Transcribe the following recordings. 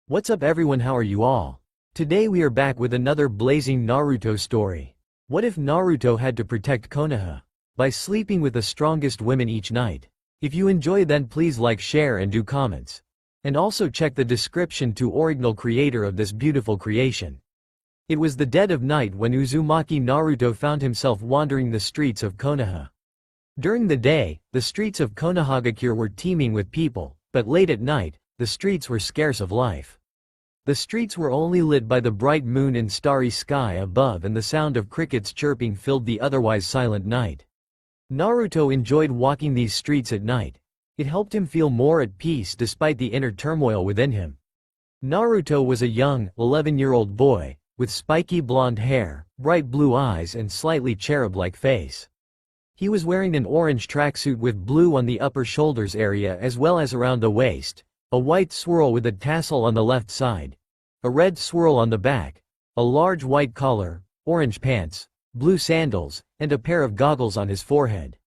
What's up everyone, how are you all? Today we are back with another blazing Naruto story. What if Naruto had to protect Konoha by sleeping with the strongest women each night? If you enjoy, then please like, share and do comments. And also check the description to original creator of this beautiful creation. It was the dead of night when Uzumaki Naruto found himself wandering the streets of Konoha. During the day, the streets of Konohagakure were teeming with people, but late at night, the streets were scarce of life. The streets were only lit by the bright moon and starry sky above, and the sound of crickets chirping filled the otherwise silent night. Naruto enjoyed walking these streets at night. It helped him feel more at peace despite the inner turmoil within him. Naruto was a young, 11-year-old boy, with spiky blonde hair, bright blue eyes and slightly cherub-like face. He was wearing an orange tracksuit with blue on the upper shoulders area as well as around the waist, a white swirl with a tassel on the left side, a red swirl on the back, a large white collar, orange pants, blue sandals, and a pair of goggles on his forehead.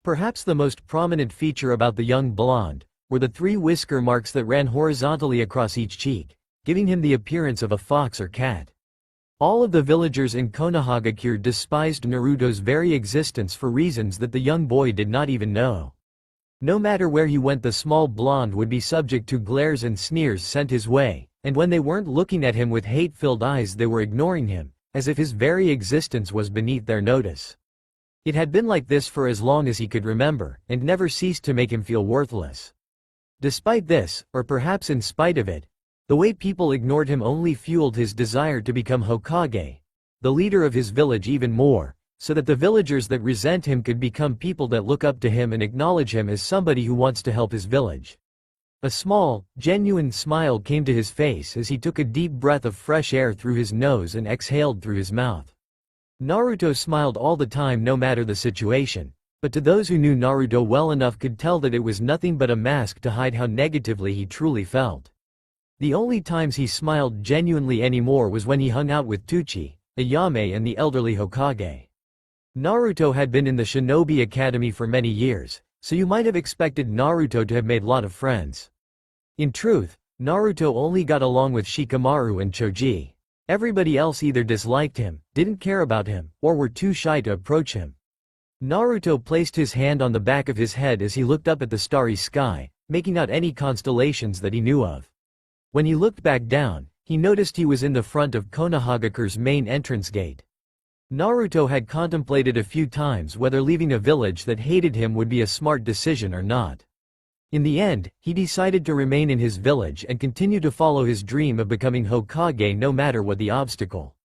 Perhaps the most prominent feature about the young blonde were the 3 whisker marks that ran horizontally across each cheek, giving him the appearance of a fox or cat. All of the villagers in Konohagakure despised Naruto's very existence for reasons that the young boy did not even know. No matter where he went, the small blonde would be subject to glares and sneers sent his way, and when they weren't looking at him with hate-filled eyes, they were ignoring him, as if his very existence was beneath their notice. It had been like this for as long as he could remember, and never ceased to make him feel worthless. Despite this, or perhaps in spite of it, the way people ignored him only fueled his desire to become Hokage, the leader of his village, even more, so that the villagers that resent him could become people that look up to him and acknowledge him as somebody who wants to help his village. A small, genuine smile came to his face as he took a deep breath of fresh air through his nose and exhaled through his mouth. Naruto smiled all the time, no matter the situation, but to those who knew Naruto well enough could tell that it was nothing but a mask to hide how negatively he truly felt. The only times he smiled genuinely anymore was when he hung out with Teuchi, Ayame and the elderly Hokage. Naruto had been in the Shinobi Academy for many years, so you might have expected Naruto to have made a lot of friends. In truth, Naruto only got along with Shikamaru and Choji. Everybody else either disliked him, didn't care about him, or were too shy to approach him. Naruto placed his hand on the back of his head as he looked up at the starry sky, making out any constellations that he knew of. When he looked back down, he noticed he was in the front of Konohagakure's main entrance gate. Naruto had contemplated a few times whether leaving a village that hated him would be a smart decision or not. In the end, he decided to remain in his village and continue to follow his dream of becoming Hokage no matter what the obstacle.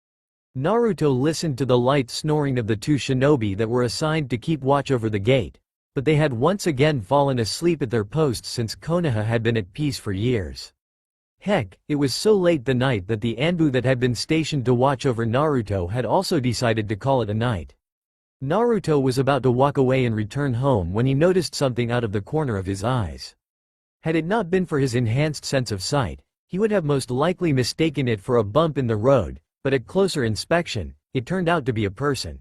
Naruto listened to the light snoring of the 2 shinobi that were assigned to keep watch over the gate, but they had once again fallen asleep at their posts since Konoha had been at peace for years. Heck, it was so late the night that the Anbu that had been stationed to watch over Naruto had also decided to call it a night. Naruto was about to walk away and return home when he noticed something out of the corner of his eyes. Had it not been for his enhanced sense of sight, he would have most likely mistaken it for a bump in the road, but at closer inspection, it turned out to be a person.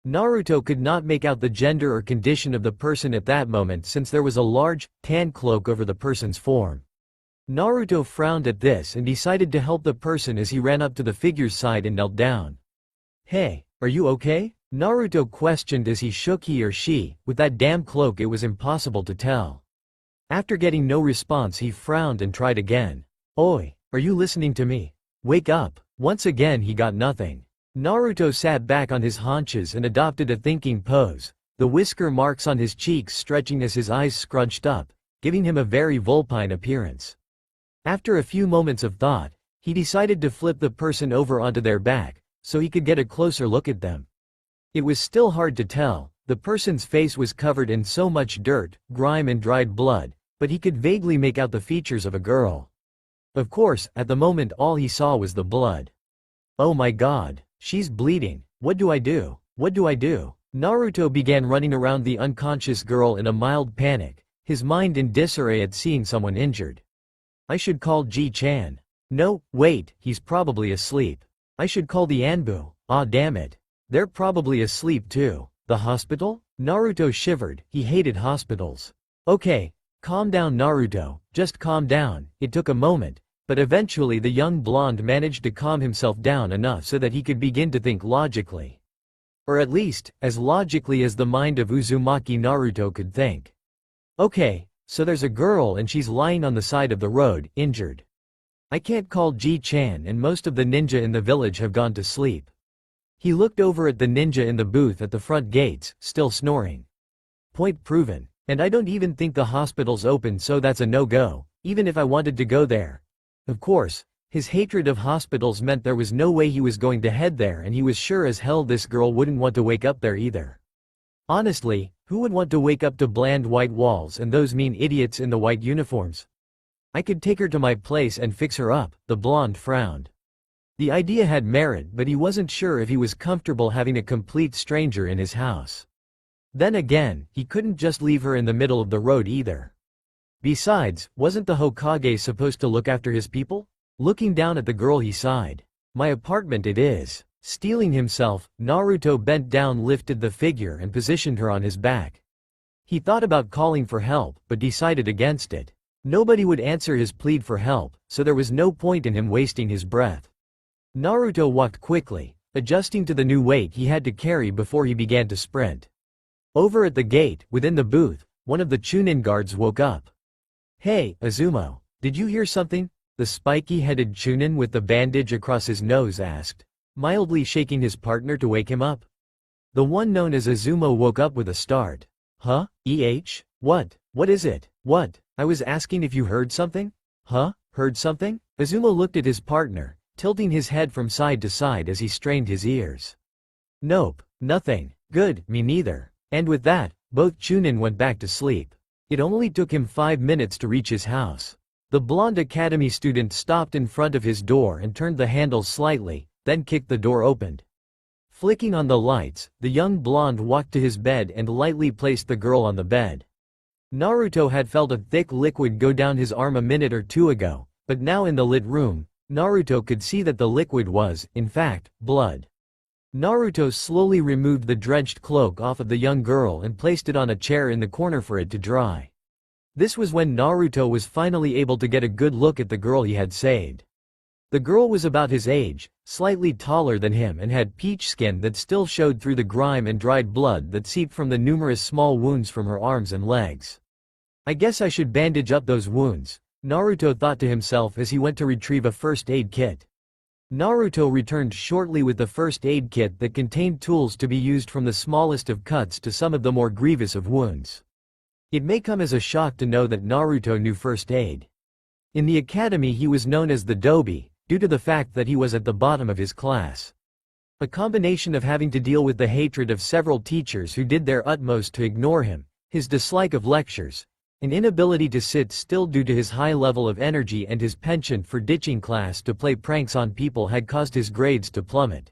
Naruto could not make out the gender or condition of the person at that moment since there was a large, tan cloak over the person's form. Naruto frowned at this and decided to help the person as he ran up to the figure's side and knelt down. "Hey, are you okay?" Naruto questioned as he shook he or she. With that damn cloak, it was impossible to tell. After getting no response, he frowned and tried again. "Oi, are you listening to me? Wake up." Once again he got nothing. Naruto sat back on his haunches and adopted a thinking pose, the whisker marks on his cheeks stretching as his eyes scrunched up, giving him a very vulpine appearance. After a few moments of thought, he decided to flip the person over onto their back, so he could get a closer look at them. It was still hard to tell, the person's face was covered in so much dirt, grime and dried blood, but he could vaguely make out the features of a girl. Of course, at the moment all he saw was the blood. "Oh my god, she's bleeding, what do I do? What do I do?" Naruto began running around the unconscious girl in a mild panic, his mind in disarray at seeing someone injured. "I should call Ji-chan. No, wait, he's probably asleep. I should call the Anbu. Ah damn it. They're probably asleep too. The hospital?" Naruto shivered, he hated hospitals. "Okay, calm down Naruto, just calm down." It took a moment, But eventually the young blonde managed to calm himself down enough so that he could begin to think logically. Or at least, as logically as the mind of Uzumaki Naruto could think. Okay, so there's a girl and she's lying on the side of the road, injured. I can't call Ji-chan and most of the ninja in the village have gone to sleep. He looked over at the ninja in the booth at the front gates, still snoring. Point proven. And I don't even think the hospital's open, so that's a no-go, even if I wanted to go there. Of course, his hatred of hospitals meant there was no way he was going to head there, and he was sure as hell this girl wouldn't want to wake up there either. Honestly, who would want to wake up to bland white walls and those mean idiots in the white uniforms? I could take her to my place and fix her up, the blonde frowned. The idea had merit, but he wasn't sure if he was comfortable having a complete stranger in his house. Then again, he couldn't just leave her in the middle of the road either. Besides, wasn't the Hokage supposed to look after his people? Looking down at the girl he sighed. My apartment it is. Steeling himself, Naruto bent down, lifted the figure and positioned her on his back. He thought about calling for help, but decided against it. Nobody would answer his plea for help, so there was no point in him wasting his breath. Naruto walked quickly, adjusting to the new weight he had to carry before he began to sprint. Over at the gate, within the booth, one of the Chunin guards woke up. Hey, Azumo, did you hear something? The spiky-headed Chunin with the bandage across his nose asked, mildly shaking his partner to wake him up. The one known as Azumo woke up with a start. Huh? What? What is it? What? I was asking if you heard something? Huh? Heard something? Azumo looked at his partner, tilting his head from side to side as he strained his ears. Nope, nothing. Good, me neither. And with that, both Chunin went back to sleep. It only took him 5 minutes to reach his house. The blonde academy student stopped in front of his door and turned the handle slightly, then kicked the door open. Flicking on the lights, the young blonde walked to his bed and lightly placed the girl on the bed. Naruto had felt a thick liquid go down his arm a minute or two ago, but now in the lit room, Naruto could see that the liquid was, in fact, blood. Naruto slowly removed the drenched cloak off of the young girl and placed it on a chair in the corner for it to dry. This was when Naruto was finally able to get a good look at the girl he had saved. The girl was about his age, slightly taller than him, and had peach skin that still showed through the grime and dried blood that seeped from the numerous small wounds from her arms and legs. I guess I should bandage up those wounds, Naruto thought to himself as he went to retrieve a first aid kit. Naruto returned shortly with the first aid kit that contained tools to be used from the smallest of cuts to some of the more grievous of wounds. It may come as a shock to know that Naruto knew first aid. In the academy he was known as the Dobi, due to the fact that he was at the bottom of his class. A combination of having to deal with the hatred of several teachers who did their utmost to ignore him, his dislike of lectures, an inability to sit still due to his high level of energy, and his penchant for ditching class to play pranks on people had caused his grades to plummet.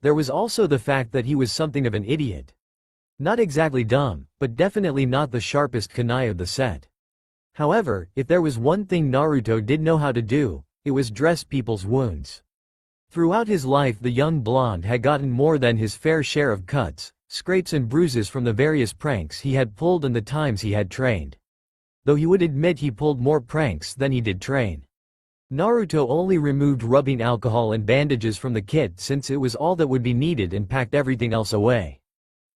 There was also the fact that he was something of an idiot. Not exactly dumb, but definitely not the sharpest kunai of the set. However, if there was one thing Naruto did know how to do, it was dress people's wounds. Throughout his life the young blonde had gotten more than his fair share of cuts, scrapes and bruises from the various pranks he had pulled and the times he had trained. Though he would admit he pulled more pranks than he did train. Naruto only removed rubbing alcohol and bandages from the kit since it was all that would be needed and packed everything else away.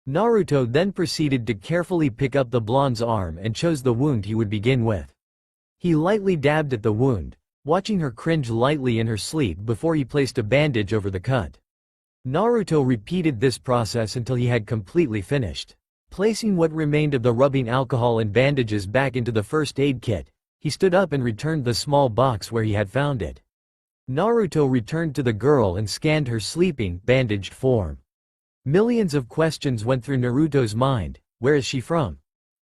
Naruto then proceeded to carefully pick up the blonde's arm and chose the wound he would begin with. He lightly dabbed at the wound, watching her cringe lightly in her sleep before he placed a bandage over the cut. Naruto repeated this process until he had completely finished. Placing what remained of the rubbing alcohol and bandages back into the first aid kit, he stood up and returned the small box where he had found it. Naruto returned to the girl and scanned her sleeping, bandaged form. Millions of questions went through Naruto's mind. Where is she from?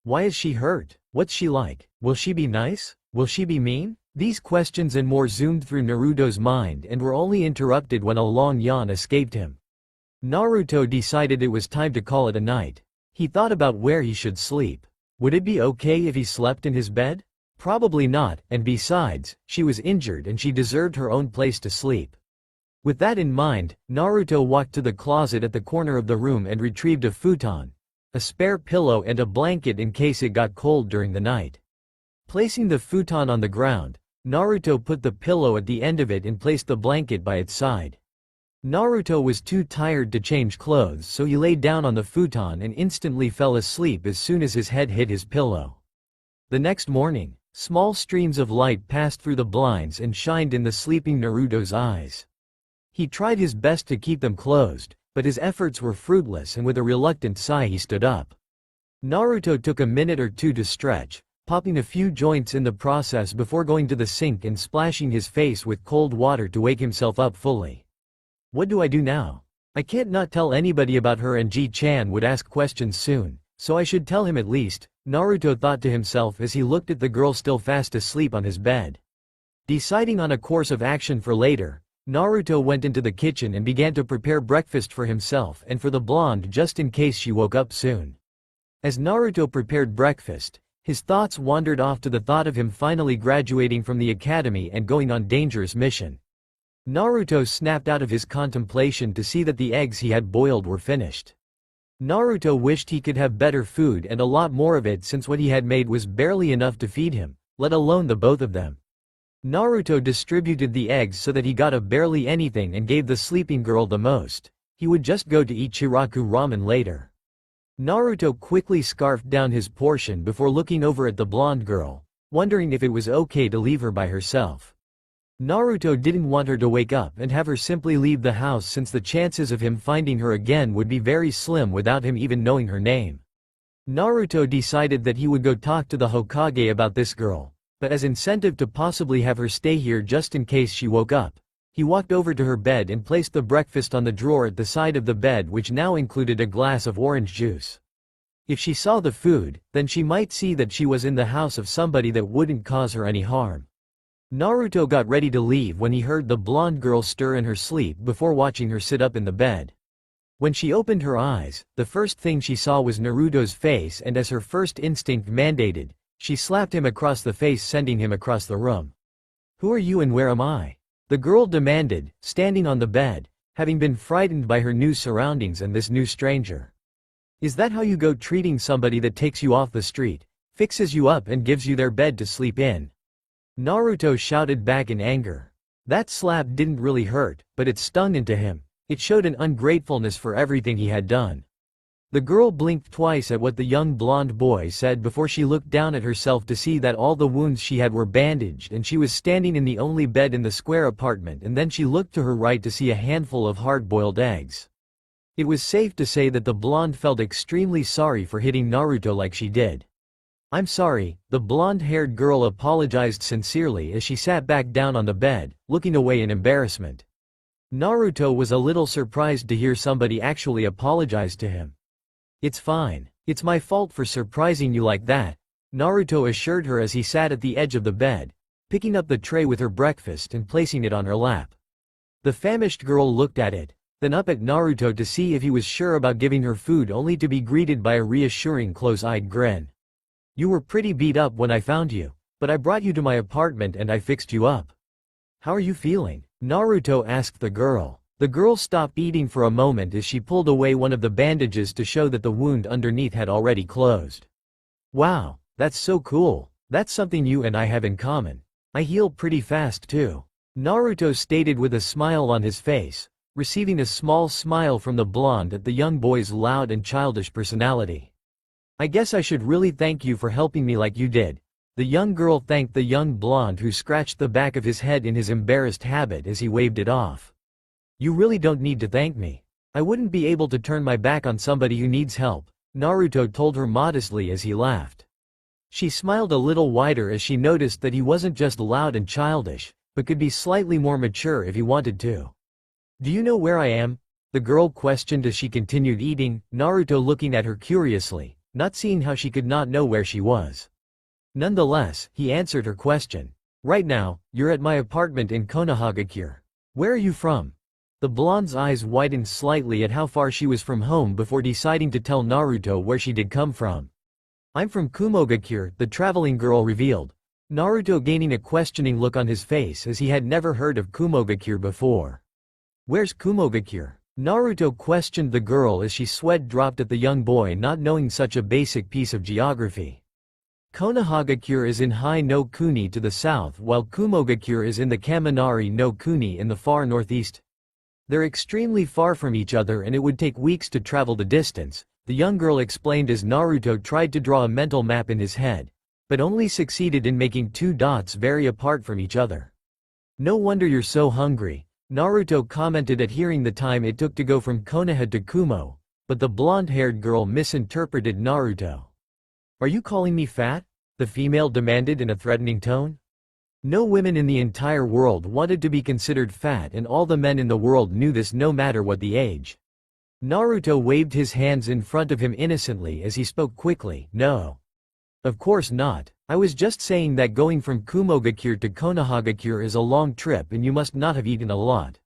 Why is she hurt? What's she like? Will she be nice? Will she be mean? These questions and more zoomed through Naruto's mind and were only interrupted when a long yawn escaped him. Naruto decided it was time to call it a night. He thought about where he should sleep. Would it be okay if he slept in his bed? Probably not, and besides, she was injured and she deserved her own place to sleep. With that in mind, Naruto walked to the closet at the corner of the room and retrieved a futon, a spare pillow and a blanket in case it got cold during the night. Placing the futon on the ground, Naruto put the pillow at the end of it and placed the blanket by its side. Naruto was too tired to change clothes, so he lay down on the futon and instantly fell asleep as soon as his head hit his pillow. The next morning, small streams of light passed through the blinds and shined in the sleeping Naruto's eyes. He tried his best to keep them closed, but his efforts were fruitless, and with a reluctant sigh he stood up. Naruto took a minute or two to stretch, popping a few joints in the process before going to the sink and splashing his face with cold water to wake himself up fully. What do I do now? I can't not tell anybody about her, and Ji-chan would ask questions soon, so I should tell him at least, Naruto thought to himself as he looked at the girl still fast asleep on his bed. Deciding on a course of action for later, Naruto went into the kitchen and began to prepare breakfast for himself and for the blonde just in case she woke up soon. As Naruto prepared breakfast, his thoughts wandered off to the thought of him finally graduating from the academy and going on dangerous mission. Naruto snapped out of his contemplation to see that the eggs he had boiled were finished. Naruto wished he could have better food and a lot more of it, since what he had made was barely enough to feed him, let alone the both of them. Naruto distributed the eggs so that he got a barely anything and gave the sleeping girl the most. He would just go to eat Chiraku ramen later. Naruto quickly scarfed down his portion before looking over at the blonde girl, wondering if it was okay to leave her by herself. Naruto didn't want her to wake up and have her simply leave the house, since the chances of him finding her again would be very slim without him even knowing her name. Naruto decided that he would go talk to the Hokage about this girl, but as incentive to possibly have her stay here just in case she woke up, he walked over to her bed and placed the breakfast on the drawer at the side of the bed, which now included a glass of orange juice. If she saw the food, then she might see that she was in the house of somebody that wouldn't cause her any harm. Naruto got ready to leave when he heard the blonde girl stir in her sleep before watching her sit up in the bed. When she opened her eyes, the first thing she saw was Naruto's face, and as her first instinct mandated, she slapped him across the face, sending him across the room. "Who are you and where am I?" the girl demanded, standing on the bed, having been frightened by her new surroundings and this new stranger. "Is that how you go treating somebody that takes you off the street, fixes you up and gives you their bed to sleep in?" Naruto shouted back in anger. That slap didn't really hurt, but it stung into him. It showed an ungratefulness for everything he had done. The girl blinked twice at what the young blonde boy said before she looked down at herself to see that all the wounds she had were bandaged and she was standing in the only bed in the square apartment, and then she looked to her right to see a handful of hard-boiled eggs. It was safe to say that the blonde felt extremely sorry for hitting Naruto like she did. "I'm sorry," the blonde-haired girl apologized sincerely as she sat back down on the bed, looking away in embarrassment. Naruto was a little surprised to hear somebody actually apologize to him. "It's fine. It's my fault for surprising you like that," Naruto assured her as he sat at the edge of the bed, picking up the tray with her breakfast and placing it on her lap. The famished girl looked at it, then up at Naruto to see if he was sure about giving her food, only to be greeted by a reassuring close-eyed grin. "You were pretty beat up when I found you, but I brought you to my apartment and I fixed you up." "How are you feeling?" Naruto asked the girl. The girl stopped eating for a moment as she pulled away one of the bandages to show that the wound underneath had already closed. "Wow, that's so cool. That's something you and I have in common. I heal pretty fast too," Naruto stated with a smile on his face, receiving a small smile from the blonde at the young boy's loud and childish personality. "I guess I should really thank you for helping me like you did." The young girl thanked the young blonde, who scratched the back of his head in his embarrassed habit as he waved it off. "You really don't need to thank me. I wouldn't be able to turn my back on somebody who needs help," Naruto told her modestly as he laughed. She smiled a little wider as she noticed that he wasn't just loud and childish, but could be slightly more mature if he wanted to. "Do you know where I am?" the girl questioned as she continued eating, Naruto looking at her curiously, not seeing how she could not know where she was. Nonetheless, he answered her question. "Right now, you're at my apartment in Konoha. Where are you from?" The blonde's eyes widened slightly at how far she was from home before deciding to tell Naruto where she did come from. "I'm from Kumogakure," the traveling girl revealed, Naruto gaining a questioning look on his face as he had never heard of Kumogakure before. "Where's Kumogakure?" Naruto questioned the girl as she sweat dropped at the young boy not knowing such a basic piece of geography. Konohagakure is in Hai no Kuni to the south while Kumogakure is in the Kaminari no Kuni in the far northeast. They're extremely far from each other and it would take weeks to travel the distance, the young girl explained as Naruto tried to draw a mental map in his head, but only succeeded in making two dots very apart from each other. No wonder you're so hungry, Naruto commented at hearing the time it took to go from Konoha to Kumo, but the blonde-haired girl misinterpreted Naruto. Are you calling me fat? The female demanded in a threatening tone. No women in the entire world wanted to be considered fat and all the men in the world knew this no matter what the age. Naruto waved his hands in front of him innocently as he spoke quickly, no. Of course not, I was just saying that going from Kumogakure to Konohagakure is a long trip and you must not have eaten a lot.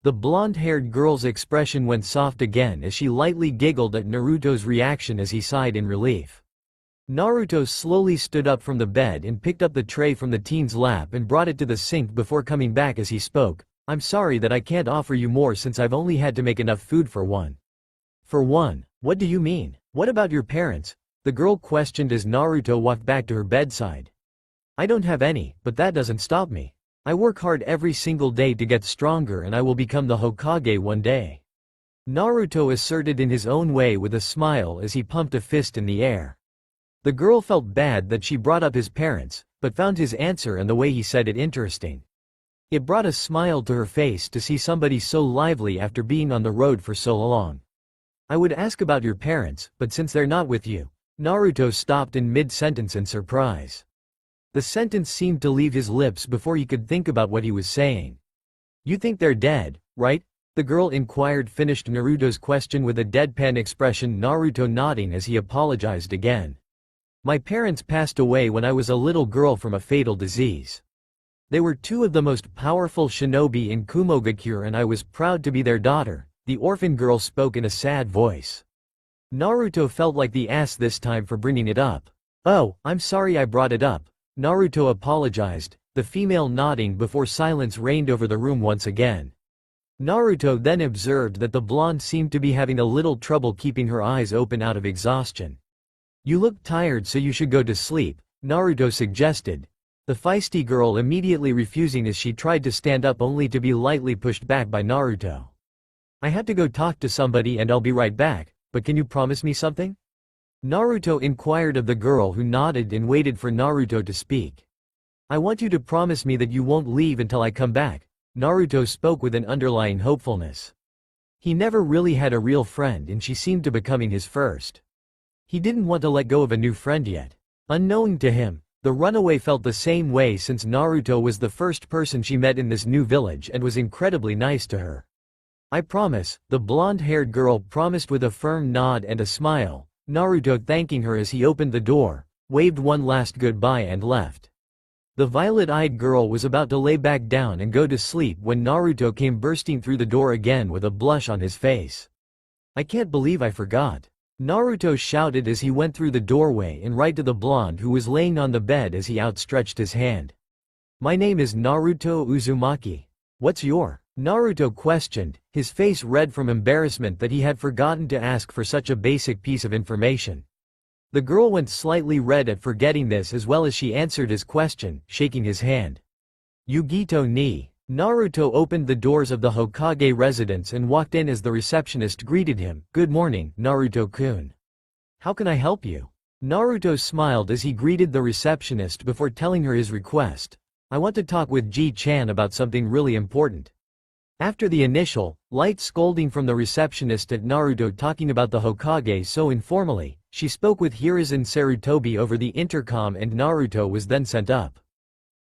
The blonde-haired girl's expression went soft again as she lightly giggled at Naruto's reaction as he sighed in relief. Naruto slowly stood up from the bed and picked up the tray from the teen's lap and brought it to the sink before coming back as he spoke, I'm sorry that I can't offer you more since I've only had to make enough food for one. For one? What do you mean? What about your parents? The girl questioned as Naruto walked back to her bedside. I don't have any, but that doesn't stop me. I work hard every single day to get stronger and I will become the Hokage one day. Naruto asserted in his own way with a smile as he pumped a fist in the air. The girl felt bad that she brought up his parents, but found his answer and the way he said it interesting. It brought a smile to her face to see somebody so lively after being on the road for so long. I would ask about your parents, but since they're not with you. Naruto stopped in mid-sentence in surprise. The sentence seemed to leave his lips before he could think about what he was saying. You think they're dead, right? The girl inquired, finished Naruto's question with a deadpan expression, Naruto nodding as he apologized again. My parents passed away when I was a little girl from a fatal disease. They were two of the most powerful shinobi in Kumogakure and I was proud to be their daughter, the orphan girl spoke in a sad voice. Naruto felt like the ass this time for bringing it up. Oh, I'm sorry I brought it up. Naruto apologized, the female nodding before silence reigned over the room once again. Naruto then observed that the blonde seemed to be having a little trouble keeping her eyes open out of exhaustion. You look tired so you should go to sleep, Naruto suggested, the feisty girl immediately refusing as she tried to stand up only to be lightly pushed back by Naruto. I have to go talk to somebody and I'll be right back, but can you promise me something? Naruto inquired of the girl who nodded and waited for Naruto to speak. I want you to promise me that you won't leave until I come back, Naruto spoke with an underlying hopefulness. He never really had a real friend and she seemed to becoming his first. He didn't want to let go of a new friend yet. Unknowing to him, the runaway felt the same way since Naruto was the first person she met in this new village and was incredibly nice to her. I promise, the blonde-haired girl promised with a firm nod and a smile, Naruto thanking her as he opened the door, waved one last goodbye and left. The violet-eyed girl was about to lay back down and go to sleep when Naruto came bursting through the door again with a blush on his face. I can't believe I forgot. Naruto shouted as he went through the doorway and right to the blonde who was laying on the bed as he outstretched his hand. My name is Naruto Uzumaki. What's your? Naruto questioned, his face red from embarrassment that he had forgotten to ask for such a basic piece of information. The girl went slightly red at forgetting this as well as she answered his question, shaking his hand. Yugito ni. Naruto opened the doors of the Hokage residence and walked in as the receptionist greeted him. Good morning, Naruto-kun. How can I help you? Naruto smiled as he greeted the receptionist before telling her his request. I want to talk with Ji-chan about something really important. After the initial, light scolding from the receptionist at Naruto talking about the Hokage so informally, she spoke with Hiruzen Sarutobi over the intercom and Naruto was then sent up.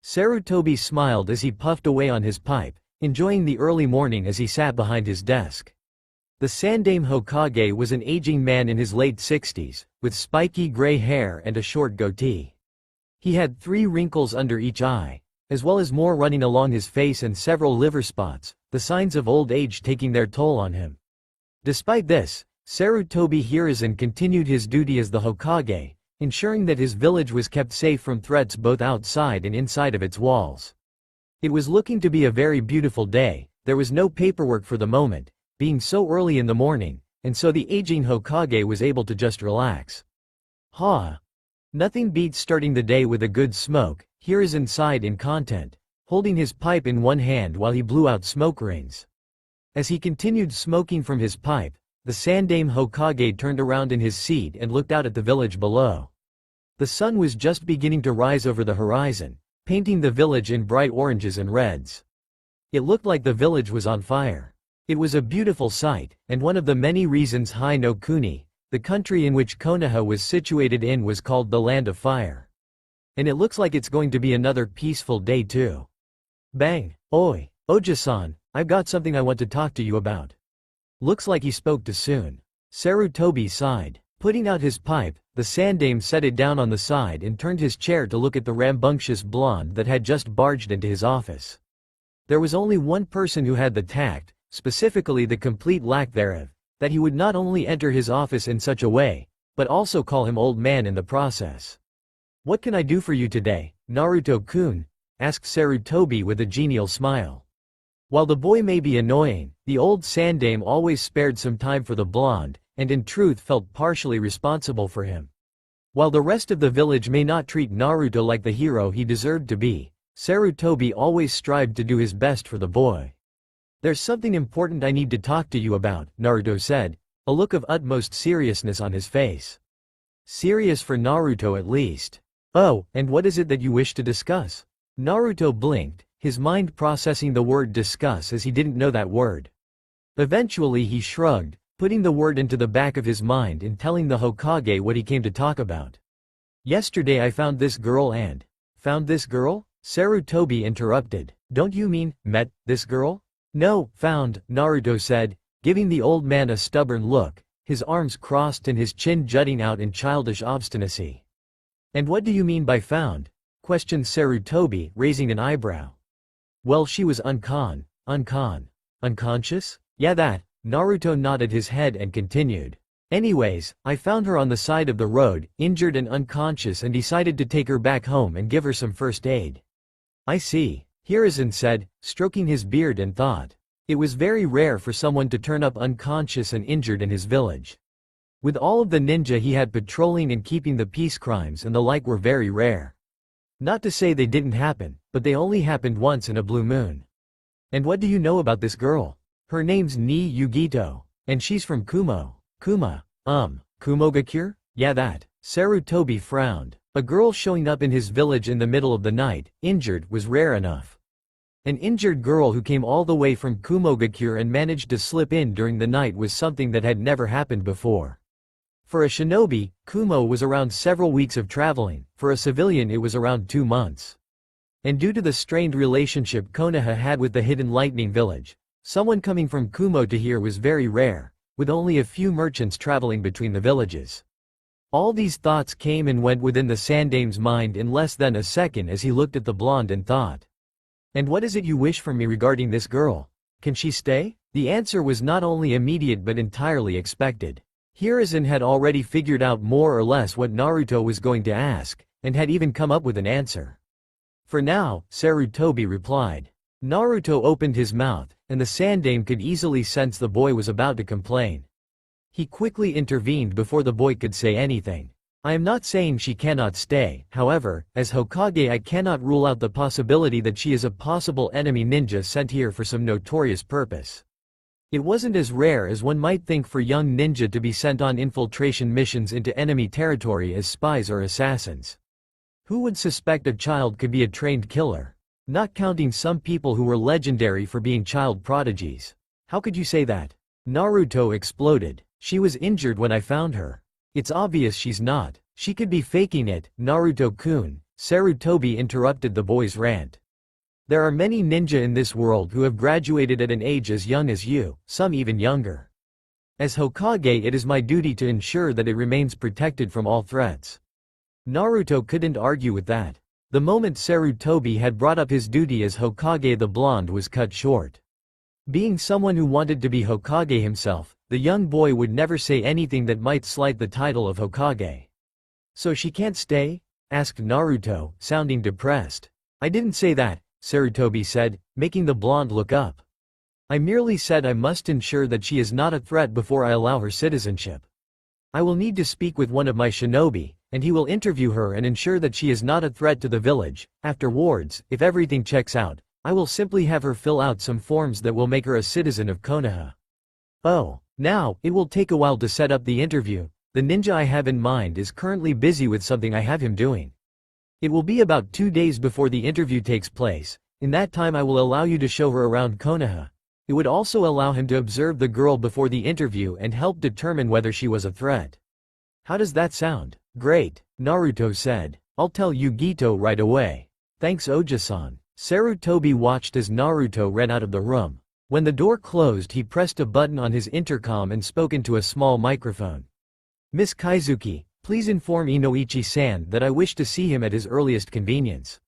Sarutobi smiled as he puffed away on his pipe, enjoying the early morning as he sat behind his desk. The Sandaime Hokage was an aging man in his late 60s, with spiky gray hair and a short goatee. He had 3 wrinkles under each eye, as well as more running along his face and several liver spots, the signs of old age taking their toll on him. Despite this, Sarutobi Hiruzen continued his duty as the Hokage, ensuring that his village was kept safe from threats both outside and inside of its walls. It was looking to be a very beautiful day, there was no paperwork for the moment, being so early in the morning, and so the aging Hokage was able to just relax. Ha! Nothing beats starting the day with a good smoke. Here is inside in content, holding his pipe in one hand while he blew out smoke rings. As he continued smoking from his pipe, the Sandaime Hokage turned around in his seat and looked out at the village below. The sun was just beginning to rise over the horizon, painting the village in bright oranges and reds. It looked like the village was on fire. It was a beautiful sight, and one of the many reasons Hai no Kuni, the country in which Konoha was situated in, was called the Land of Fire. And it looks like it's going to be another peaceful day too. Bang! Oi, Oja-san, I've got something I want to talk to you about. Looks like he spoke too soon. Sarutobi sighed. Putting out his pipe, the Sandaime set it down on the side and turned his chair to look at the rambunctious blonde that had just barged into his office. There was only one person who had the tact, specifically the complete lack thereof, that he would not only enter his office in such a way, but also call him old man in the process. "What can I do for you today, Naruto-kun?" asked Sarutobi with a genial smile. While the boy may be annoying, the old Sandaime always spared some time for the blonde, and in truth felt partially responsible for him. While the rest of the village may not treat Naruto like the hero he deserved to be, Sarutobi always strived to do his best for the boy. "There's something important I need to talk to you about," Naruto said, a look of utmost seriousness on his face. Serious for Naruto at least. "Oh, and what is it that you wish to discuss?" Naruto blinked, his mind processing the word discuss as he didn't know that word. Eventually he shrugged, putting the word into the back of his mind and telling the Hokage what he came to talk about. "Yesterday I found this girl and—" "Found this girl?" Sarutobi interrupted. "Don't you mean, met, this girl?" "No, found," Naruto said, giving the old man a stubborn look, his arms crossed and his chin jutting out in childish obstinacy. "And what do you mean by found?" questioned Sarutobi, raising an eyebrow. "Well, she was unconscious? Yeah, that." Naruto nodded his head and continued. "Anyways, I found her on the side of the road, injured and unconscious, and decided to take her back home and give her some first aid." "I see," Hiruzen said, stroking his beard and thought. It was very rare for someone to turn up unconscious and injured in his village. With all of the ninja he had patrolling and keeping the peace, crimes and the like were very rare. Not to say they didn't happen, but they only happened once in a blue moon. "And what do you know about this girl?" "Her name's Ni Yugito, and she's from Kumogakure?" "Yeah, that." Sarutobi frowned. A girl showing up in his village in the middle of the night, injured, was rare enough. An injured girl who came all the way from Kumogakure and managed to slip in during the night was something that had never happened before. For a shinobi, Kumo was around several weeks of traveling, for a civilian it was around 2 months. And due to the strained relationship Konoha had with the Hidden Lightning Village, someone coming from Kumo to here was very rare, with only a few merchants traveling between the villages. All these thoughts came and went within the Sandaime's mind in less than a second as he looked at the blonde and thought. "And what is it you wish from me regarding this girl? Can she stay?" The answer was not only immediate but entirely expected. Hiruzen had already figured out more or less what Naruto was going to ask, and had even come up with an answer. "For now," Sarutobi replied. Naruto opened his mouth, and the Sandaime could easily sense the boy was about to complain. He quickly intervened before the boy could say anything. "I am not saying she cannot stay, however, as Hokage I cannot rule out the possibility that she is a possible enemy ninja sent here for some notorious purpose. It wasn't as rare as one might think for young ninja to be sent on infiltration missions into enemy territory as spies or assassins. Who would suspect a child could be a trained killer? Not counting some people who were legendary for being child prodigies. How could you say that?" Naruto exploded. "She was injured when I found her. It's obvious she's not. She could be faking it, Naruto-kun." Sarutobi interrupted the boy's rant. "There are many ninja in this world who have graduated at an age as young as you, some even younger. As Hokage it is my duty to ensure that it remains protected from all threats." Naruto couldn't argue with that. The moment Sarutobi had brought up his duty as Hokage, the blonde was cut short. Being someone who wanted to be Hokage himself, the young boy would never say anything that might slight the title of Hokage. "So she can't stay?" asked Naruto, sounding depressed. "I didn't say that," Sarutobi said, making the blonde look up. "I merely said I must ensure that she is not a threat before I allow her citizenship. I will need to speak with one of my shinobi, and he will interview her and ensure that she is not a threat to the village. Afterwards, if everything checks out, I will simply have her fill out some forms that will make her a citizen of Konoha. Oh, now, it will take a while to set up the interview. The ninja I have in mind is currently busy with something I have him doing. It will be about 2 days before the interview takes place. In that time I will allow you to show her around Konoha. It would also allow him to observe the girl before the interview and help determine whether she was a threat. How does that sound? Great, Naruto said. I'll tell Yugito right away. Thanks Oja-san. Sarutobi watched as Naruto ran out of the room. When the door closed he pressed a button on his intercom and spoke into a small microphone. Miss Kaizuki, please inform Inoichi-san that I wish to see him at his earliest convenience.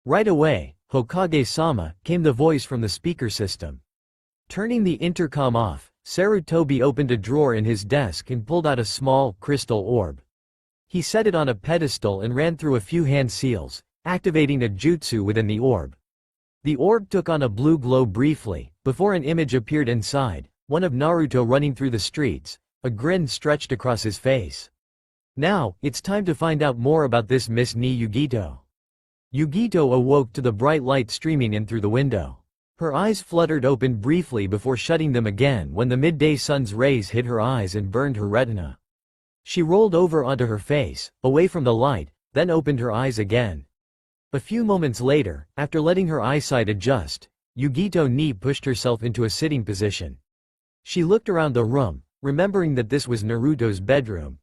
Right away, Hokage-sama, came the voice from the speaker system. Turning the intercom off, Sarutobi opened a drawer in his desk and pulled out a small, crystal orb. He set it on a pedestal and ran through a few hand seals, activating a jutsu within the orb. The orb took on a blue glow briefly, before an image appeared inside, one of Naruto running through the streets, a grin stretched across his face. Now, it's time to find out more about this Miss Ni Yugito. Yugito awoke to the bright light streaming in through the window. Her eyes fluttered open briefly before shutting them again when the midday sun's rays hit her eyes and burned her retina. She rolled over onto her face, away from the light, then opened her eyes again. A few moments later, after letting her eyesight adjust, Yugito Ni pushed herself into a sitting position. She looked around the room, remembering that this was Naruto's bedroom.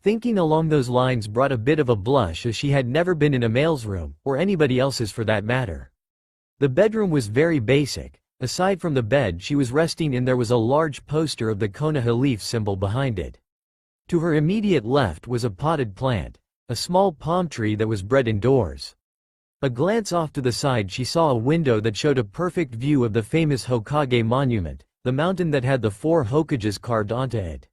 Thinking along those lines brought a bit of a blush as she had never been in a male's room, or anybody else's for that matter. The bedroom was very basic. Aside from the bed she was resting in there was a large poster of the Konoha leaf symbol behind it. To her immediate left was a potted plant, a small palm tree that was bred indoors. A glance off to the side she saw a window that showed a perfect view of the famous Hokage monument, the mountain that had the 4 Hokages carved onto it.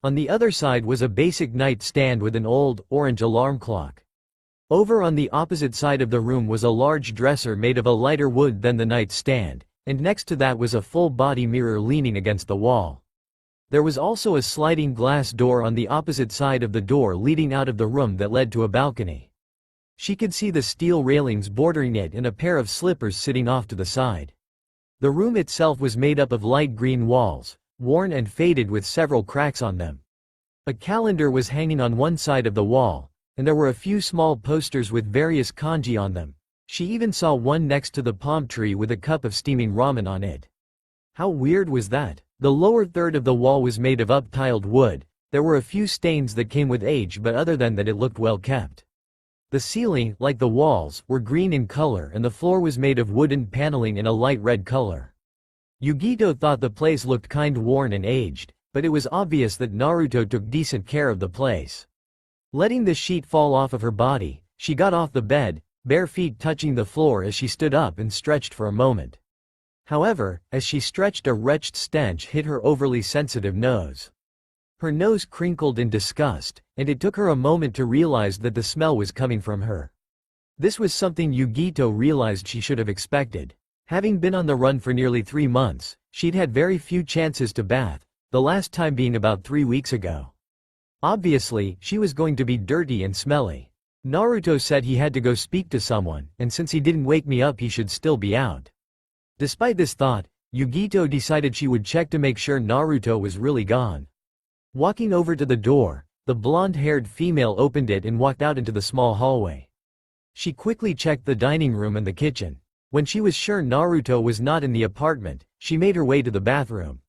On the other side was a basic nightstand with an old, orange alarm clock. Over on the opposite side of the room was a large dresser made of a lighter wood than the nightstand, and next to that was a full-body mirror leaning against the wall. There was also a sliding glass door on the opposite side of the door leading out of the room that led to a balcony. She could see the steel railings bordering it and a pair of slippers sitting off to the side. The room itself was made up of light green walls, worn and faded with several cracks on them. A calendar was hanging on one side of the wall, and there were a few small posters with various kanji on them. She even saw one next to the palm tree with a cup of steaming ramen on it. How weird was that? The lower third of the wall was made of up-tiled wood. There were a few stains that came with age, but other than that it looked well kept. The ceiling, like the walls, were green in color and the floor was made of wooden paneling in a light red color. Yugito thought the place looked kind worn and aged, but it was obvious that Naruto took decent care of the place. Letting the sheet fall off of her body, she got off the bed, bare feet touching the floor as she stood up and stretched for a moment. However, as she stretched a wretched stench hit her overly sensitive nose. Her nose crinkled in disgust, and it took her a moment to realize that the smell was coming from her. This was something Yugito realized she should have expected. Having been on the run for nearly 3 months, she'd had very few chances to bath, the last time being about 3 weeks ago. Obviously, she was going to be dirty and smelly. Naruto said he had to go speak to someone, and since he didn't wake me up he should still be out. Despite this thought, Yugito decided she would check to make sure Naruto was really gone. Walking over to the door, the blonde-haired female opened it and walked out into the small hallway. She quickly checked the dining room and the kitchen. When she was sure Naruto was not in the apartment, she made her way to the bathroom.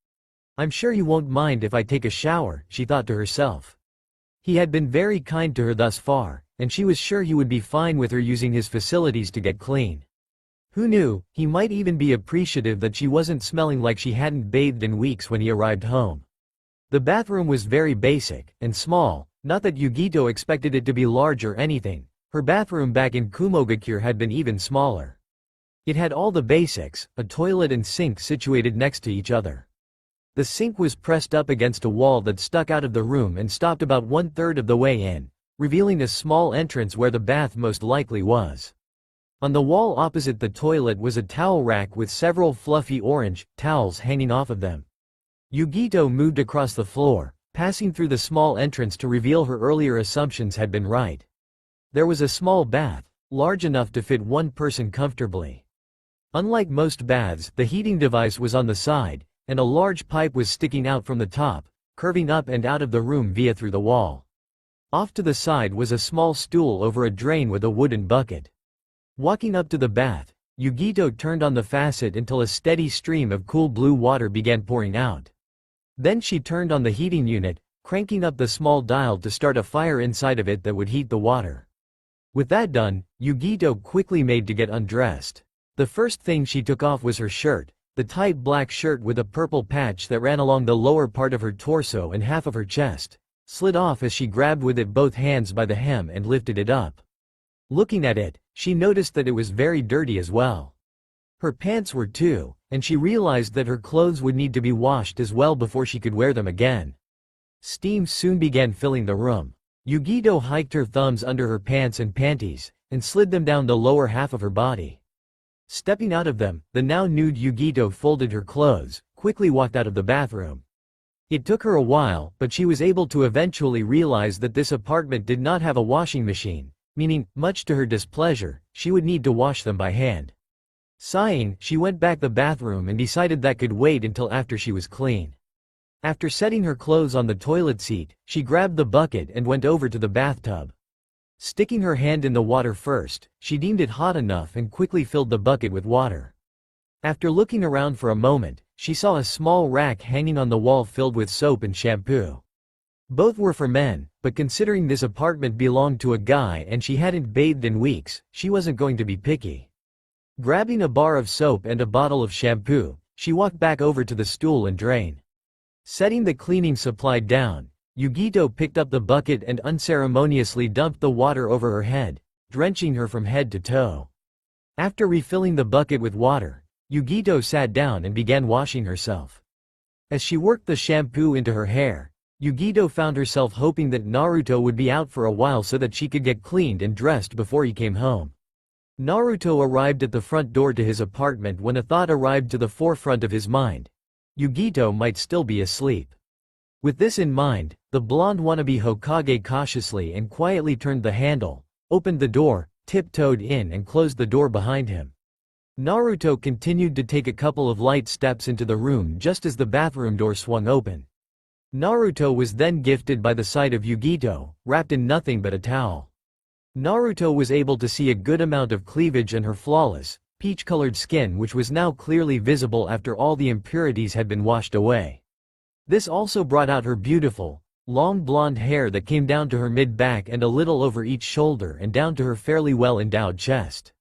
I'm sure you won't mind if I take a shower, she thought to herself. He had been very kind to her thus far, and she was sure he would be fine with her using his facilities to get clean. Who knew, he might even be appreciative that she wasn't smelling like she hadn't bathed in weeks when he arrived home. The bathroom was very basic and small, not that Yugito expected it to be large or anything. Her bathroom back in Kumogakure had been even smaller. It had all the basics, a toilet and sink situated next to each other. The sink was pressed up against a wall that stuck out of the room and stopped about 1/3 of the way in, revealing a small entrance where the bath most likely was. On the wall opposite the toilet was a towel rack with several fluffy orange towels hanging off of them. Yugito moved across the floor, passing through the small entrance to reveal her earlier assumptions had been right. There was a small bath, large enough to fit one person comfortably. Unlike most baths, the heating device was on the side, and a large pipe was sticking out from the top, curving up and out of the room via through the wall. Off to the side was a small stool over a drain with a wooden bucket. Walking up to the bath, Yugito turned on the faucet until a steady stream of cool blue water began pouring out. Then she turned on the heating unit, cranking up the small dial to start a fire inside of it that would heat the water. With that done, Yugito quickly made to get undressed. The first thing she took off was her shirt, the tight black shirt with a purple patch that ran along the lower part of her torso and half of her chest, slid off as she grabbed with it both hands by the hem and lifted it up. Looking at it, she noticed that it was very dirty as well. Her pants were too, and she realized that her clothes would need to be washed as well before she could wear them again. Steam soon began filling the room. Yugito hiked her thumbs under her pants and panties, and slid them down the lower half of her body. Stepping out of them, the now nude Yugito folded her clothes, quickly walked out of the bathroom. It took her a while, but she was able to eventually realize that this apartment did not have a washing machine, meaning, much to her displeasure, she would need to wash them by hand. Sighing, she went back the bathroom and decided that could wait until after she was clean. After setting her clothes on the toilet seat, she grabbed the bucket and went over to the bathtub. Sticking her hand in the water first, she deemed it hot enough and quickly filled the bucket with water. After looking around for a moment, she saw a small rack hanging on the wall filled with soap and shampoo. Both were for men, but considering this apartment belonged to a guy and she hadn't bathed in weeks, she wasn't going to be picky. Grabbing a bar of soap and a bottle of shampoo, she walked back over to the stool and drain. Setting the cleaning supply down, Yugito picked up the bucket and unceremoniously dumped the water over her head, drenching her from head to toe. After refilling the bucket with water, Yugito sat down and began washing herself. As she worked the shampoo into her hair, Yugito found herself hoping that Naruto would be out for a while so that she could get cleaned and dressed before he came home. Naruto arrived at the front door to his apartment when a thought arrived to the forefront of his mind. Yugito might still be asleep. With this in mind, the blonde wannabe Hokage cautiously and quietly turned the handle, opened the door, tiptoed in and closed the door behind him. Naruto continued to take a couple of light steps into the room just as the bathroom door swung open. Naruto was then gifted by the sight of Yugito, wrapped in nothing but a towel. Naruto was able to see a good amount of cleavage and her flawless, peach-colored skin which was now clearly visible after all the impurities had been washed away. This also brought out her beautiful, long blonde hair that came down to her mid-back and a little over each shoulder and down to her fairly well-endowed chest.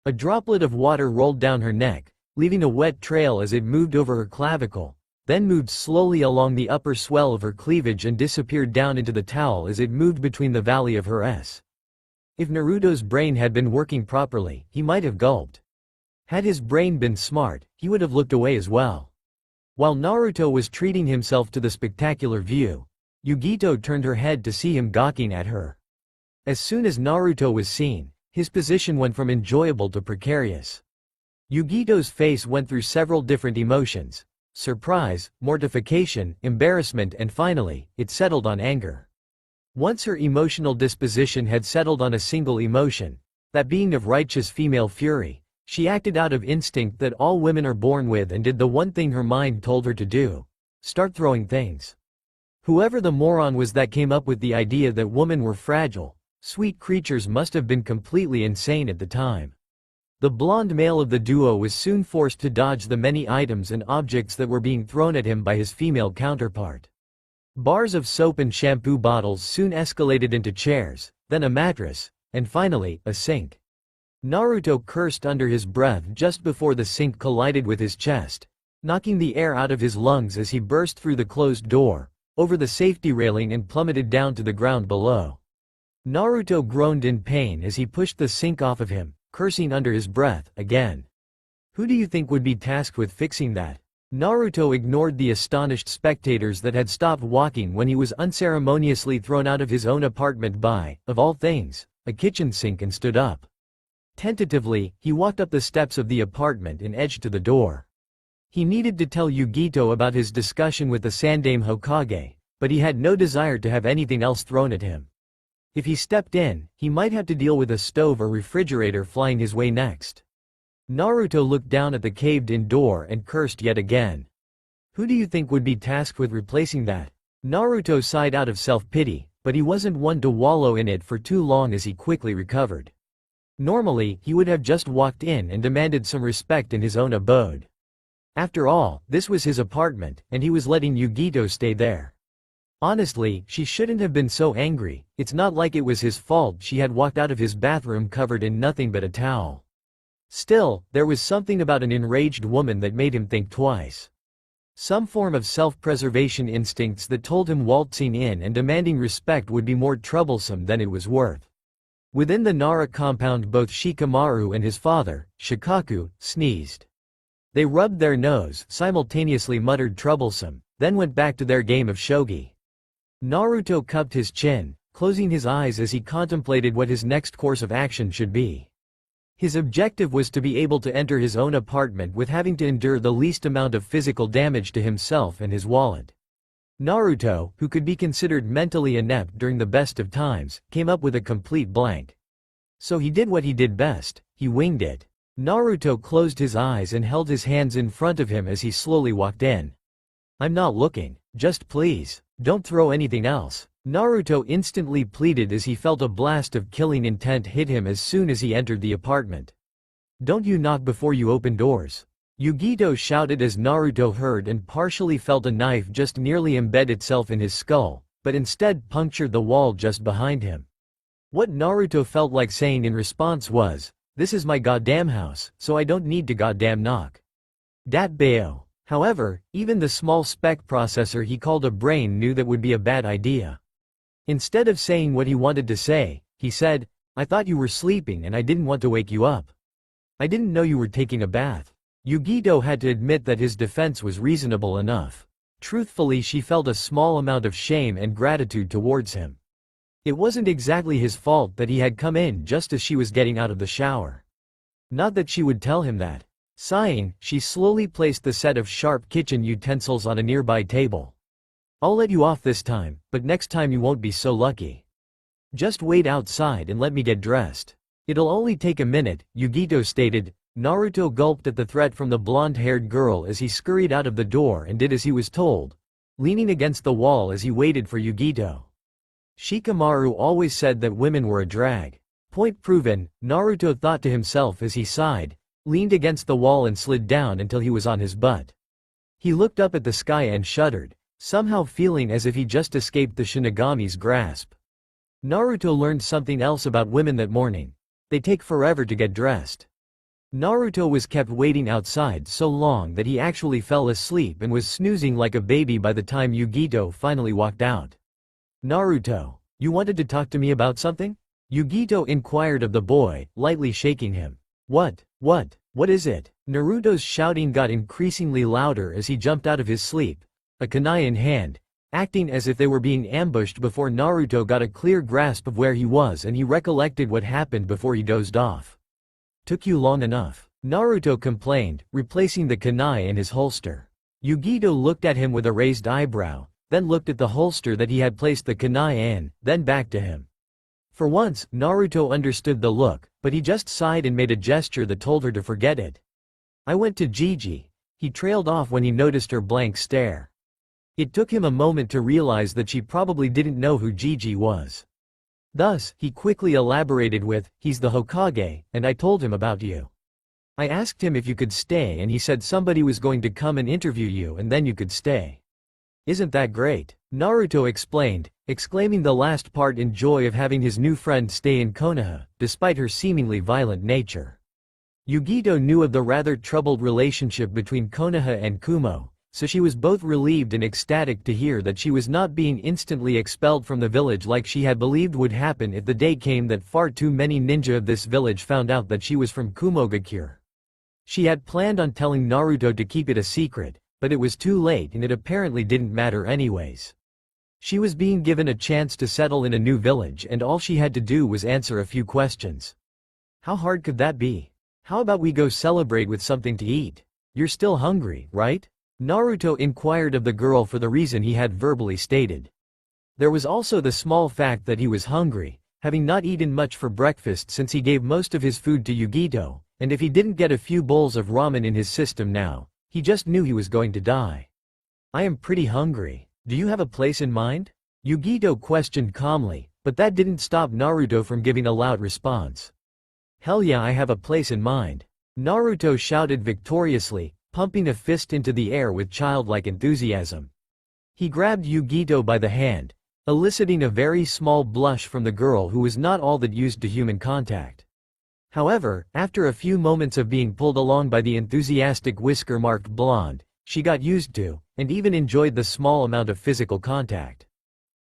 A droplet of water rolled down her neck, leaving a wet trail as it moved over her clavicle, then moved slowly along the upper swell of her cleavage and disappeared down into the towel as it moved between the valley of her S. If Naruto's brain had been working properly, he might have gulped. Had his brain been smart, he would have looked away as well. While Naruto was treating himself to the spectacular view, Yugito turned her head to see him gawking at her. As soon as Naruto was seen, his position went from enjoyable to precarious. Yugito's face went through several different emotions: surprise, mortification, embarrassment, and finally, it settled on anger. Once her emotional disposition had settled on a single emotion, that being of righteous female fury, she acted out of instinct that all women are born with and did the one thing her mind told her to do: start throwing things. Whoever the moron was that came up with the idea that women were fragile, sweet creatures must have been completely insane at the time. The blonde male of the duo was soon forced to dodge the many items and objects that were being thrown at him by his female counterpart. Bars of soap and shampoo bottles soon escalated into chairs, then a mattress, and finally, a sink. Naruto cursed under his breath just before the sink collided with his chest, knocking the air out of his lungs as he burst through the closed door, over the safety railing and plummeted down to the ground below. Naruto groaned in pain as he pushed the sink off of him, cursing under his breath, again. Who do you think would be tasked with fixing that? Naruto ignored the astonished spectators that had stopped walking when he was unceremoniously thrown out of his own apartment by, of all things, a kitchen sink and stood up. Tentatively, he walked up the steps of the apartment and edged to the door. He needed to tell Yugito about his discussion with the Sandaime Hokage, but he had no desire to have anything else thrown at him. If he stepped in, he might have to deal with a stove or refrigerator flying his way next. Naruto looked down at the caved-in door and cursed yet again. Who do you think would be tasked with replacing that? Naruto sighed out of self-pity, but he wasn't one to wallow in it for too long as he quickly recovered. Normally, he would have just walked in and demanded some respect in his own abode. After all, this was his apartment, and he was letting Yugito stay there. Honestly, she shouldn't have been so angry. It's not like it was his fault she had walked out of his bathroom covered in nothing but a towel. Still, there was something about an enraged woman that made him think twice. Some form of self-preservation instincts that told him waltzing in and demanding respect would be more troublesome than it was worth. Within the Nara compound, both Shikamaru and his father, Shikaku, sneezed. They rubbed their nose, simultaneously muttered troublesome, then went back to their game of shogi. Naruto cupped his chin, closing his eyes as he contemplated what his next course of action should be. His objective was to be able to enter his own apartment with having to endure the least amount of physical damage to himself and his wallet. Naruto, who could be considered mentally inept during the best of times, came up with a complete blank. So he did what he did best, he winged it. Naruto closed his eyes and held his hands in front of him as he slowly walked in. I'm not looking, just please, don't throw anything else. Naruto instantly pleaded as he felt a blast of killing intent hit him as soon as he entered the apartment. Don't you knock before you open doors. Yugito shouted as Naruto heard and partially felt a knife just nearly embed itself in his skull, but instead punctured the wall just behind him. What Naruto felt like saying in response was, "This is my goddamn house, so I don't need to goddamn knock." Dat bayo. However, even the small spec processor he called a brain knew that would be a bad idea. Instead of saying what he wanted to say, he said, "I thought you were sleeping and I didn't want to wake you up. I didn't know you were taking a bath." Yugito had to admit that his defense was reasonable enough. Truthfully, she felt a small amount of shame and gratitude towards him. It wasn't exactly his fault that he had come in just as she was getting out of the shower. Not that she would tell him that. Sighing, she slowly placed the set of sharp kitchen utensils on a nearby table. "I'll let you off this time, but next time you won't be so lucky. Just wait outside and let me get dressed. It'll only take a minute," Yugito stated. Naruto gulped at the threat from the blonde-haired girl as he scurried out of the door and did as he was told, leaning against the wall as he waited for Yugito. Shikamaru always said that women were a drag. Point proven, Naruto thought to himself as he sighed, leaned against the wall and slid down until he was on his butt. He looked up at the sky and shuddered, somehow feeling as if he just escaped the Shinigami's grasp. Naruto learned something else about women that morning. They take forever to get dressed. Naruto was kept waiting outside so long that he actually fell asleep and was snoozing like a baby by the time Yugito finally walked out. "Naruto, you wanted to talk to me about something?" Yugito inquired of the boy, lightly shaking him. What is it?" Naruto's shouting got increasingly louder as he jumped out of his sleep, a kunai in hand, acting as if they were being ambushed before Naruto got a clear grasp of where he was and he recollected what happened before he dozed off. "Took you long enough," Naruto complained, replacing the kunai in his holster. Yugito looked at him with a raised eyebrow, then looked at the holster that he had placed the kunai in, then back to him. For once, Naruto understood the look, but he just sighed and made a gesture that told her to forget it. "I went to Gigi." He trailed off when he noticed her blank stare. It took him a moment to realize that she probably didn't know who Gigi was. Thus, he quickly elaborated with, "He's the Hokage, and I told him about you. I asked him if you could stay and he said somebody was going to come and interview you and then you could stay. Isn't that great?" Naruto explained, exclaiming the last part in joy of having his new friend stay in Konoha, despite her seemingly violent nature. Yugito knew of the rather troubled relationship between Konoha and Kumo, so she was both relieved and ecstatic to hear that she was not being instantly expelled from the village like she had believed would happen if the day came that far too many ninja of this village found out that she was from Kumogakure. She had planned on telling Naruto to keep it a secret, but it was too late and it apparently didn't matter anyways. She was being given a chance to settle in a new village and all she had to do was answer a few questions. How hard could that be? "How about we go celebrate with something to eat? You're still hungry, right?" Naruto inquired of the girl for the reason he had verbally stated. There was also the small fact that he was hungry, having not eaten much for breakfast since he gave most of his food to Yugito, and if he didn't get a few bowls of ramen in his system now, he just knew he was going to die. I am pretty hungry. Do you have a place in mind? Yugito questioned calmly, but that didn't stop Naruto from giving a loud response. Hell yeah, I have a place in mind. Naruto shouted victoriously, pumping a fist into the air with childlike enthusiasm. He grabbed Yugito by the hand, eliciting a very small blush from the girl who was not all that used to human contact. However, after a few moments of being pulled along by the enthusiastic whisker-marked blonde, she got used to, and even enjoyed the small amount of physical contact.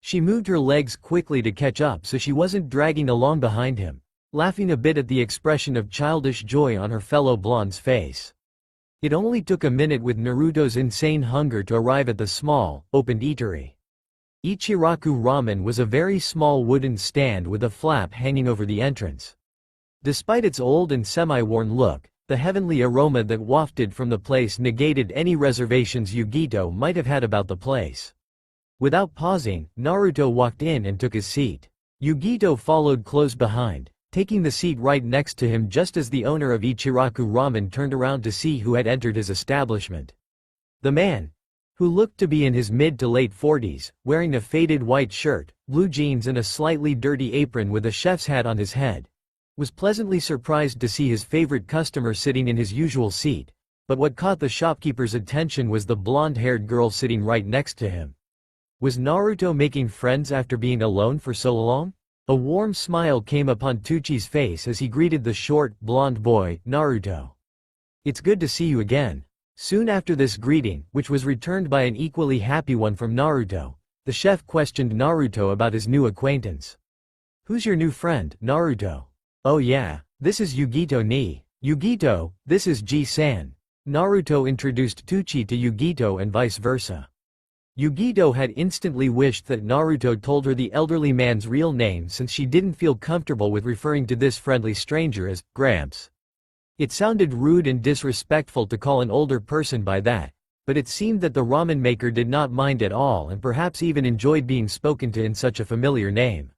She moved her legs quickly to catch up so she wasn't dragging along behind him, laughing a bit at the expression of childish joy on her fellow blonde's face. It only took a minute with Naruto's insane hunger to arrive at the small, opened eatery. Ichiraku Ramen was a very small wooden stand with a flap hanging over the entrance. Despite its old and semi-worn look, the heavenly aroma that wafted from the place negated any reservations Yugito might have had about the place. Without pausing, Naruto walked in and took his seat. Yugito followed close behind, taking the seat right next to him just as the owner of Ichiraku Ramen turned around to see who had entered his establishment. The man, who looked to be in his mid to late 40s, wearing a faded white shirt, blue jeans and a slightly dirty apron with a chef's hat on his head, was pleasantly surprised to see his favorite customer sitting in his usual seat, but what caught the shopkeeper's attention was the blonde-haired girl sitting right next to him. Was Naruto making friends after being alone for so long? A warm smile came upon Tuchi's face as he greeted the short, blonde boy, Naruto. It's good to see you again. Soon after this greeting, which was returned by an equally happy one from Naruto, the chef questioned Naruto about his new acquaintance. Who's your new friend, Naruto? Oh yeah, this is Yugito ni. Yugito, this is Ji-san. Naruto introduced Tuchi to Yugito and vice versa. Yugito had instantly wished that Naruto told her the elderly man's real name since she didn't feel comfortable with referring to this friendly stranger as Gramps. It sounded rude and disrespectful to call an older person by that, but it seemed that the ramen maker did not mind at all and perhaps even enjoyed being spoken to in such a familiar name.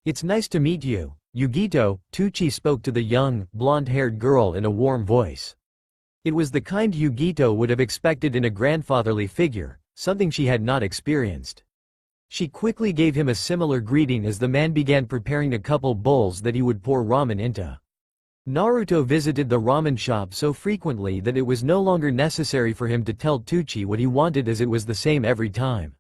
It's nice to meet you, Yugito, Tuchi spoke to the young, blonde-haired girl in a warm voice. It was the kind Yugito would have expected in a grandfatherly figure, something she had not experienced. She quickly gave him a similar greeting as the man began preparing a couple bowls that he would pour ramen into. Naruto visited the ramen shop so frequently that it was no longer necessary for him to tell Tuchi what he wanted as it was the same every time.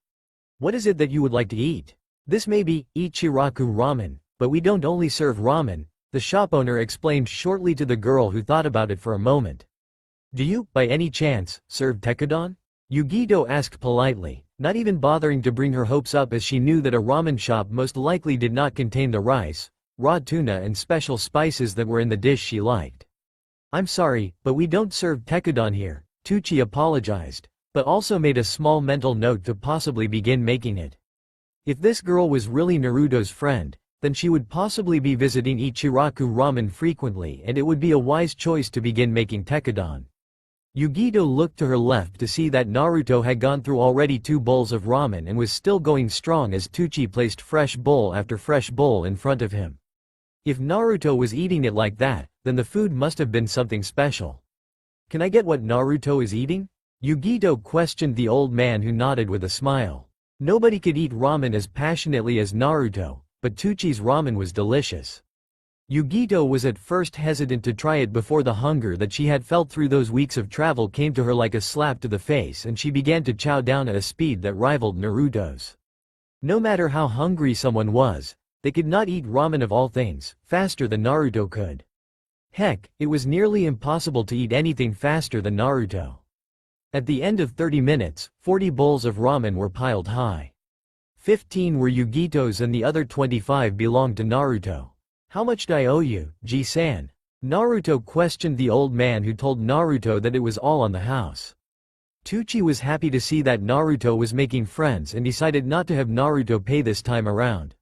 What is it that you would like to eat? This may be Ichiraku Ramen, but we don't only serve ramen, the shop owner explained shortly to the girl who thought about it for a moment. Do you, by any chance, serve tekudon? Yugito asked politely, not even bothering to bring her hopes up as she knew that a ramen shop most likely did not contain the rice, raw tuna and special spices that were in the dish she liked. I'm sorry, but we don't serve tekudon here, Tuchi apologized, but also made a small mental note to possibly begin making it. If this girl was really Naruto's friend, then she would possibly be visiting Ichiraku Ramen frequently and it would be a wise choice to begin making tekudon. Yugito looked to her left to see that Naruto had gone through already 2 bowls of ramen and was still going strong as Tuchi placed fresh bowl after fresh bowl in front of him. If Naruto was eating it like that, then the food must have been something special. Can I get what Naruto is eating? Yugito questioned the old man who nodded with a smile. Nobody could eat ramen as passionately as Naruto, but Tuchi's ramen was delicious. Yugito was at first hesitant to try it before the hunger that she had felt through those weeks of travel came to her like a slap to the face and she began to chow down at a speed that rivaled Naruto's. No matter how hungry someone was, they could not eat ramen of all things, faster than Naruto could. Heck, it was nearly impossible to eat anything faster than Naruto. At the end of 30 minutes, 40 bowls of ramen were piled high. 15 were Yugito's and the other 25 belonged to Naruto. How much do I owe you, Ji-san? Naruto questioned the old man who told Naruto that it was all on the house. Tuchi was happy to see that Naruto was making friends and decided not to have Naruto pay this time around.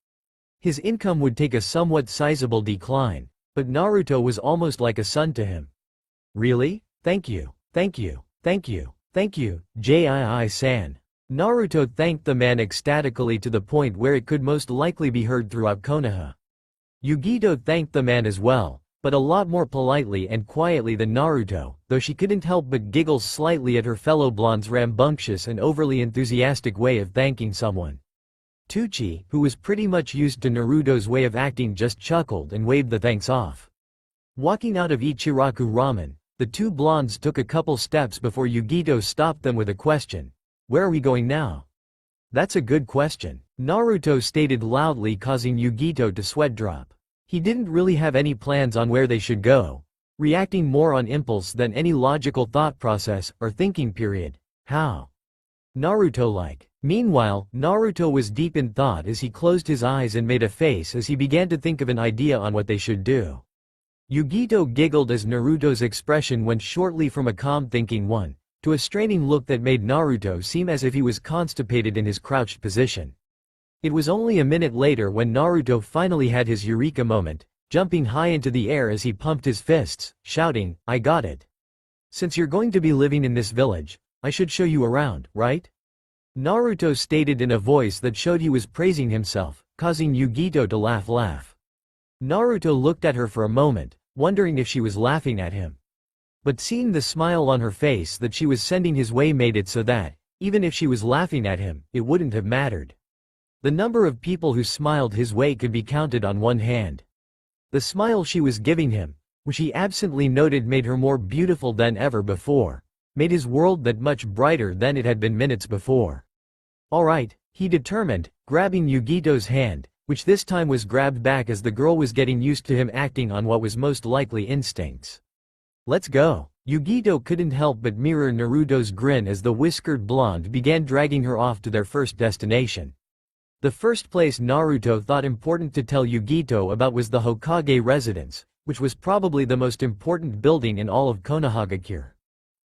His income would take a somewhat sizable decline, but Naruto was almost like a son to him. Really? Thank you, thank you, thank you, thank you, Jii-san. Naruto thanked the man ecstatically to the point where it could most likely be heard throughout Konoha. Yugito thanked the man as well, but a lot more politely and quietly than Naruto, though she couldn't help but giggle slightly at her fellow blonde's rambunctious and overly enthusiastic way of thanking someone. Tucci, who was pretty much used to Naruto's way of acting, just chuckled and waved the thanks off. Walking out of Ichiraku Ramen, the two blondes took a couple steps before Yugito stopped them with a question. "Where are we going now?" "That's a good question," Naruto stated loudly, causing Yugito to sweat drop. He didn't really have any plans on where they should go, reacting more on impulse than any logical thought process or thinking period. "How?" Naruto-like. Meanwhile, Naruto was deep in thought as he closed his eyes and made a face as he began to think of an idea on what they should do. Yugito giggled as Naruto's expression went shortly from a calm thinking one to a straining look that made Naruto seem as if he was constipated in his crouched position. It was only a minute later when Naruto finally had his eureka moment, jumping high into the air as he pumped his fists, shouting, "I got it! Since you're going to be living in this village, I should show you around, right?" Naruto stated in a voice that showed he was praising himself, causing Yugito to laugh. Naruto looked at her for a moment, wondering if she was laughing at him. But seeing the smile on her face that she was sending his way made it so that, even if she was laughing at him, it wouldn't have mattered. The number of people who smiled his way could be counted on one hand. The smile she was giving him, which he absently noted made her more beautiful than ever before, made his world that much brighter than it had been minutes before. "Alright," he determined, grabbing Yugito's hand, which this time was grabbed back as the girl was getting used to him acting on what was most likely instincts. "Let's go." Yugito couldn't help but mirror Naruto's grin as the whiskered blonde began dragging her off to their first destination. The first place Naruto thought important to tell Yugito about was the Hokage residence, which was probably the most important building in all of Konohagakure.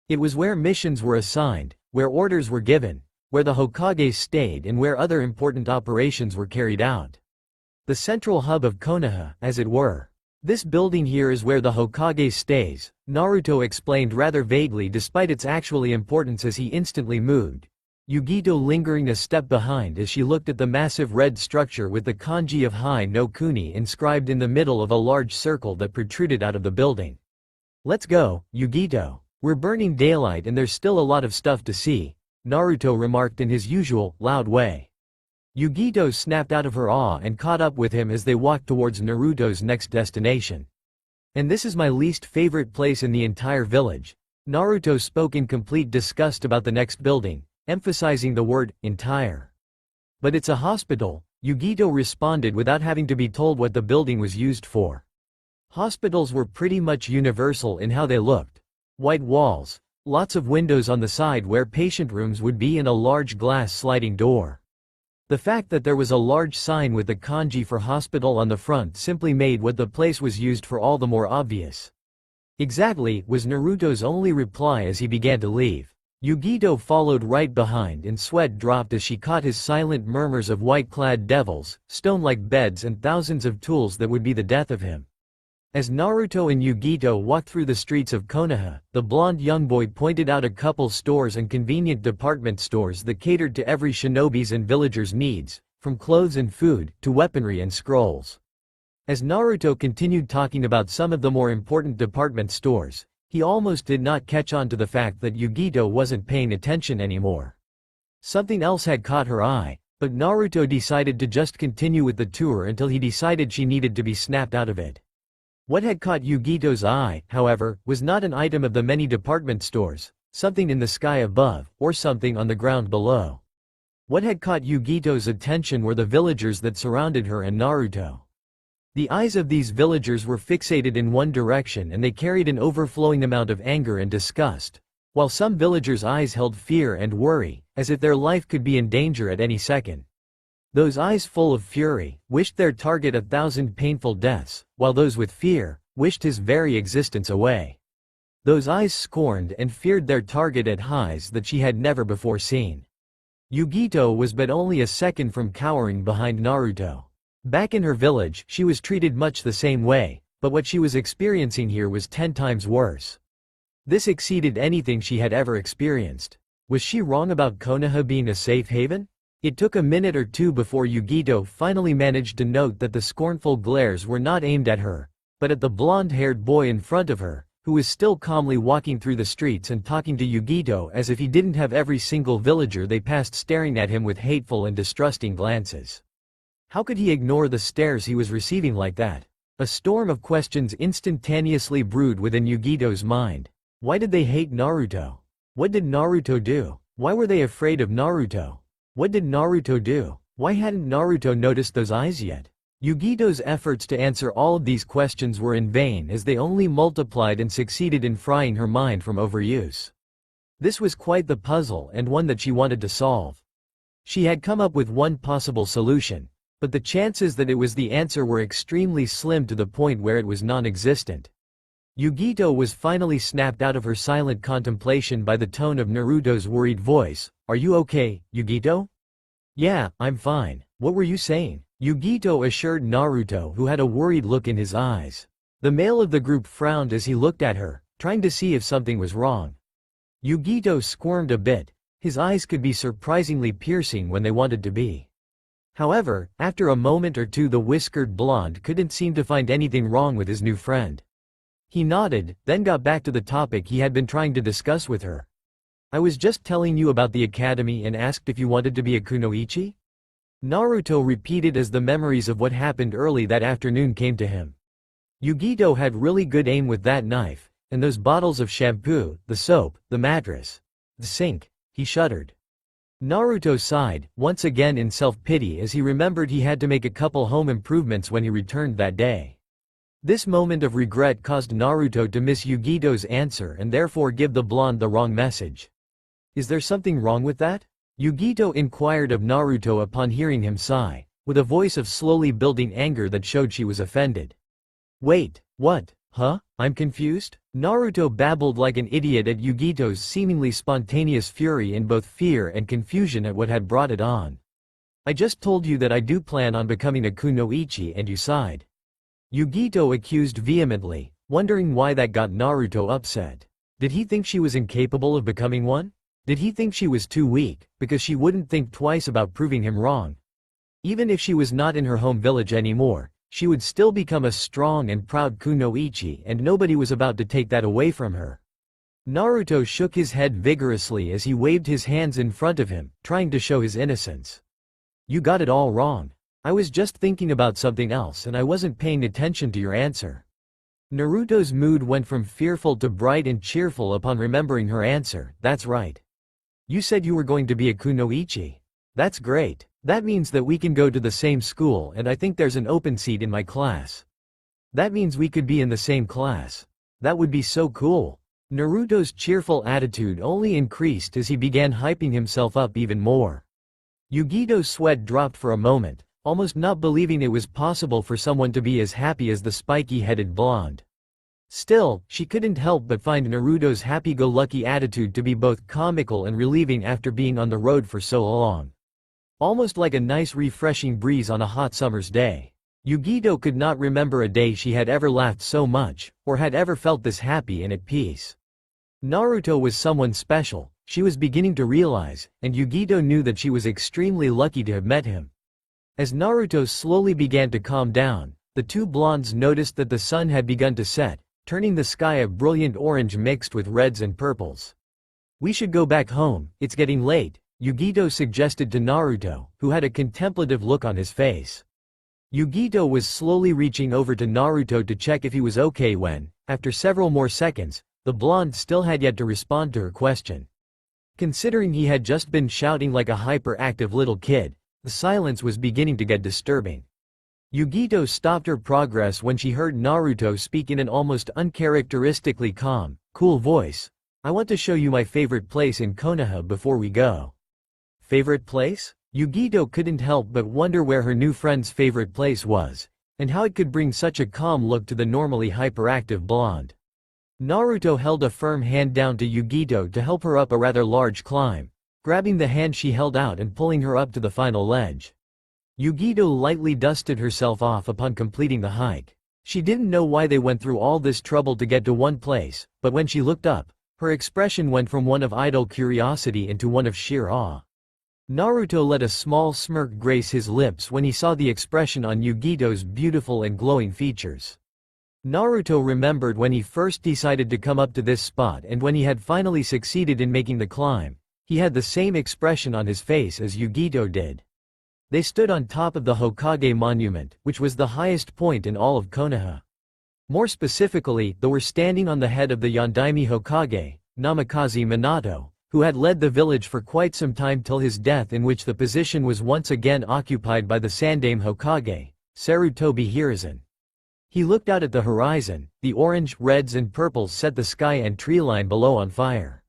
It was where missions were assigned, where orders were given, where the Hokage stayed, and where other important operations were carried out. The central hub of Konoha, as it were. "This building here is where the Hokage stays," Naruto explained rather vaguely despite its actually importance as he instantly moved, Yugito lingering a step behind as she looked at the massive red structure with the kanji of Hai no Kuni inscribed in the middle of a large circle that protruded out of the building. "Let's go, Yugito. We're burning daylight and there's still a lot of stuff to see," Naruto remarked in his usual, loud way. Yugito snapped out of her awe and caught up with him as they walked towards Naruto's next destination. "And this is my least favorite place in the entire village," Naruto spoke in complete disgust about the next building, emphasizing the word, entire. "But it's a hospital," Yugito responded without having to be told what the building was used for. Hospitals were pretty much universal in how they looked. White walls, lots of windows on the side where patient rooms would be, and a large glass sliding door. The fact that there was a large sign with the kanji for hospital on the front simply made what the place was used for all the more obvious. "Exactly," was Naruto's only reply as he began to leave. Yugito followed right behind and sweat dropped as she caught his silent murmurs of white-clad devils, stone-like beds and thousands of tools that would be the death of him. As Naruto and Yugito walked through the streets of Konoha, the blonde young boy pointed out a couple stores and convenient department stores that catered to every shinobi's and villager's needs, from clothes and food, to weaponry and scrolls. As Naruto continued talking about some of the more important department stores, he almost did not catch on to the fact that Yugito wasn't paying attention anymore. Something else had caught her eye, but Naruto decided to just continue with the tour until he decided she needed to be snapped out of it. What had caught Yugito's eye, however, was not an item of the many department stores, something in the sky above, or something on the ground below. What had caught Yugito's attention were the villagers that surrounded her and Naruto. The eyes of these villagers were fixated in one direction and they carried an overflowing amount of anger and disgust, while some villagers' eyes held fear and worry, as if their life could be in danger at any second. Those eyes full of fury wished their target 1,000 painful deaths, while those with fear wished his very existence away. Those eyes scorned and feared their target at highs that she had never before seen. Yugito was but only a second from cowering behind Naruto. Back in her village, she was treated much the same way, but what she was experiencing here was 10 times worse. This exceeded anything she had ever experienced. Was she wrong about Konoha being a safe haven? It took a minute or two before Yugito finally managed to note that the scornful glares were not aimed at her, but at the blonde-haired boy in front of her, who was still calmly walking through the streets and talking to Yugito as if he didn't have every single villager they passed staring at him with hateful and distrusting glances. How could he ignore the stares he was receiving like that? A storm of questions instantaneously brewed within Yugito's mind. Why did they hate Naruto? What did Naruto do? Why were they afraid of Naruto? What did Naruto do? Why hadn't Naruto noticed those eyes yet? Yugito's efforts to answer all of these questions were in vain as they only multiplied and succeeded in frying her mind from overuse. This was quite the puzzle and one that she wanted to solve. She had come up with one possible solution, but the chances that it was the answer were extremely slim to the point where it was non-existent. Yugito was finally snapped out of her silent contemplation by the tone of Naruto's worried voice. "Are you okay, Yugito?" "Yeah, I'm fine. What were you saying?" Yugito assured Naruto, who had a worried look in his eyes. The male of the group frowned as he looked at her, trying to see if something was wrong. Yugito squirmed a bit. His eyes could be surprisingly piercing when they wanted to be. However, after a moment or two the whiskered blonde couldn't seem to find anything wrong with his new friend. He nodded, then got back to the topic he had been trying to discuss with her. "I was just telling you about the academy and asked if you wanted to be a kunoichi?" Naruto repeated as the memories of what happened early that afternoon came to him. Yugito had really good aim with that knife, and those bottles of shampoo, the soap, the mattress, the sink. He shuddered. Naruto sighed, once again in self-pity as he remembered he had to make a couple home improvements when he returned that day. This moment of regret caused Naruto to miss Yugito's answer and therefore give the blonde the wrong message. "Is there something wrong with that?" Yugito inquired of Naruto upon hearing him sigh, with a voice of slowly building anger that showed she was offended. "Wait, what? Huh? I'm confused?" Naruto babbled like an idiot at Yugito's seemingly spontaneous fury in both fear and confusion at what had brought it on. "I just told you that I do plan on becoming a kunoichi and you sighed." Yugito accused vehemently, wondering why that got Naruto upset. Did he think she was incapable of becoming one? Did he think she was too weak, because she wouldn't think twice about proving him wrong? Even if she was not in her home village anymore, she would still become a strong and proud kunoichi and nobody was about to take that away from her. Naruto shook his head vigorously as he waved his hands in front of him, trying to show his innocence. "You got it all wrong. I was just thinking about something else and I wasn't paying attention to your answer." Naruto's mood went from fearful to bright and cheerful upon remembering her answer. "That's right. You said you were going to be a kunoichi. That's great. That means that we can go to the same school and I think there's an open seat in my class. That means we could be in the same class. That would be so cool." Naruto's cheerful attitude only increased as he began hyping himself up even more. Yugito's sweat dropped for a moment, almost not believing it was possible for someone to be as happy as the spiky-headed blonde. Still, she couldn't help but find Naruto's happy-go-lucky attitude to be both comical and relieving after being on the road for so long. Almost like a nice refreshing breeze on a hot summer's day. Yugito could not remember a day she had ever laughed so much, or had ever felt this happy and at peace. Naruto was someone special, she was beginning to realize, and Yugito knew that she was extremely lucky to have met him. As Naruto slowly began to calm down, the two blondes noticed that the sun had begun to set, turning the sky a brilliant orange mixed with reds and purples. "We should go back home, it's getting late," Yugito suggested to Naruto, who had a contemplative look on his face. Yugito was slowly reaching over to Naruto to check if he was okay when, after several more seconds, the blonde still had yet to respond to her question. Considering he had just been shouting like a hyperactive little kid, the silence was beginning to get disturbing. Yugito stopped her progress when she heard Naruto speak in an almost uncharacteristically calm, cool voice. "I want to show you my favorite place in Konoha before we go." Favorite place? Yugito couldn't help but wonder where her new friend's favorite place was, and how it could bring such a calm look to the normally hyperactive blonde. Naruto held a firm hand down to Yugito to help her up a rather large climb, grabbing the hand she held out and pulling her up to the final ledge. Yugito lightly dusted herself off upon completing the hike. She didn't know why they went through all this trouble to get to one place, but when she looked up, Her expression went from one of idle curiosity into one of sheer awe. Naruto let a small smirk grace his lips when he saw the expression on Yugito's beautiful and glowing features. Naruto remembered when he first decided to come up to this spot, and when he had finally succeeded in making the climb, he had the same expression on his face as Yugito did. They stood on top of the Hokage monument, which was the highest point in all of Konoha. More specifically, they were standing on the head of the Yondaime Hokage, Namikaze Minato, who had led the village for quite some time till his death, in which the position was once again occupied by the Sandaime Hokage, Sarutobi Hiruzen. He looked out at the horizon. The orange, reds and purples set the sky and treeline below on fire.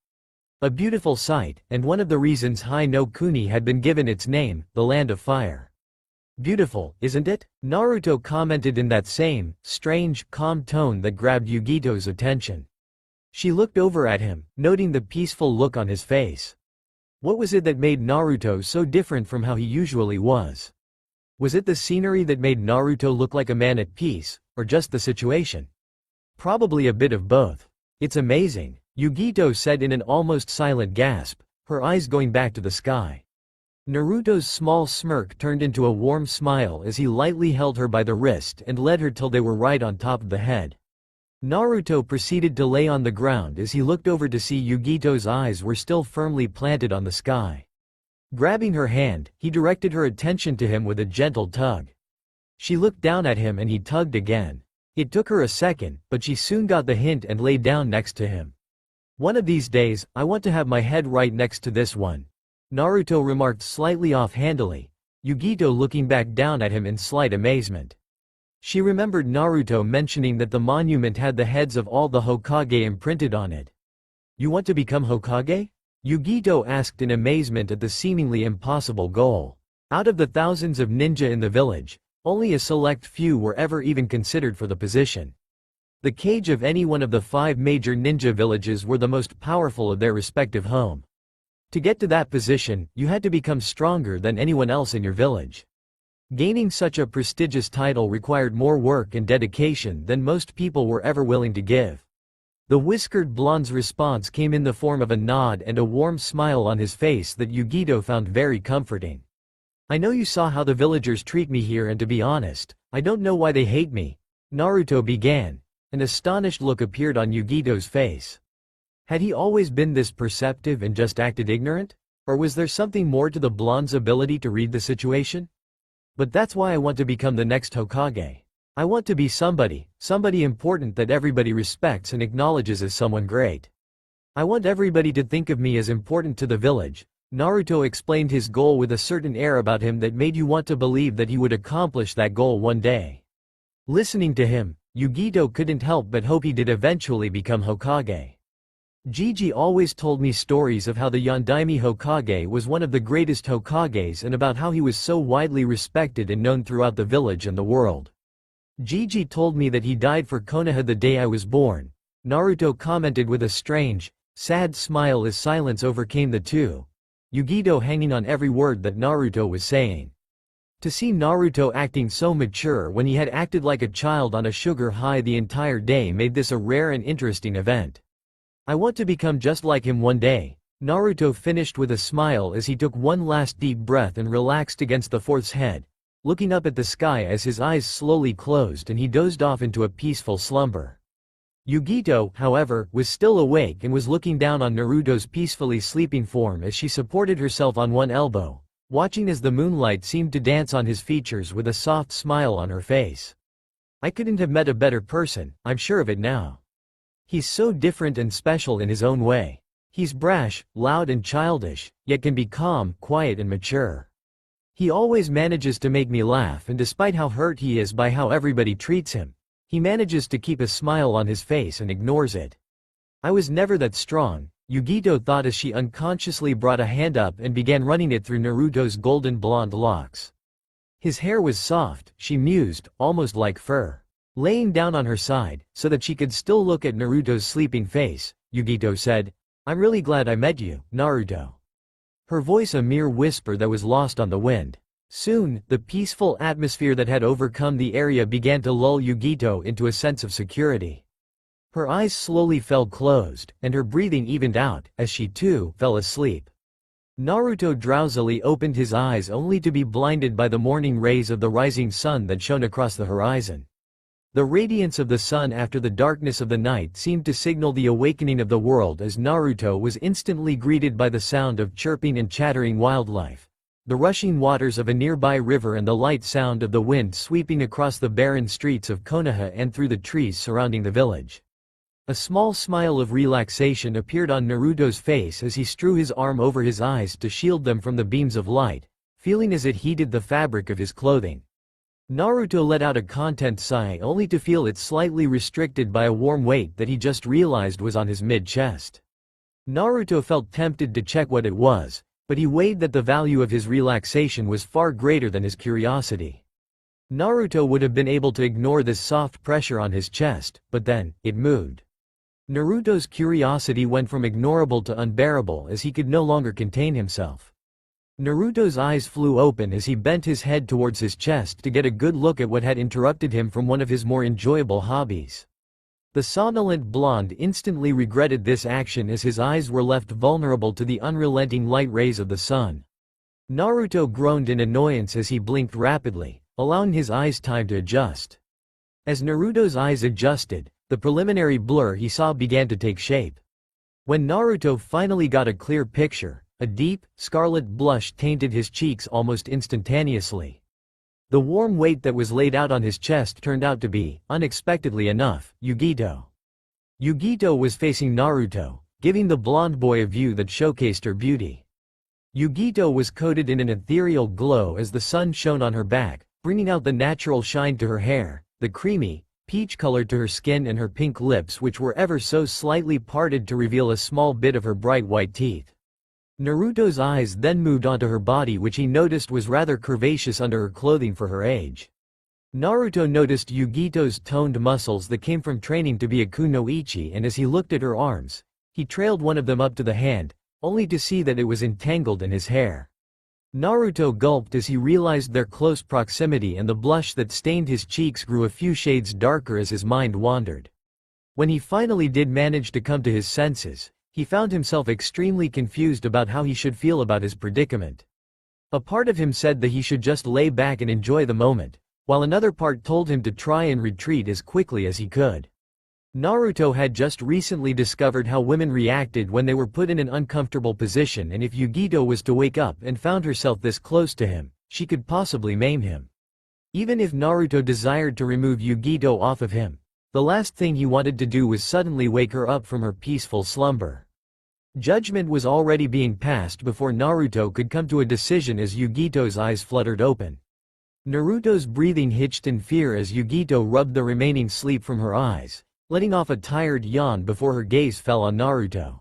A beautiful sight, and one of the reasons Hai no Kuni had been given its name, the Land of Fire. Beautiful, isn't it? Naruto commented in that same, strange, calm tone that grabbed Yugito's attention. She looked over at him, noting the peaceful look on his face. What was it that made Naruto so different from how he usually was? Was it the scenery that made Naruto look like a man at peace, or just the situation? Probably a bit of both. It's amazing, Yugito said in an almost silent gasp, her eyes going back to the sky. Naruto's small smirk turned into a warm smile as he lightly held her by the wrist and led her till they were right on top of the head. Naruto proceeded to lay on the ground as he looked over to see Yugito's eyes were still firmly planted on the sky. Grabbing her hand, he directed her attention to him with a gentle tug. She looked down at him and he tugged again. It took her a second, but she soon got the hint and lay down next to him. One of these days, I want to have my head right next to this one, Naruto remarked slightly offhandedly, Yugito looking back down at him in slight amazement. She remembered Naruto mentioning that the monument had the heads of all the Hokage imprinted on it. You want to become Hokage? Yugito asked in amazement at the seemingly impossible goal. Out of the thousands of ninja in the village, only a select few were ever even considered for the position. The kage of any one of the 5 major ninja villages were the most powerful of their respective home. To get to that position, you had to become stronger than anyone else in your village. Gaining such a prestigious title required more work and dedication than most people were ever willing to give. The whiskered blonde's response came in the form of a nod and a warm smile on his face that Yugito found very comforting. I know you saw how the villagers treat me here, and to be honest, I don't know why they hate me, Naruto began. An astonished look appeared on Yugito's face. Had he always been this perceptive and just acted ignorant? Or was there something more to the blonde's ability to read the situation? But that's why I want to become the next Hokage. I want to be somebody important that everybody respects and acknowledges as someone great. I want everybody to think of me as important to the village. Naruto explained his goal with a certain air about him that made you want to believe that he would accomplish that goal one day. Listening to him, Yugito couldn't help but hope he did eventually become Hokage. Gigi always told me stories of how the Yondaime Hokage was one of the greatest Hokages and about how he was so widely respected and known throughout the village and the world. Gigi told me that he died for Konoha the day I was born, Naruto commented with a strange, sad smile as silence overcame the two, Yugito hanging on every word that Naruto was saying. To see Naruto acting so mature when he had acted like a child on a sugar high the entire day made this a rare and interesting event. I want to become just like him one day, Naruto finished with a smile as he took one last deep breath and relaxed against the fourth's head, looking up at the sky as his eyes slowly closed and he dozed off into a peaceful slumber. Yugito, however, was still awake and was looking down on Naruto's peacefully sleeping form as she supported herself on one elbow, watching as the moonlight seemed to dance on his features with a soft smile on her face. I couldn't have met a better person, I'm sure of it now. He's so different and special in his own way. He's brash, loud and childish, yet can be calm, quiet and mature. He always manages to make me laugh, and despite how hurt he is by how everybody treats him, he manages to keep a smile on his face and ignores it. I was never that strong, Yugito thought as she unconsciously brought a hand up and began running it through Naruto's golden blonde locks. His hair was soft, she mused, almost like fur. Laying down on her side, so that she could still look at Naruto's sleeping face, Yugito said, I'm really glad I met you, Naruto. Her voice a mere whisper that was lost on the wind. Soon, the peaceful atmosphere that had overcome the area began to lull Yugito into a sense of security. Her eyes slowly fell closed, and her breathing evened out, as she too fell asleep. Naruto drowsily opened his eyes only to be blinded by the morning rays of the rising sun that shone across the horizon. The radiance of the sun after the darkness of the night seemed to signal the awakening of the world as Naruto was instantly greeted by the sound of chirping and chattering wildlife, the rushing waters of a nearby river and the light sound of the wind sweeping across the barren streets of Konoha and through the trees surrounding the village. A small smile of relaxation appeared on Naruto's face as he drew his arm over his eyes to shield them from the beams of light, feeling as it heated the fabric of his clothing. Naruto let out a content sigh only to feel it slightly restricted by a warm weight that he just realized was on his mid-chest. Naruto felt tempted to check what it was, but he weighed that the value of his relaxation was far greater than his curiosity. Naruto would have been able to ignore this soft pressure on his chest, but then, it moved. Naruto's curiosity went from ignorable to unbearable as he could no longer contain himself. Naruto's eyes flew open as he bent his head towards his chest to get a good look at what had interrupted him from one of his more enjoyable hobbies. The somnolent blonde instantly regretted this action as his eyes were left vulnerable to the unrelenting light rays of the sun. Naruto groaned in annoyance as he blinked rapidly, allowing his eyes time to adjust. As Naruto's eyes adjusted, the preliminary blur he saw began to take shape. When Naruto finally got a clear picture, a deep, scarlet blush tainted his cheeks almost instantaneously. The warm weight that was laid out on his chest turned out to be, unexpectedly enough, Yugito. Yugito was facing Naruto, giving the blonde boy a view that showcased her beauty. Yugito was coated in an ethereal glow as the sun shone on her back, bringing out the natural shine to her hair, the creamy, peach color to her skin and her pink lips which were ever so slightly parted to reveal a small bit of her bright white teeth. Naruto's eyes then moved onto her body which he noticed was rather curvaceous under her clothing for her age. Naruto noticed Yugito's toned muscles that came from training to be a kunoichi and as he looked at her arms, he trailed one of them up to the hand, only to see that it was entangled in his hair. Naruto gulped as he realized their close proximity and the blush that stained his cheeks grew a few shades darker as his mind wandered. When he finally did manage to come to his senses, he found himself extremely confused about how he should feel about his predicament. A part of him said that he should just lay back and enjoy the moment, while another part told him to try and retreat as quickly as he could. Naruto had just recently discovered how women reacted when they were put in an uncomfortable position, and if Yugito was to wake up and found herself this close to him, she could possibly maim him. Even if Naruto desired to remove Yugito off of him, the last thing he wanted to do was suddenly wake her up from her peaceful slumber. Judgment was already being passed before Naruto could come to a decision as Yugito's eyes fluttered open. Naruto's breathing hitched in fear as Yugito rubbed the remaining sleep from her eyes, letting off a tired yawn before her gaze fell on Naruto.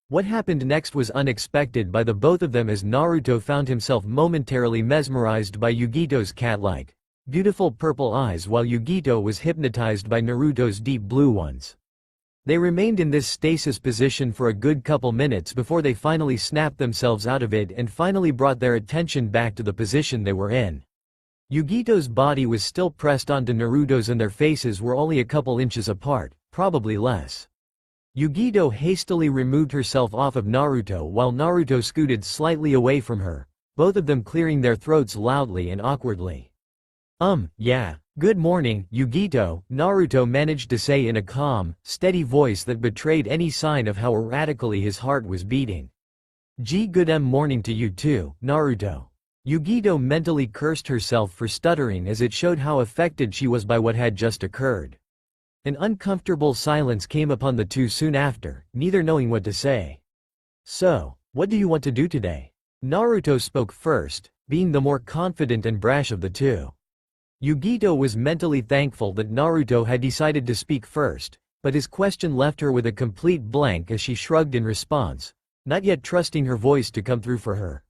What happened next was unexpected by the both of them as Naruto found himself momentarily mesmerized by Yugito's cat-like, beautiful purple eyes while Yugito was hypnotized by Naruto's deep blue ones. They remained in this stasis position for a good couple minutes before they finally snapped themselves out of it and finally brought their attention back to the position they were in. Yugito's body was still pressed onto Naruto's and their faces were only a couple inches apart, probably less. Yugito hastily removed herself off of Naruto while Naruto scooted slightly away from her, both of them clearing their throats loudly and awkwardly. Yeah. Good morning, Yugito, Naruto managed to say in a calm, steady voice that betrayed any sign of how erratically his heart was beating. Good morning to you too, Naruto. Yugito mentally cursed herself for stuttering as it showed how affected she was by what had just occurred. An uncomfortable silence came upon the two soon after, neither knowing what to say. So, what do you want to do today? Naruto spoke first, being the more confident and brash of the two. Yugito was mentally thankful that Naruto had decided to speak first, but his question left her with a complete blank as she shrugged in response, not yet trusting her voice to come through for her.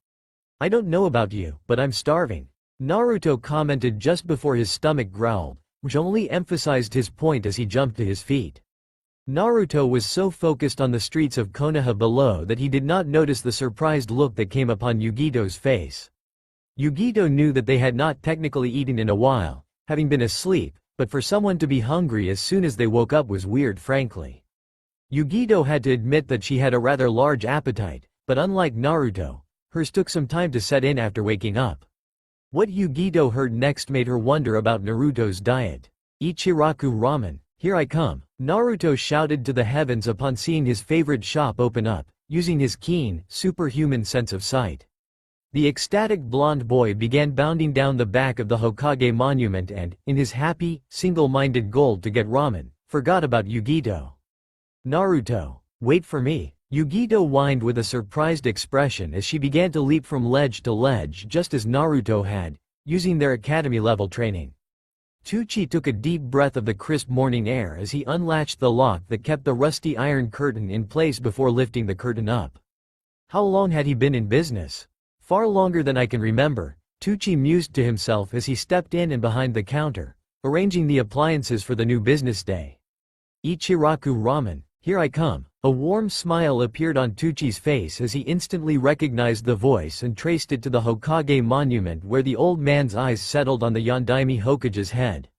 I don't know about you, but I'm starving, Naruto commented just before his stomach growled, which only emphasized his point as he jumped to his feet. Naruto was so focused on the streets of Konoha below that he did not notice the surprised look that came upon Yugito's face. Yugito knew that they had not technically eaten in a while, having been asleep, but for someone to be hungry as soon as they woke up was weird frankly. Yugito had to admit that she had a rather large appetite, but unlike Naruto, hers took some time to set in after waking up. What Yugito heard next made her wonder about Naruto's diet. Ichiraku ramen, here I come, Naruto shouted to the heavens upon seeing his favorite shop open up, using his keen, superhuman sense of sight. The ecstatic blonde boy began bounding down the back of the Hokage monument and, in his happy, single-minded goal to get ramen, forgot about Yugito. Naruto, wait for me. Yugito whined with a surprised expression as she began to leap from ledge to ledge just as Naruto had, using their academy-level training. Tucci took a deep breath of the crisp morning air as he unlatched the lock that kept the rusty iron curtain in place before lifting the curtain up. How long had he been in business? Far longer than I can remember, Tucci mused to himself as he stepped in and behind the counter, arranging the appliances for the new business day. Ichiraku ramen, here I come. A warm smile appeared on Tucci's face as he instantly recognized the voice and traced it to the Hokage monument where the old man's eyes settled on the Yondaime Hokage's head.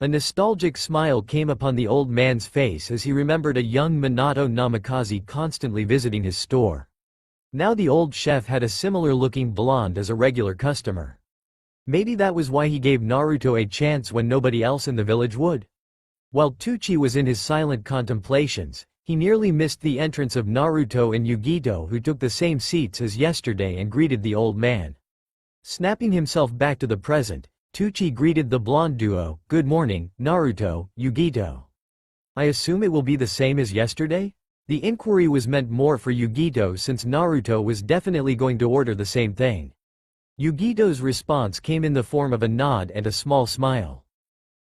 A nostalgic smile came upon the old man's face as he remembered a young Minato Namikaze constantly visiting his store. Now the old chef had a similar-looking blonde as a regular customer. Maybe that was why he gave Naruto a chance when nobody else in the village would. While Tucci was in his silent contemplations, he nearly missed the entrance of Naruto and Yugito who took the same seats as yesterday and greeted the old man. Snapping himself back to the present, Tucci greeted the blonde duo, "Good morning, Naruto, Yugito. I assume it will be the same as yesterday?" The inquiry was meant more for Yugito since Naruto was definitely going to order the same thing. Yugito's response came in the form of a nod and a small smile.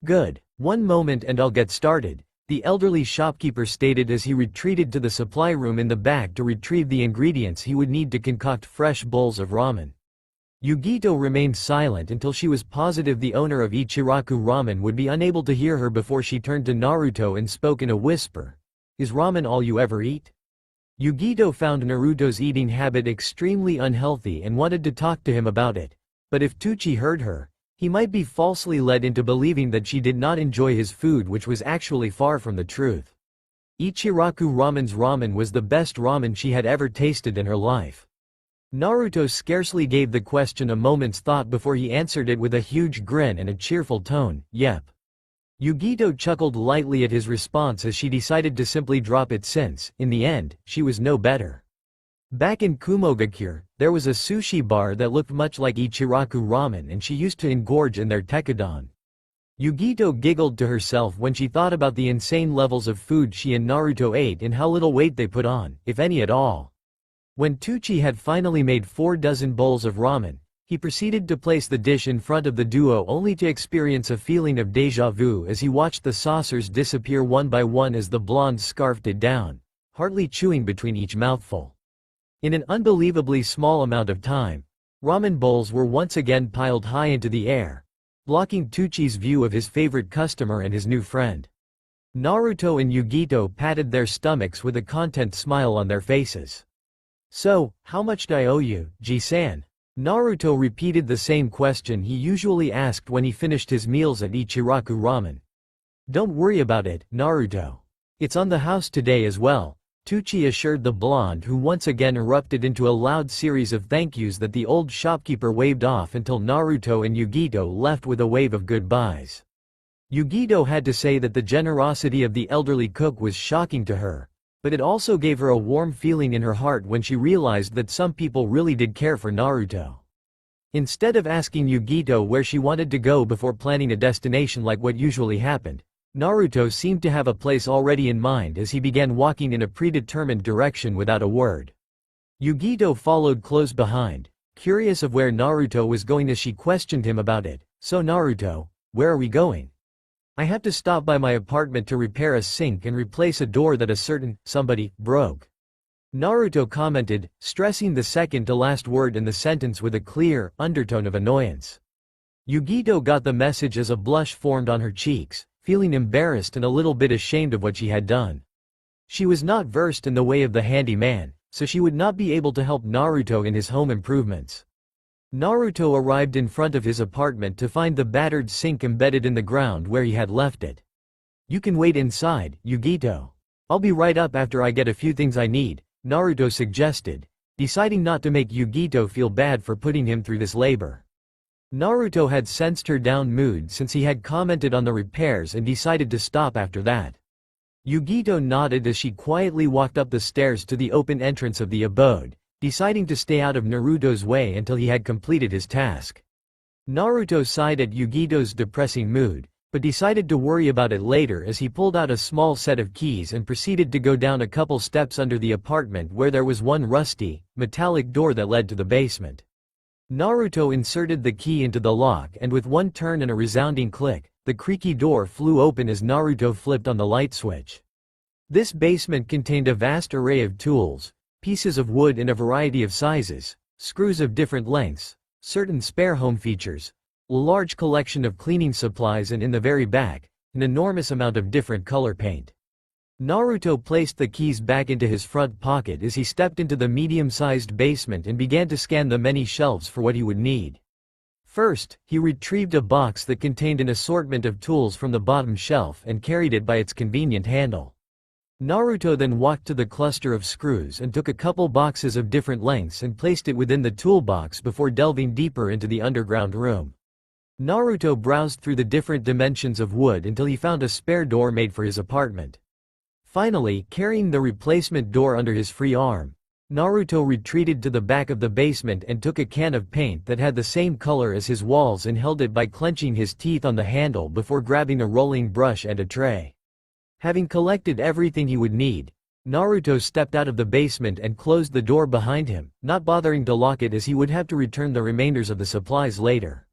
"Good. One moment and I'll get started," the elderly shopkeeper stated as he retreated to the supply room in the back to retrieve the ingredients he would need to concoct fresh bowls of ramen. Yugito remained silent until she was positive the owner of Ichiraku ramen would be unable to hear her before she turned to Naruto and spoke in a whisper. "Is ramen all you ever eat?" Yugito found Naruto's eating habit extremely unhealthy and wanted to talk to him about it, but if Tucci heard her, he might be falsely led into believing that she did not enjoy his food, which was actually far from the truth. Ichiraku ramen's ramen was the best ramen she had ever tasted in her life. Naruto scarcely gave the question a moment's thought before he answered it with a huge grin and a cheerful tone, "Yep." Yugito chuckled lightly at his response as she decided to simply drop it since, in the end, she was no better. Back in Kumogakure, there was a sushi bar that looked much like Ichiraku ramen and she used to engorge in their tekadon. Yugito giggled to herself when she thought about the insane levels of food she and Naruto ate and how little weight they put on, if any at all. When Tucci had finally made 4 dozen bowls of ramen, he proceeded to place the dish in front of the duo only to experience a feeling of déjà vu as he watched the saucers disappear one by one as the blonde scarfed it down, hardly chewing between each mouthful. In an unbelievably small amount of time, ramen bowls were once again piled high into the air, blocking Tucci's view of his favorite customer and his new friend. Naruto and Yugito patted their stomachs with a content smile on their faces. "So, how much do I owe you, Ji-san?" Naruto repeated the same question he usually asked when he finished his meals at Ichiraku ramen. "Don't worry about it, Naruto. It's on the house today as well," Tucci assured the blonde, who once again erupted into a loud series of thank yous that the old shopkeeper waved off until Naruto and Yugito left with a wave of goodbyes. Yugito had to say that the generosity of the elderly cook was shocking to her, but it also gave her a warm feeling in her heart when she realized that some people really did care for Naruto. Instead of asking Yugito where she wanted to go before planning a destination like what usually happened, Naruto seemed to have a place already in mind as he began walking in a predetermined direction without a word. Yugito followed close behind, curious of where Naruto was going as she questioned him about it. "So Naruto, where are we going?" "I have to stop by my apartment to repair a sink and replace a door that a certain somebody broke," Naruto commented, stressing the second to last word in the sentence with a clear undertone of annoyance. Yugito got the message as a blush formed on her cheeks, feeling embarrassed and a little bit ashamed of what she had done. She was not versed in the way of the handyman, so she would not be able to help Naruto in his home improvements. Naruto arrived in front of his apartment to find the battered sink embedded in the ground where he had left it. "You can wait inside, Yugito. I'll be right up after I get a few things I need," Naruto suggested, deciding not to make Yugito feel bad for putting him through this labor. Naruto had sensed her down mood since he had commented on the repairs and decided to stop after that. Yugito nodded as she quietly walked up the stairs to the open entrance of the abode, deciding to stay out of Naruto's way until he had completed his task. Naruto sighed at Yugito's depressing mood, but decided to worry about it later as he pulled out a small set of keys and proceeded to go down a couple steps under the apartment where there was one rusty, metallic door that led to the basement. Naruto inserted the key into the lock and with one turn and a resounding click, the creaky door flew open as Naruto flipped on the light switch. This basement contained a vast array of tools, pieces of wood in a variety of sizes, screws of different lengths, certain spare home features, a large collection of cleaning supplies and in the very back, an enormous amount of different color paint. Naruto placed the keys back into his front pocket as he stepped into the medium-sized basement and began to scan the many shelves for what he would need. First, he retrieved a box that contained an assortment of tools from the bottom shelf and carried it by its convenient handle. Naruto then walked to the cluster of screws and took a couple boxes of different lengths and placed it within the toolbox before delving deeper into the underground room. Naruto browsed through the different dimensions of wood until he found a spare door made for his apartment. Finally, carrying the replacement door under his free arm, Naruto retreated to the back of the basement and took a can of paint that had the same color as his walls and held it by clenching his teeth on the handle before grabbing a rolling brush and a tray. Having collected everything he would need, Naruto stepped out of the basement and closed the door behind him, not bothering to lock it as he would have to return the remainders of the supplies later.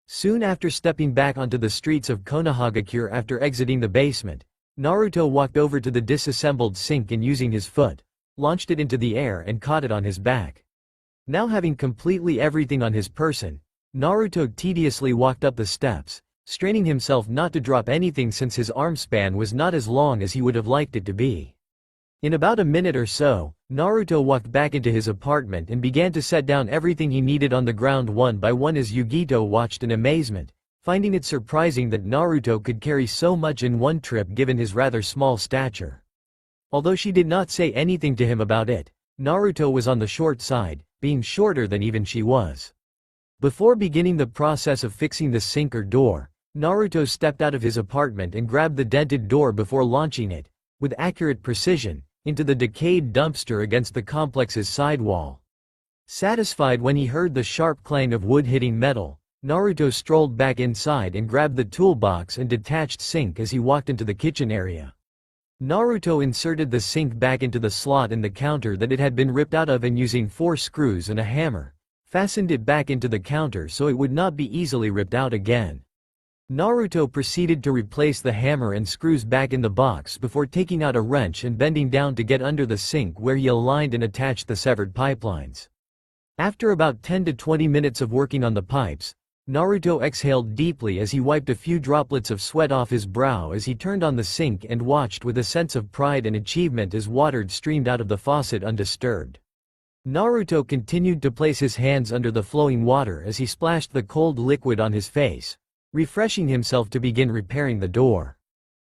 Soon after stepping back onto the streets of Konoha after exiting the basement, Naruto walked over to the disassembled sink and using his foot, launched it into the air and caught it on his back. Now having completely everything on his person, Naruto tediously walked up the steps, straining himself not to drop anything since his arm span was not as long as he would have liked it to be. In about a minute or so, Naruto walked back into his apartment and began to set down everything he needed on the ground one by one as Yugito watched in amazement, finding it surprising that Naruto could carry so much in one trip given his rather small stature. Although she did not say anything to him about it, Naruto was on the short side, being shorter than even she was. Before beginning the process of fixing the sink or door, Naruto stepped out of his apartment and grabbed the dented door before launching it, with accurate precision, into the decayed dumpster against the complex's sidewall. Satisfied when he heard the sharp clang of wood hitting metal, Naruto strolled back inside and grabbed the toolbox and detached sink as he walked into the kitchen area. Naruto inserted the sink back into the slot in the counter that it had been ripped out of and using 4 screws and a hammer, fastened it back into the counter so it would not be easily ripped out again. Naruto proceeded to replace the hammer and screws back in the box before taking out a wrench and bending down to get under the sink where he aligned and attached the severed pipelines. After about 10 to 20 minutes of working on the pipes, Naruto exhaled deeply as he wiped a few droplets of sweat off his brow as he turned on the sink and watched with a sense of pride and achievement as water streamed out of the faucet undisturbed. Naruto continued to place his hands under the flowing water as he splashed the cold liquid on his face, refreshing himself to begin repairing the door.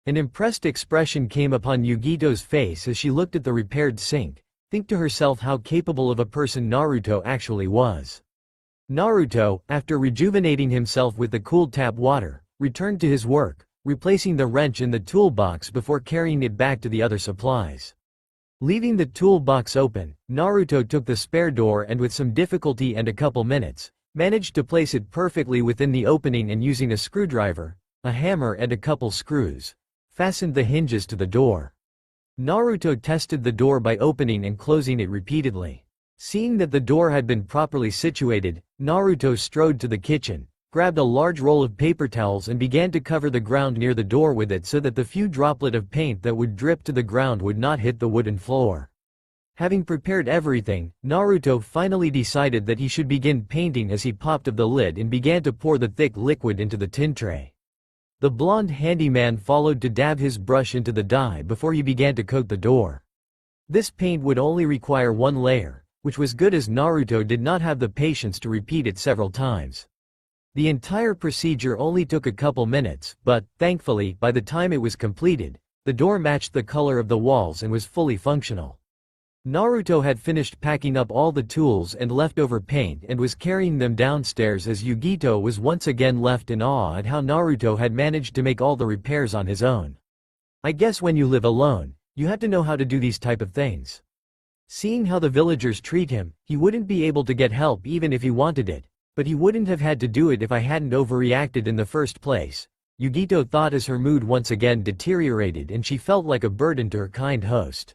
An impressed expression came upon Yugito's face as she looked at the repaired sink, thinking to herself how capable of a person Naruto actually was. Naruto, after rejuvenating himself with the cooled tap water, returned to his work, replacing the wrench in the toolbox before carrying it back to the other supplies. Leaving the toolbox open, Naruto took the spare door and with some difficulty and a couple minutes, managed to place it perfectly within the opening and using a screwdriver, a hammer and a couple screws, fastened the hinges to the door. Naruto tested the door by opening and closing it repeatedly. Seeing that the door had been properly situated, Naruto strode to the kitchen, grabbed a large roll of paper towels and began to cover the ground near the door with it so that the few droplets of paint that would drip to the ground would not hit the wooden floor. Having prepared everything, Naruto finally decided that he should begin painting as he popped up the lid and began to pour the thick liquid into the tin tray. The blonde handyman followed to dab his brush into the dye before he began to coat the door. This paint would only require 1 layer, which was good as Naruto did not have the patience to repeat it several times. The entire procedure only took a couple minutes, but, thankfully, by the time it was completed, the door matched the color of the walls and was fully functional. Naruto had finished packing up all the tools and leftover paint and was carrying them downstairs as Yugito was once again left in awe at how Naruto had managed to make all the repairs on his own. I guess when you live alone, you have to know how to do these type of things. Seeing how the villagers treat him, he wouldn't be able to get help even if he wanted it. But he wouldn't have had to do it if I hadn't overreacted in the first place, Yugito thought as her mood once again deteriorated and she felt like a burden to her kind host.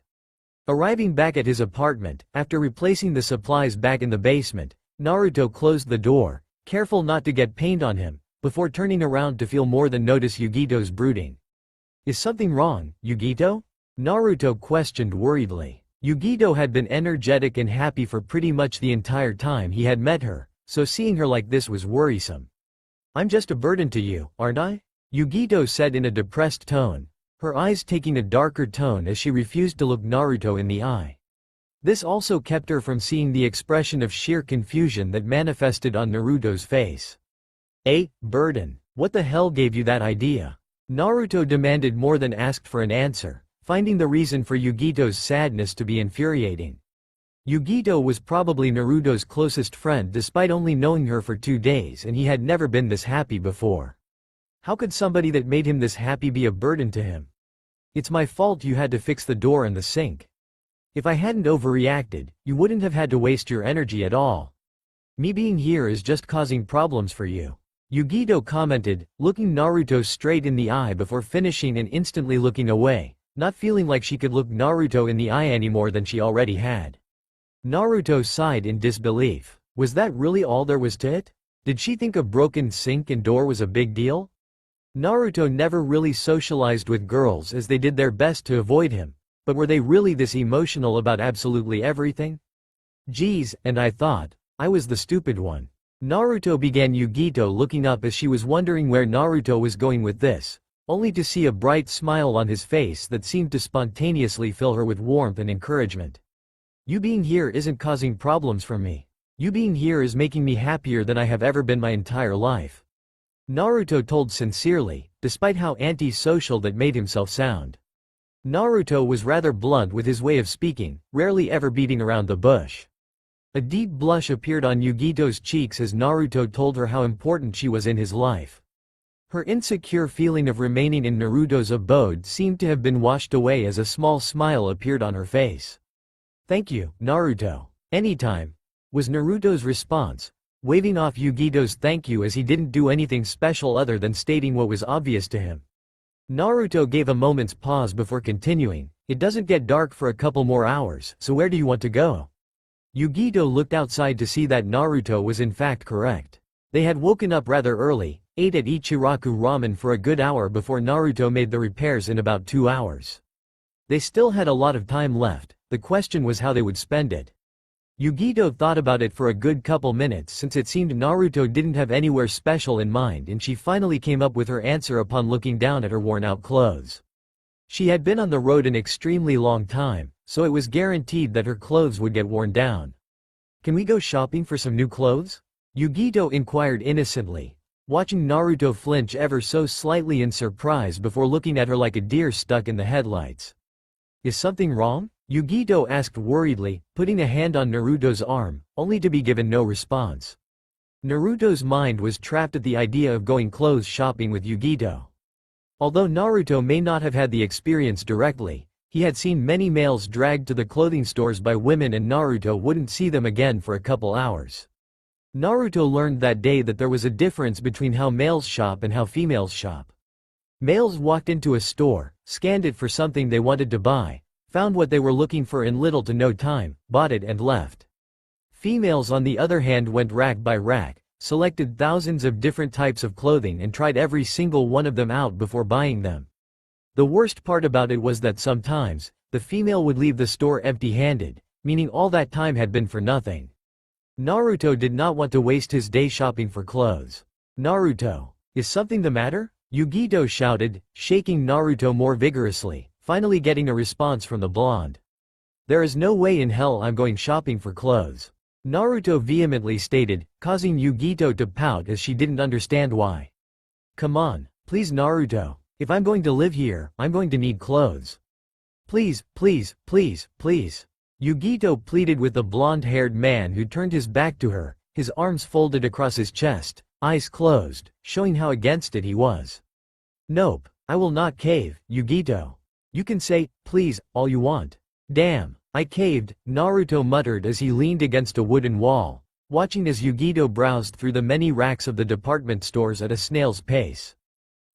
Arriving back at his apartment, after replacing the supplies back in the basement, Naruto closed the door, careful not to get paint on him, before turning around to feel more than notice Yugito's brooding. Is something wrong, Yugito? Naruto questioned worriedly. Yugito had been energetic and happy for pretty much the entire time he had met her, so seeing her like this was worrisome. I'm just a burden to you, aren't I? Yugito said in a depressed tone, her eyes taking a darker tone as she refused to look Naruto in the eye. This also kept her from seeing the expression of sheer confusion that manifested on Naruto's face. Burden. What the hell gave you that idea? Naruto demanded more than asked for an answer, finding the reason for Yugito's sadness to be infuriating. Yugito was probably Naruto's closest friend despite only knowing her for 2 days and he had never been this happy before. How could somebody that made him this happy be a burden to him? It's my fault you had to fix the door and the sink. If I hadn't overreacted, you wouldn't have had to waste your energy at all. Me being here is just causing problems for you. Yugito commented, looking Naruto straight in the eye before finishing and instantly looking away, not feeling like she could look Naruto in the eye any more than she already had. Naruto sighed in disbelief. Was that really all there was to it? Did she think a broken sink and door was a big deal? Naruto never really socialized with girls as they did their best to avoid him, but were they really this emotional about absolutely everything? Geez, and I thought, I was the stupid one. Naruto began. Yugito looking up as she was wondering where Naruto was going with this, only to see a bright smile on his face that seemed to spontaneously fill her with warmth and encouragement. You being here isn't causing problems for me. You being here is making me happier than I have ever been my entire life. Naruto told sincerely, despite how anti-social that made himself sound. Naruto was rather blunt with his way of speaking, rarely ever beating around the bush. A deep blush appeared on Yugito's cheeks as Naruto told her how important she was in his life. Her insecure feeling of remaining in Naruto's abode seemed to have been washed away as a small smile appeared on her face. Thank you, Naruto. Anytime, was Naruto's response, waving off Yugito's thank you as he didn't do anything special other than stating what was obvious to him. Naruto gave a moment's pause before continuing, it doesn't get dark for a couple more hours, so where do you want to go? Yugito looked outside to see that Naruto was in fact correct. They had woken up rather early, ate at Ichiraku Ramen for a good hour before Naruto made the repairs in about 2 hours. They still had a lot of time left. The question was how they would spend it. Yugito thought about it for a good couple minutes since it seemed Naruto didn't have anywhere special in mind and she finally came up with her answer upon looking down at her worn-out clothes. She had been on the road an extremely long time, so it was guaranteed that her clothes would get worn down. Can we go shopping for some new clothes? Yugito inquired innocently, watching Naruto flinch ever so slightly in surprise before looking at her like a deer stuck in the headlights. Is something wrong? Yugito asked worriedly, putting a hand on Naruto's arm, only to be given no response. Naruto's mind was trapped at the idea of going clothes shopping with Yugito. Although Naruto may not have had the experience directly, he had seen many males dragged to the clothing stores by women and Naruto wouldn't see them again for a couple hours. Naruto learned that day that there was a difference between how males shop and how females shop. Males walked into a store, scanned it for something they wanted to buy, found what they were looking for in little to no time, bought it and left. Females on the other hand went rack by rack, selected thousands of different types of clothing and tried every single one of them out before buying them. The worst part about it was that sometimes, the female would leave the store empty-handed, meaning all that time had been for nothing. Naruto did not want to waste his day shopping for clothes. Naruto, is something the matter? Yugito shouted, shaking Naruto more vigorously, finally getting a response from the blonde. There is no way in hell I'm going shopping for clothes. Naruto vehemently stated, causing Yugito to pout as she didn't understand why. Come on, please Naruto. If I'm going to live here, I'm going to need clothes. Please, please, please, please. Yugito pleaded with the blonde-haired man who turned his back to her, his arms folded across his chest, eyes closed, showing how against it he was. Nope, I will not cave, Yugito. You can say, please, all you want. Damn, I caved, Naruto muttered as he leaned against a wooden wall, watching as Yugito browsed through the many racks of the department stores at a snail's pace.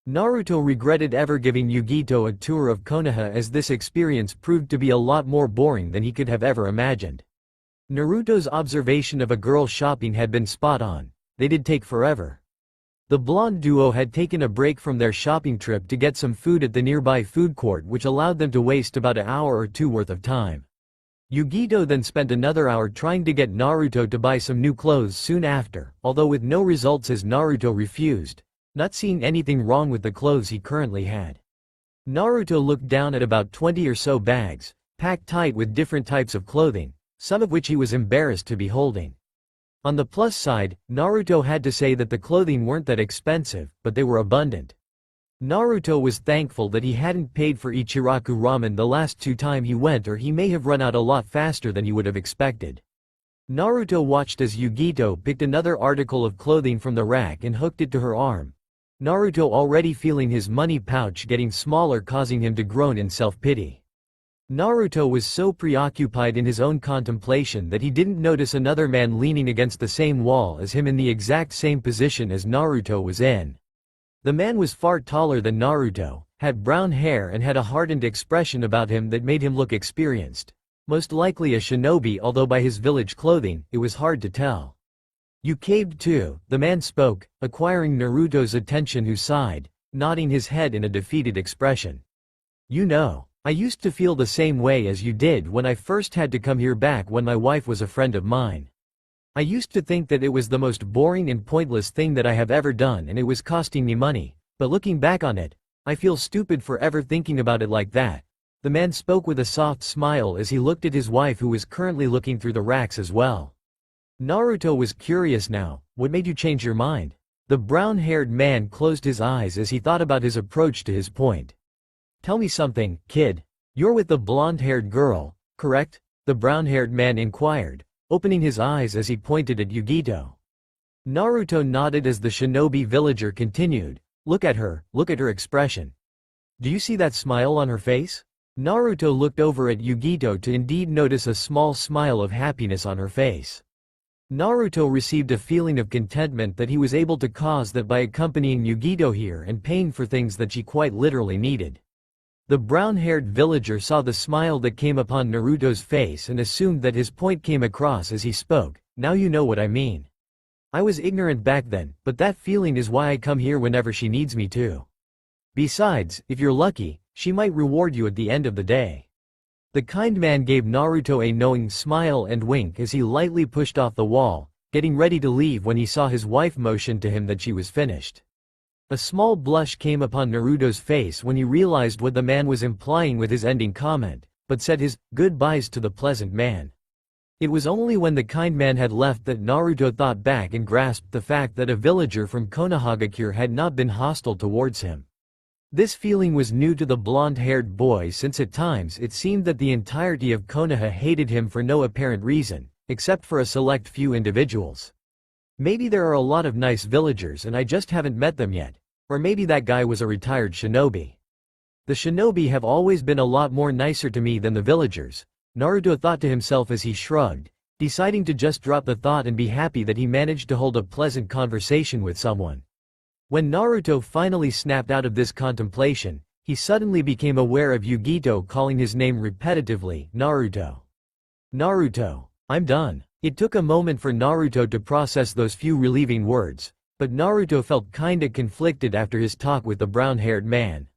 Naruto regretted ever giving Yugito a tour of Konoha as this experience proved to be a lot more boring than he could have ever imagined. Naruto's observation of a girl shopping had been spot on. They did take forever. The blonde duo had taken a break from their shopping trip to get some food at the nearby food court, which allowed them to waste about an hour or two worth of time. Yugito then spent another hour trying to get Naruto to buy some new clothes soon after, although with no results as Naruto refused, not seeing anything wrong with the clothes he currently had. Naruto looked down at about 20 or so bags, packed tight with different types of clothing, some of which he was embarrassed to be holding. On the plus side, Naruto had to say that the clothing weren't that expensive, but they were abundant. Naruto was thankful that he hadn't paid for Ichiraku ramen the last 2 times he went, or he may have run out a lot faster than he would have expected. Naruto watched as Yugito picked another article of clothing from the rack and hooked it to her arm. Naruto already feeling his money pouch getting smaller, causing him to groan in self-pity. Naruto was so preoccupied in his own contemplation that he didn't notice another man leaning against the same wall as him in the exact same position as Naruto was in. The man was far taller than Naruto, had brown hair and had a hardened expression about him that made him look experienced. Most likely a shinobi, although by his village clothing, it was hard to tell. You caved too, the man spoke, acquiring Naruto's attention, who sighed, nodding his head in a defeated expression. You know, I used to feel the same way as you did when I first had to come here back when my wife was a friend of mine. I used to think that it was the most boring and pointless thing that I have ever done, and it was costing me money, but looking back on it, I feel stupid for ever thinking about it like that. The man spoke with a soft smile as he looked at his wife, who was currently looking through the racks as well. Naruto was curious now. What made you change your mind? The brown-haired man closed his eyes as he thought about his approach to his point. Tell me something, kid. You're with the blonde-haired girl, correct? The brown-haired man inquired, opening his eyes as he pointed at Yugito. Naruto nodded as the shinobi villager continued, look at her expression. Do you see that smile on her face? Naruto looked over at Yugito to indeed notice a small smile of happiness on her face. Naruto received a feeling of contentment that he was able to cause that by accompanying Yugito here and paying for things that she quite literally needed. The brown-haired villager saw the smile that came upon Naruto's face and assumed that his point came across as he spoke. Now you know what I mean. I was ignorant back then, but that feeling is why I come here whenever she needs me to. Besides, if you're lucky, she might reward you at the end of the day. The kind man gave Naruto a knowing smile and wink as he lightly pushed off the wall, getting ready to leave when he saw his wife motion to him that she was finished. A small blush came upon Naruto's face when he realized what the man was implying with his ending comment, but said his goodbyes to the pleasant man. It was only when the kind man had left that Naruto thought back and grasped the fact that a villager from Konohagakure had not been hostile towards him. This feeling was new to the blonde-haired boy, since at times it seemed that the entirety of Konoha hated him for no apparent reason, except for a select few individuals. Maybe there are a lot of nice villagers and I just haven't met them yet, or maybe that guy was a retired shinobi. The shinobi have always been a lot more nicer to me than the villagers, Naruto thought to himself as he shrugged, deciding to just drop the thought and be happy that he managed to hold a pleasant conversation with someone. When Naruto finally snapped out of this contemplation, he suddenly became aware of Yugito calling his name repetitively, Naruto. Naruto. I'm done. It took a moment for Naruto to process those few relieving words, but Naruto felt kinda conflicted after his talk with the brown-haired man.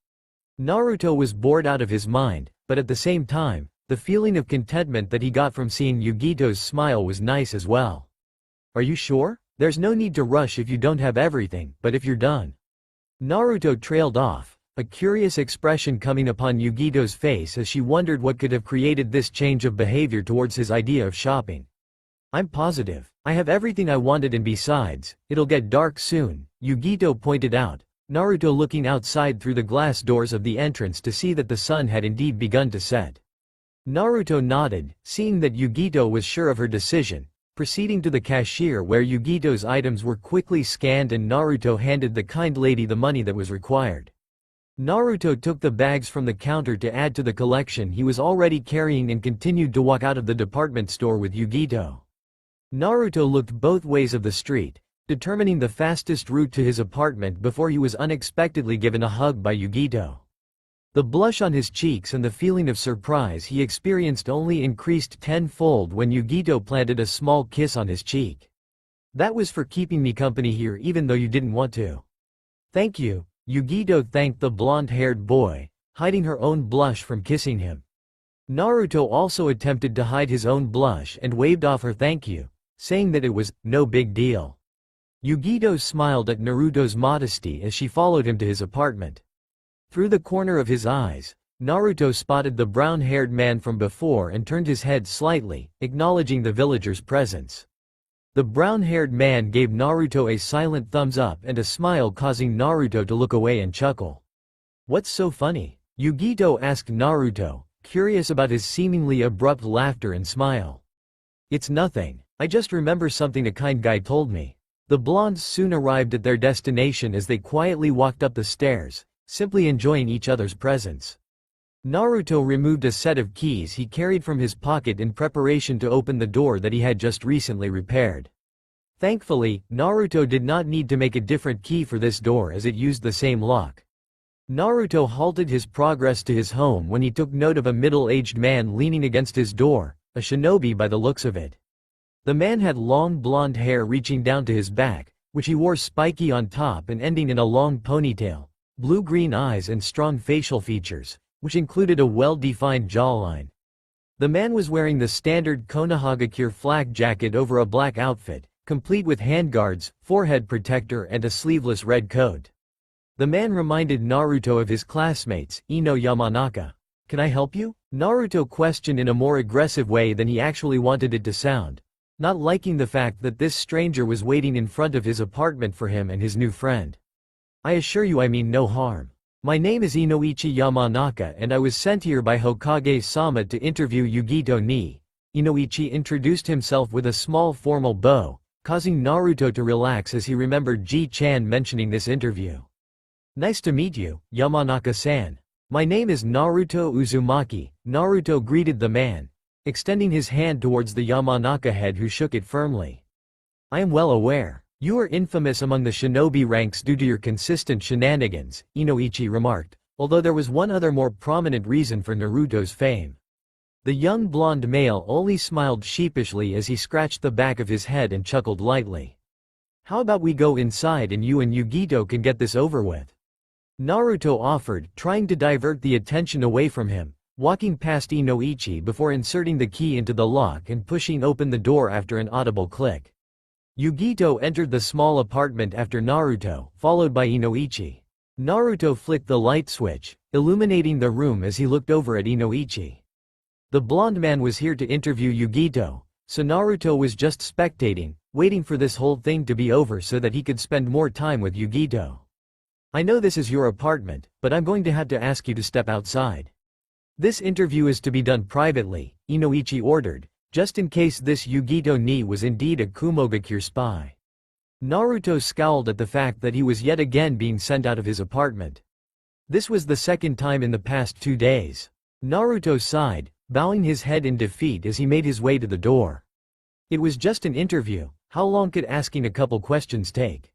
Naruto was bored out of his mind, but at the same time, the feeling of contentment that he got from seeing Yugito's smile was nice as well. Are you sure? There's no need to rush if you don't have everything, but if you're done. Naruto trailed off, a curious expression coming upon Yugito's face as she wondered what could have created this change of behavior towards his idea of shopping. I'm positive. I have everything I wanted, and besides, it'll get dark soon, Yugito pointed out, Naruto looking outside through the glass doors of the entrance to see that the sun had indeed begun to set. Naruto nodded, seeing that Yugito was sure of her decision, proceeding to the cashier where Yugito's items were quickly scanned and Naruto handed the kind lady the money that was required. Naruto took the bags from the counter to add to the collection he was already carrying and continued to walk out of the department store with Yugito. Naruto looked both ways of the street, determining the fastest route to his apartment before he was unexpectedly given a hug by Yugito. The blush on his cheeks and the feeling of surprise he experienced only increased tenfold when Yugito planted a small kiss on his cheek. That was for keeping me company here even though you didn't want to. Thank you, Yugito thanked the blonde-haired boy, hiding her own blush from kissing him. Naruto also attempted to hide his own blush and waved off her thank you, saying that it was no big deal. Yugito smiled at Naruto's modesty as she followed him to his apartment. Through the corner of his eyes, Naruto spotted the brown-haired man from before and turned his head slightly, acknowledging the villager's presence. The brown-haired man gave Naruto a silent thumbs up and a smile, causing Naruto to look away and chuckle. What's so funny? Yugito asked Naruto, curious about his seemingly abrupt laughter and smile. It's nothing. I just remember something a kind guy told me. The blondes soon arrived at their destination as they quietly walked up the stairs, simply enjoying each other's presence. Naruto removed a set of keys he carried from his pocket in preparation to open the door that he had just recently repaired. Thankfully, Naruto did not need to make a different key for this door as it used the same lock. Naruto halted his progress to his home when he took note of a middle-aged man leaning against his door, a shinobi by the looks of it. The man had long blonde hair reaching down to his back, which he wore spiky on top and ending in a long ponytail, blue-green eyes and strong facial features, which included a well-defined jawline. The man was wearing the standard Konoha flak jacket over a black outfit, complete with handguards, forehead protector and a sleeveless red coat. The man reminded Naruto of his classmates, Ino Yamanaka. Can I help you? Naruto questioned in a more aggressive way than he actually wanted it to sound, not liking the fact that this stranger was waiting in front of his apartment for him and his new friend. I assure you I mean no harm. My name is Inoichi Yamanaka and I was sent here by Hokage-sama to interview Yugito ni. Inoichi introduced himself with a small formal bow, causing Naruto to relax as he remembered Ji-chan mentioning this interview. Nice to meet you, Yamanaka-san. My name is Naruto Uzumaki. Naruto greeted the man, extending his hand towards the Yamanaka head who shook it firmly. I am well aware. You are infamous among the shinobi ranks due to your consistent shenanigans, Inoichi remarked, although there was one other more prominent reason for Naruto's fame. The young blonde male only smiled sheepishly as he scratched the back of his head and chuckled lightly. How about we go inside and you and Yugito can get this over with? Naruto offered, trying to divert the attention away from him, walking past Inoichi before inserting the key into the lock and pushing open the door after an audible click. Yugito entered the small apartment after Naruto, followed by Inoichi. Naruto flicked the light switch, illuminating the room as he looked over at Inoichi. The blonde man was here to interview Yugito, so Naruto was just spectating, waiting for this whole thing to be over so that he could spend more time with Yugito. I know this is your apartment, but I'm going to have to ask you to step outside. This interview is to be done privately, Inoichi ordered, just in case this Yugito ni was indeed a Kumogakure spy. Naruto scowled at the fact that he was yet again being sent out of his apartment. This was the second time in the past 2 days. Naruto sighed, bowing his head in defeat as he made his way to the door. It was just an interview, how long could asking a couple questions take?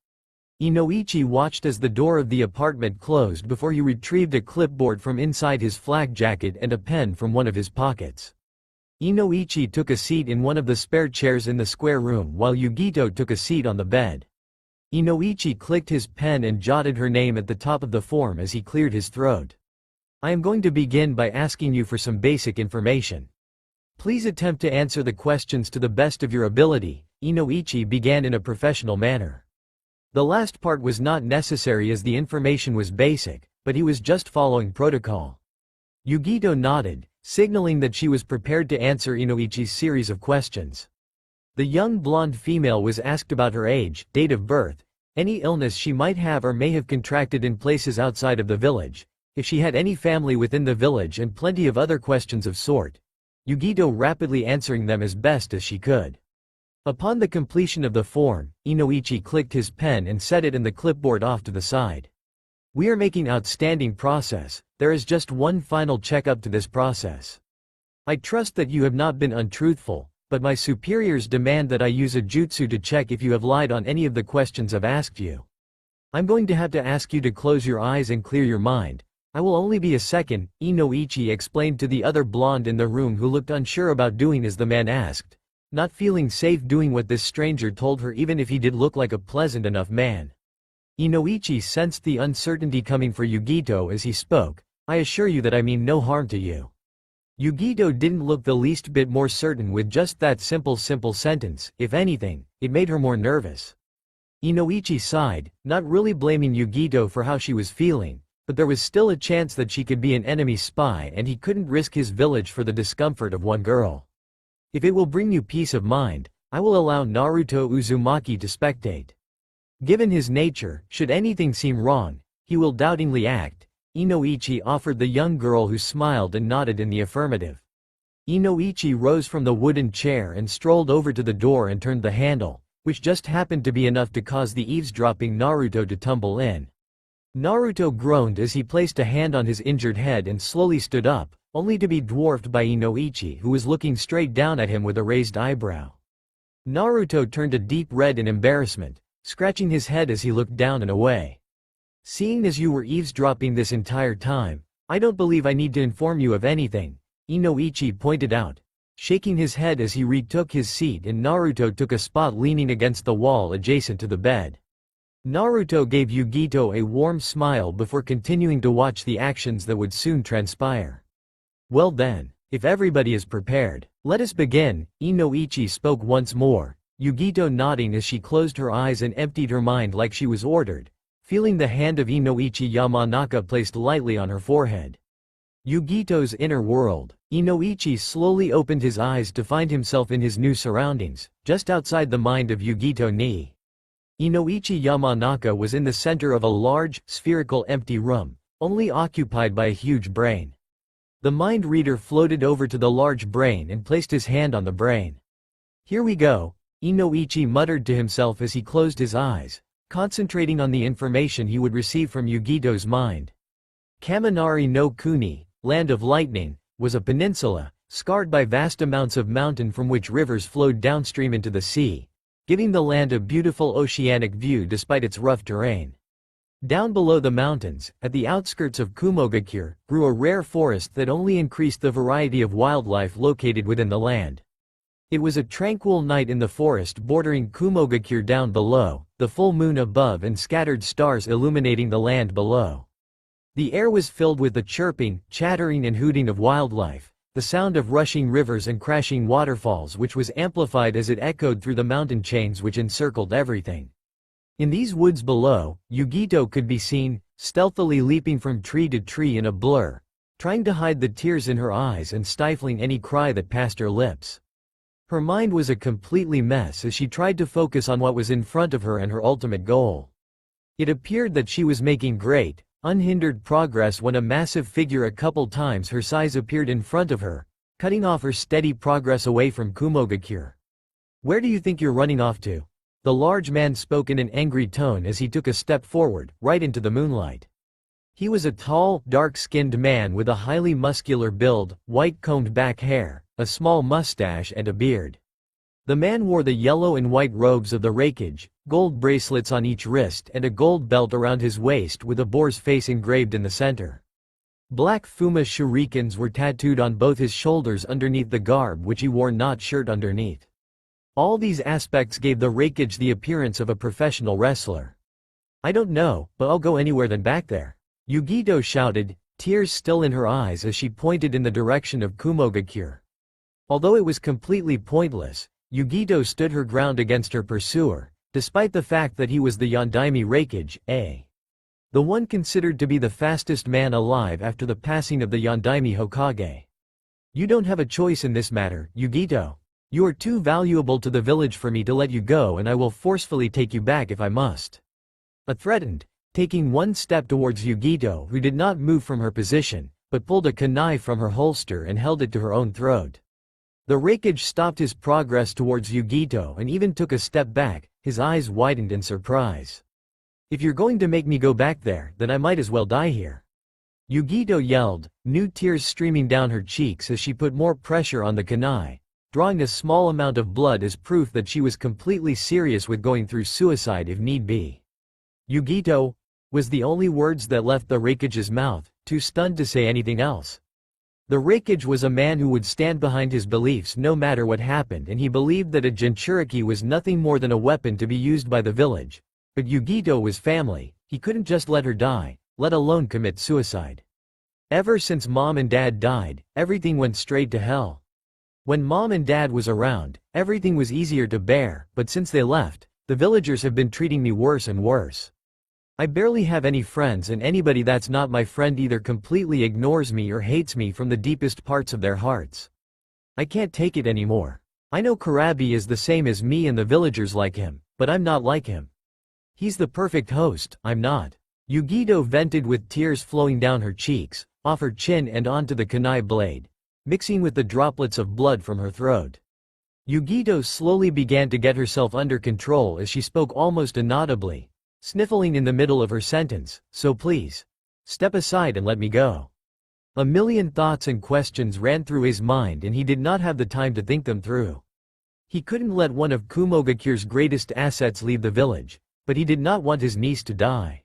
Inoichi watched as the door of the apartment closed before he retrieved a clipboard from inside his flak jacket and a pen from one of his pockets. Inoichi took a seat in one of the spare chairs in the square room while Yugito took a seat on the bed. Inoichi clicked his pen and jotted her name at the top of the form as he cleared his throat. I am going to begin by asking you for some basic information. Please attempt to answer the questions to the best of your ability, Inoichi began in a professional manner. The last part was not necessary as the information was basic, but he was just following protocol. Yugito nodded, signaling that she was prepared to answer Inoichi's series of questions. The young blonde female was asked about her age, date of birth, any illness she might have or may have contracted in places outside of the village, if she had any family within the village, and plenty of other questions of sort. Yugito rapidly answering them as best as she could. Upon the completion of the form, Inoichi clicked his pen and set it in the clipboard off to the side. We are making outstanding process, there is just one final checkup to this process. I trust that you have not been untruthful, but my superiors demand that I use a jutsu to check if you have lied on any of the questions I've asked you. I'm going to have to ask you to close your eyes and clear your mind. I will only be a second, Inoichi explained to the other blonde in the room, who looked unsure about doing as the man asked, not feeling safe doing what this stranger told her even if he did look like a pleasant enough man. Inoichi sensed the uncertainty coming for Yugito as he spoke. I assure you that I mean no harm to you. Yugito didn't look the least bit more certain with just that simple sentence. If anything, it made her more nervous. Inoichi sighed, not really blaming Yugito for how she was feeling, but there was still a chance that she could be an enemy spy and he couldn't risk his village for the discomfort of one girl. If it will bring you peace of mind, I will allow Naruto Uzumaki to spectate. Given his nature, should anything seem wrong, he will doubtingly act. Inoichi offered the young girl, who smiled and nodded in the affirmative. Inoichi rose from the wooden chair and strolled over to the door and turned the handle, which just happened to be enough to cause the eavesdropping Naruto to tumble in. Naruto groaned as he placed a hand on his injured head and slowly stood up, only to be dwarfed by Inoichi, who was looking straight down at him with a raised eyebrow. Naruto turned a deep red in embarrassment, scratching his head as he looked down and away. Seeing as you were eavesdropping this entire time, I don't believe I need to inform you of anything, Inoichi pointed out, shaking his head as he retook his seat and Naruto took a spot leaning against the wall adjacent to the bed. Naruto gave Yugito a warm smile before continuing to watch the actions that would soon transpire. Well then, if everybody is prepared, let us begin, Inoichi spoke once more, Yugito nodding as she closed her eyes and emptied her mind like she was ordered, feeling the hand of Inoichi Yamanaka placed lightly on her forehead. Yugito's inner world. Inoichi slowly opened his eyes to find himself in his new surroundings, just outside the mind of Yugito ni. Inoichi Yamanaka was in the center of a large, spherical empty room, only occupied by a huge brain. The mind reader floated over to the large brain and placed his hand on the brain. Here we go, Inoichi muttered to himself as he closed his eyes, concentrating on the information he would receive from Yugito's mind. Kaminari no Kuni, land of lightning, was a peninsula, scarred by vast amounts of mountain from which rivers flowed downstream into the sea, giving the land a beautiful oceanic view despite its rough terrain. Down below the mountains, at the outskirts of Kumogakure, grew a rare forest that only increased the variety of wildlife located within the land. It was a tranquil night in the forest bordering Kumogakure. Down below, the full moon above and scattered stars illuminating the land below. The air was filled with the chirping, chattering and hooting of wildlife, the sound of rushing rivers and crashing waterfalls, which was amplified as it echoed through the mountain chains which encircled everything. In these woods below, Yugito could be seen, stealthily leaping from tree to tree in a blur, trying to hide the tears in her eyes and stifling any cry that passed her lips. Her mind was a completely mess as she tried to focus on what was in front of her and her ultimate goal. It appeared that she was making great, unhindered progress when a massive figure a couple times her size appeared in front of her, cutting off her steady progress away from Kumogakure. Where do you think you're running off to? The large man spoke in an angry tone as he took a step forward, right into the moonlight. He was a tall, dark-skinned man with a highly muscular build, white combed back hair, a small mustache and a beard. The man wore the yellow and white robes of the raikage, gold bracelets on each wrist and a gold belt around his waist with a boar's face engraved in the center. Black Fuma shurikens were tattooed on both his shoulders underneath the garb which he wore, not shirt underneath. All these aspects gave the raikage the appearance of a professional wrestler. I don't know, but I'll go anywhere than back there, Yugito shouted, tears still in her eyes as she pointed in the direction of Kumogakure. Although it was completely pointless, Yugito stood her ground against her pursuer, despite the fact that he was the Yondaime raikage, a The one considered to be the fastest man alive after the passing of the Yondaime Hokage. You don't have a choice in this matter, Yugito. You are too valuable to the village for me to let you go, and I will forcefully take you back if I must. A threatened, taking one step towards Yugito, who did not move from her position, but pulled a kunai from her holster and held it to her own throat. The Raikage stopped his progress towards Yugito and even took a step back, his eyes widened in surprise. If you're going to make me go back there, then I might as well die here. Yugito yelled, new tears streaming down her cheeks as she put more pressure on the kunai, drawing a small amount of blood as proof that she was completely serious with going through suicide if need be. Yugito was the only words that left the Raikage's mouth, too stunned to say anything else. The Raikage was a man who would stand behind his beliefs no matter what happened, and he believed that a Jinchuriki was nothing more than a weapon to be used by the village. But Yugito was family, he couldn't just let her die, let alone commit suicide. Ever since Mom and Dad died, everything went straight to hell. When Mom and Dad was around, everything was easier to bear, but since they left, the villagers have been treating me worse and worse. I barely have any friends, and anybody that's not my friend either completely ignores me or hates me from the deepest parts of their hearts. I can't take it anymore. I know Kurabi is the same as me and the villagers like him, but I'm not like him. He's the perfect host, I'm not. Yugito vented with tears flowing down her cheeks, off her chin and onto the kunai blade, mixing with the droplets of blood from her throat. Yugito slowly began to get herself under control as she spoke almost inaudibly, sniffling in the middle of her sentence, so please, step aside and let me go. A million thoughts and questions ran through his mind, and he did not have the time to think them through. He couldn't let one of Kumogakure's greatest assets leave the village, but he did not want his niece to die.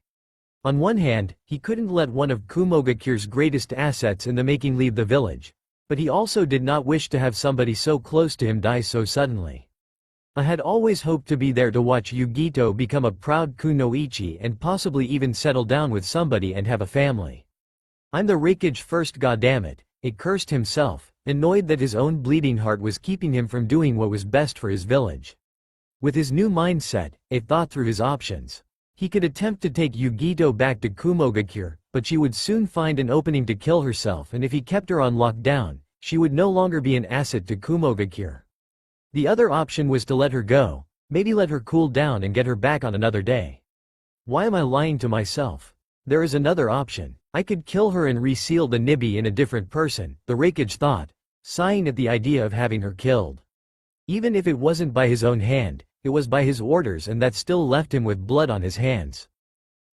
On one hand, he couldn't let one of Kumogakure's greatest assets in the making leave the village, but he also did not wish to have somebody so close to him die so suddenly. I had always hoped to be there to watch Yugito become a proud kunoichi and possibly even settle down with somebody and have a family. I'm the Raikage first, goddammit, it cursed himself, annoyed that his own bleeding heart was keeping him from doing what was best for his village. With his new mindset, it thought through his options. He could attempt to take Yugito back to Kumogakure, but she would soon find an opening to kill herself, and if he kept her on lockdown, she would no longer be an asset to Kumogakure. The other option was to let her go, maybe let her cool down and get her back on another day. Why am I lying to myself? There is another option. I could kill her and reseal the Nibi in a different person, the Raikage thought, sighing at the idea of having her killed. Even if it wasn't by his own hand, it was by his orders, and that still left him with blood on his hands.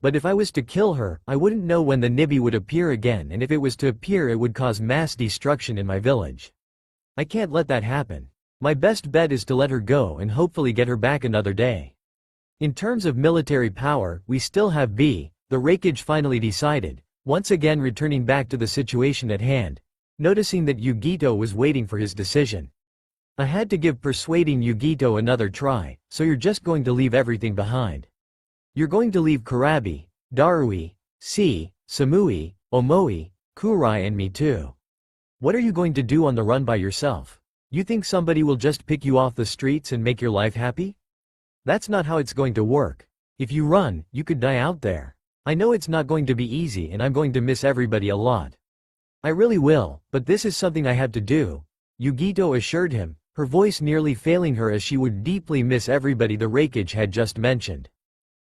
But if I was to kill her, I wouldn't know when the Nibi would appear again, and if it was to appear it would cause mass destruction in my village. I can't let that happen. My best bet is to let her go and hopefully get her back another day. In terms of military power, we still have B, the Raikage finally decided, once again returning back to the situation at hand, noticing that Yugito was waiting for his decision. I had to give persuading Yugito another try, so you're just going to leave everything behind. You're going to leave Kurabi, Darui, Samui, Omoi, Kurai and me too. What are you going to do on the run by yourself? You think somebody will just pick you off the streets and make your life happy? That's not how it's going to work. If you run, you could die out there. I know it's not going to be easy, and I'm going to miss everybody a lot. I really will, but this is something I have to do, Yugito assured him, her voice nearly failing her as she would deeply miss everybody the Raikage had just mentioned.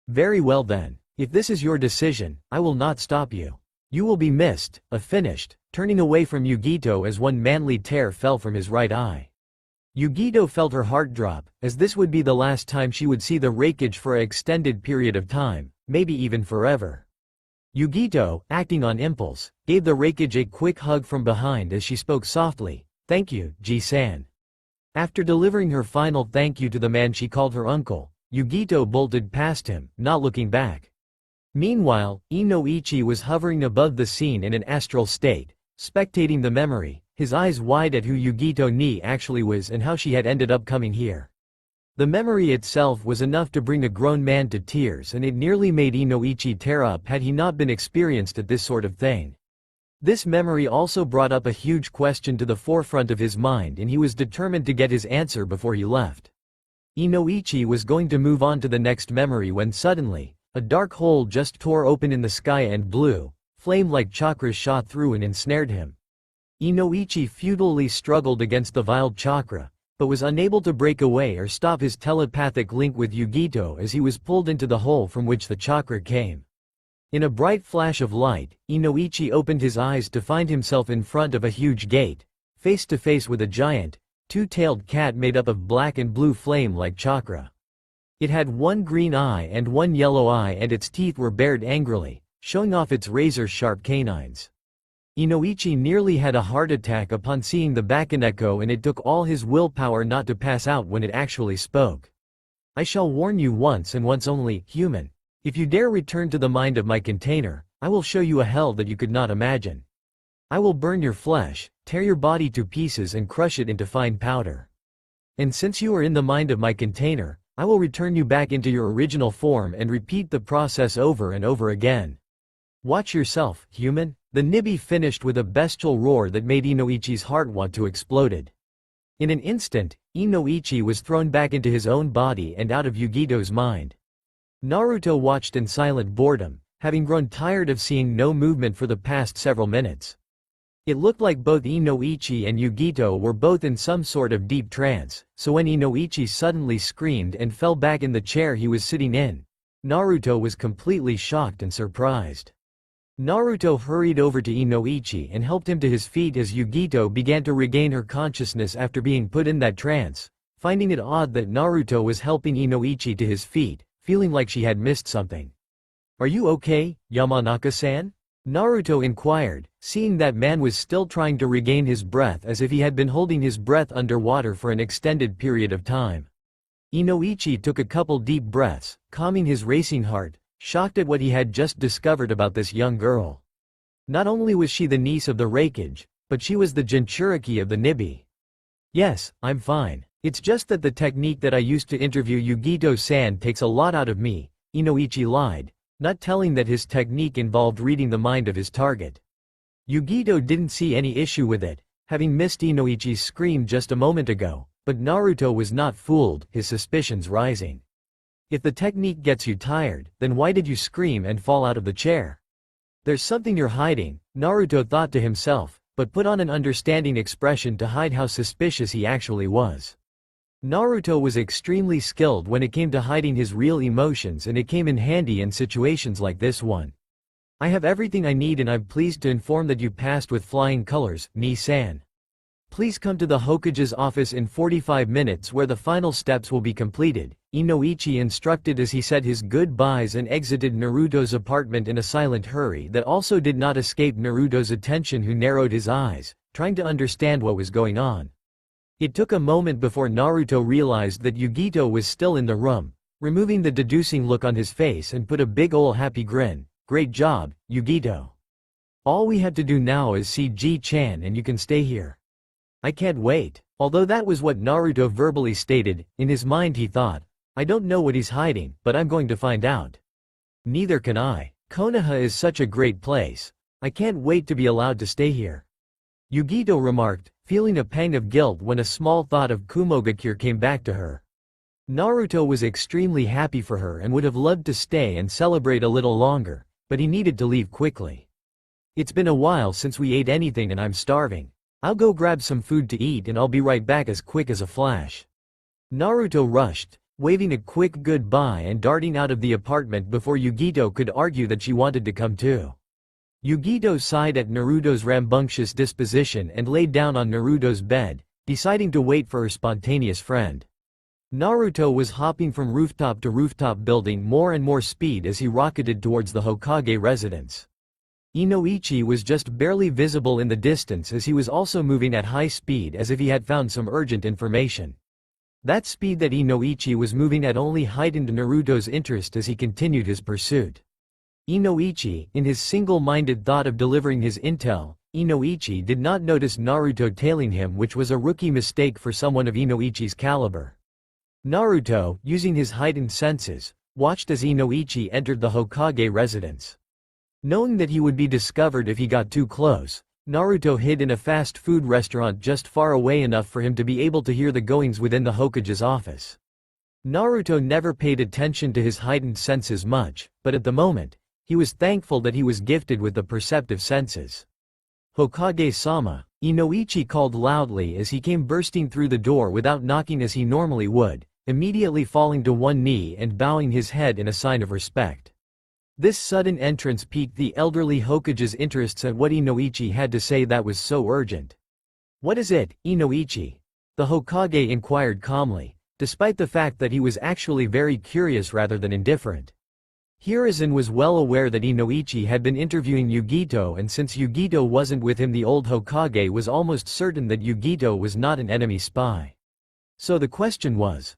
Very well then, if this is your decision, I will not stop you. You will be missed, finished, turning away from Yugito as one manly tear fell from his right eye. Yugito felt her heart drop, as this would be the last time she would see the Raikage for an extended period of time, maybe even forever. Yugito, acting on impulse, gave the Raikage a quick hug from behind as she spoke softly, "Thank you, Ji-san." After delivering her final thank you to the man she called her uncle, Yugito bolted past him, not looking back. Meanwhile, Inoichi was hovering above the scene in an astral state, spectating the memory, his eyes wide at who Yugito Ni actually was and how she had ended up coming here. The memory itself was enough to bring a grown man to tears, and it nearly made Inoichi tear up had he not been experienced at this sort of thing. This memory also brought up a huge question to the forefront of his mind, and he was determined to get his answer before he left. Inoichi was going to move on to the next memory when suddenly, A dark hole just tore open in the sky and blue, flame-like chakras shot through and ensnared him. Inoichi futilely struggled against the vile chakra, but was unable to break away or stop his telepathic link with Yugito as he was pulled into the hole from which the chakra came. In a bright flash of light, Inoichi opened his eyes to find himself in front of a huge gate, face to face with a giant, two-tailed cat made up of black and blue flame-like chakra. It had one green eye and one yellow eye, and its teeth were bared angrily, showing off its razor-sharp canines. Inoichi nearly had a heart attack upon seeing the Bakaneko, and it took all his willpower not to pass out when it actually spoke. I shall warn you once and once only, human. If you dare return to the mind of my container, I will show you a hell that you could not imagine. I will burn your flesh, tear your body to pieces and crush it into fine powder. And since you are in the mind of my container, I will return you back into your original form and repeat the process over and over again. Watch yourself, human. The Nibi finished with a bestial roar that made Inoichi's heart want to explode. In an instant, Inoichi was thrown back into his own body and out of Yugito's mind. Naruto watched in silent boredom, having grown tired of seeing no movement for the past several minutes. It looked like both Inoichi and Yugito were both in some sort of deep trance, so when Inoichi suddenly screamed and fell back in the chair he was sitting in, Naruto was completely shocked and surprised. Naruto hurried over to Inoichi and helped him to his feet as Yugito began to regain her consciousness after being put in that trance, finding it odd that Naruto was helping Inoichi to his feet, feeling like she had missed something. "Are you okay, Yamanaka-san?" Naruto inquired, seeing that man was still trying to regain his breath as if he had been holding his breath underwater for an extended period of time. Inoichi took a couple deep breaths, calming his racing heart, shocked at what he had just discovered about this young girl. Not only was she the niece of the Raikage, but she was the Jinchuriki of the Nibi. "Yes, I'm fine. It's just that the technique that I used to interview Yugito-san takes a lot out of me," Inoichi lied, not telling that his technique involved reading the mind of his target. Yugito didn't see any issue with it, having missed Inoichi's scream just a moment ago, but Naruto was not fooled, his suspicions rising. "If the technique gets you tired, then why did you scream and fall out of the chair? There's something you're hiding," Naruto thought to himself, but put on an understanding expression to hide how suspicious he actually was. Naruto was extremely skilled when it came to hiding his real emotions, and it came in handy in situations like this one. "I have everything I need, and I'm pleased to inform that you passed with flying colors, Ni-san. Please come to the Hokage's office in 45 minutes where the final steps will be completed," Inoichi instructed as he said his goodbyes and exited Naruto's apartment in a silent hurry that also did not escape Naruto's attention, who narrowed his eyes, trying to understand what was going on. It took a moment before Naruto realized that Yugito was still in the room, removing the deducing look on his face and put a big ol' happy grin. "Great job, Yugito. All we have to do now is see Ji-chan and you can stay here. I can't wait." Although that was what Naruto verbally stated, in his mind he thought, "I don't know what he's hiding, but I'm going to find out." "Neither can I. Konoha is such a great place. I can't wait to be allowed to stay here," Yugito remarked, feeling a pang of guilt when a small thought of Kumogakure came back to her. Naruto was extremely happy for her and would have loved to stay and celebrate a little longer, but he needed to leave quickly. "It's been a while since we ate anything and I'm starving. I'll go grab some food to eat and I'll be right back as quick as a flash." Naruto rushed, waving a quick goodbye and darting out of the apartment before Yugito could argue that she wanted to come too. Yugito sighed at Naruto's rambunctious disposition and laid down on Naruto's bed, deciding to wait for her spontaneous friend. Naruto was hopping from rooftop to rooftop, building more and more speed as he rocketed towards the Hokage residence. Inoichi was just barely visible in the distance as he was also moving at high speed as if he had found some urgent information. That speed that Inoichi was moving at only heightened Naruto's interest as he continued his pursuit. Inoichi, in his single-minded thought of delivering his intel, Inoichi did not notice Naruto tailing him, which was a rookie mistake for someone of Inoichi's caliber. Naruto, using his heightened senses, watched as Inoichi entered the Hokage residence. Knowing that he would be discovered if he got too close, Naruto hid in a fast food restaurant just far away enough for him to be able to hear the goings within the Hokage's office. Naruto never paid attention to his heightened senses much, but at the moment, he was thankful that he was gifted with the perceptive senses. "Hokage-sama," Inoichi called loudly as he came bursting through the door without knocking as he normally would, immediately falling to one knee and bowing his head in a sign of respect. This sudden entrance piqued the elderly Hokage's interests at what Inoichi had to say that was so urgent. "What is it, Inoichi?" the Hokage inquired calmly, despite the fact that he was actually very curious rather than indifferent. Hiruzen was well aware that Inoichi had been interviewing Yugito, and since Yugito wasn't with him, the old Hokage was almost certain that Yugito was not an enemy spy. So the question was,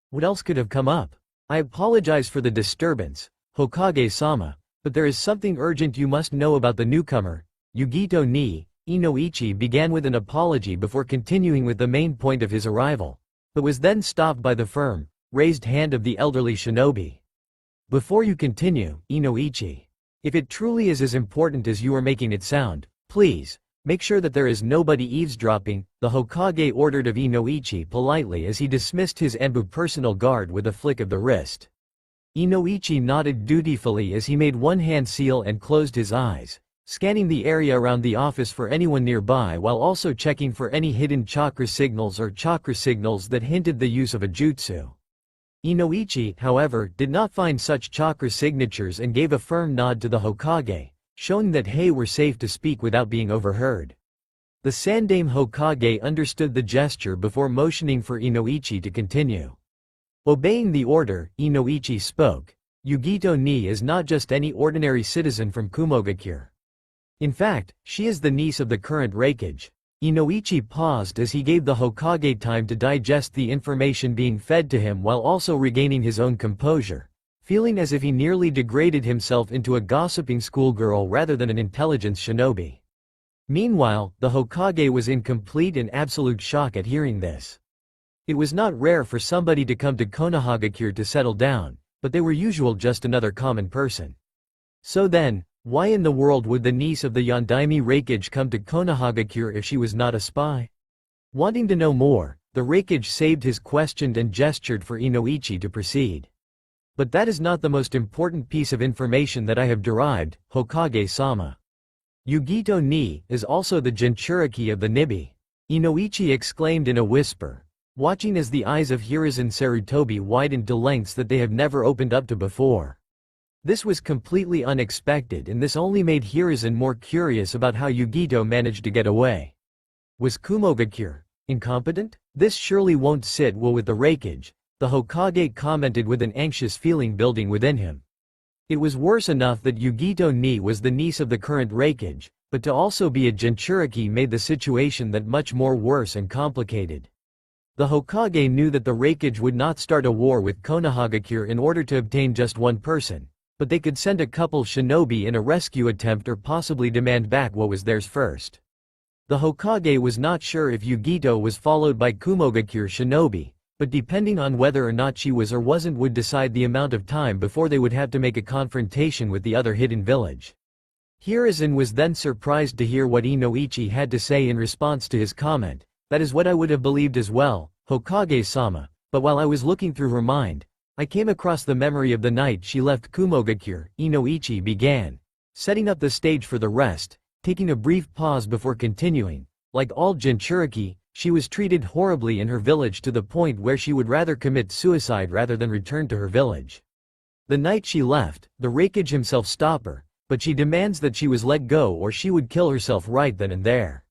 what else could have come up? "I apologize for the disturbance, Hokage-sama, but there is something urgent you must know about the newcomer, Yugito ni," Inoichi began with an apology before continuing with the main point of his arrival, but was then stopped by the firm, raised hand of the elderly shinobi. "Before you continue, Inoichi, if it truly is as important as you are making it sound, please, make sure that there is nobody eavesdropping," the Hokage ordered of Inoichi politely as he dismissed his Enbu personal guard with a flick of the wrist. Inoichi nodded dutifully as he made one hand seal and closed his eyes, scanning the area around the office for anyone nearby while also checking for any hidden chakra signals or chakra signals that hinted the use of a jutsu. Inoichi, however, did not find such chakra signatures and gave a firm nod to the Hokage, showing that they were safe to speak without being overheard. The Sandaime Hokage understood the gesture before motioning for Inoichi to continue. Obeying the order, Inoichi spoke. "Yugito ni is not just any ordinary citizen from Kumogakure. In fact, she is the niece of the current Raikage." Inoichi paused as he gave the Hokage time to digest the information being fed to him while also regaining his own composure, feeling as if he nearly degraded himself into a gossiping schoolgirl rather than an intelligence shinobi. Meanwhile, the Hokage was in complete and absolute shock at hearing this. It was not rare for somebody to come to Konohagakure to settle down, but they were usually just another common person. So then, why in the world would the niece of the Yondaime Raikage come to Konohagakure if she was not a spy? Wanting to know more, the Raikage saved his question and gestured for Inoichi to proceed. "But that is not the most important piece of information that I have derived, Hokage-sama. Yugito ni is also the Jinchuriki of the Nibi," Inoichi exclaimed in a whisper, watching as the eyes of Hiruzen Sarutobi widened to lengths that they have never opened up to before. This was completely unexpected, and this only made Hiruzen more curious about how Yugito managed to get away. Was Kumogakure incompetent? "This surely won't sit well with the Raikage," the Hokage commented with an anxious feeling building within him. It was worse enough that Yugito ni was the niece of the current Raikage, but to also be a Jinchuriki made the situation that much more worse and complicated. The Hokage knew that the Raikage would not start a war with Konohagakure in order to obtain just one person, but they could send a couple shinobi in a rescue attempt or possibly demand back what was theirs first. The Hokage was not sure if Yugito was followed by Kumogakure shinobi, but depending on whether or not she was or wasn't would decide the amount of time before they would have to make a confrontation with the other hidden village. Hiruzen was then surprised to hear what Inoichi had to say in response to his comment. "That is what I would have believed as well, Hokage-sama, but while I was looking through her mind, I came across the memory of the night she left Kumogakure," Inoichi began, setting up the stage for the rest, taking a brief pause before continuing. "Like all Jinchuriki, she was treated horribly in her village to the point where she would rather commit suicide rather than return to her village. The night she left, the Raikage himself stopped her, but she demands that she was let go or she would kill herself right then and there."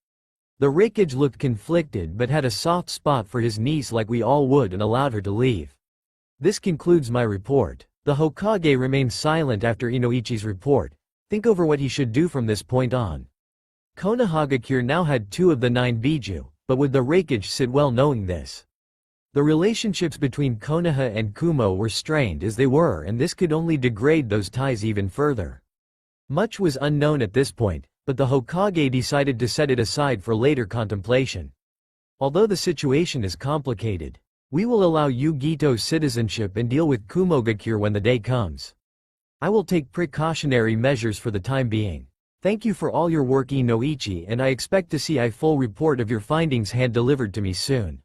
The Raikage looked conflicted but had a soft spot for his niece like we all would and allowed her to leave. "This concludes my report." The Hokage remained silent after Inoichi's report. Think over what he should do from this point on. Konohagakure now had 2 of the 9 Biju, but would the Raikage sit well knowing this? The relationships between Konoha and Kumo were strained as they were, and this could only degrade those ties even further. Much was unknown at this point, but the Hokage decided to set it aside for later contemplation. Although the situation is complicated, we will allow Yugito's citizenship and deal with Kumogakure when the day comes. I will take precautionary measures for the time being. Thank you for all your work, Inoichi, and I expect to see a full report of your findings hand-delivered to me soon.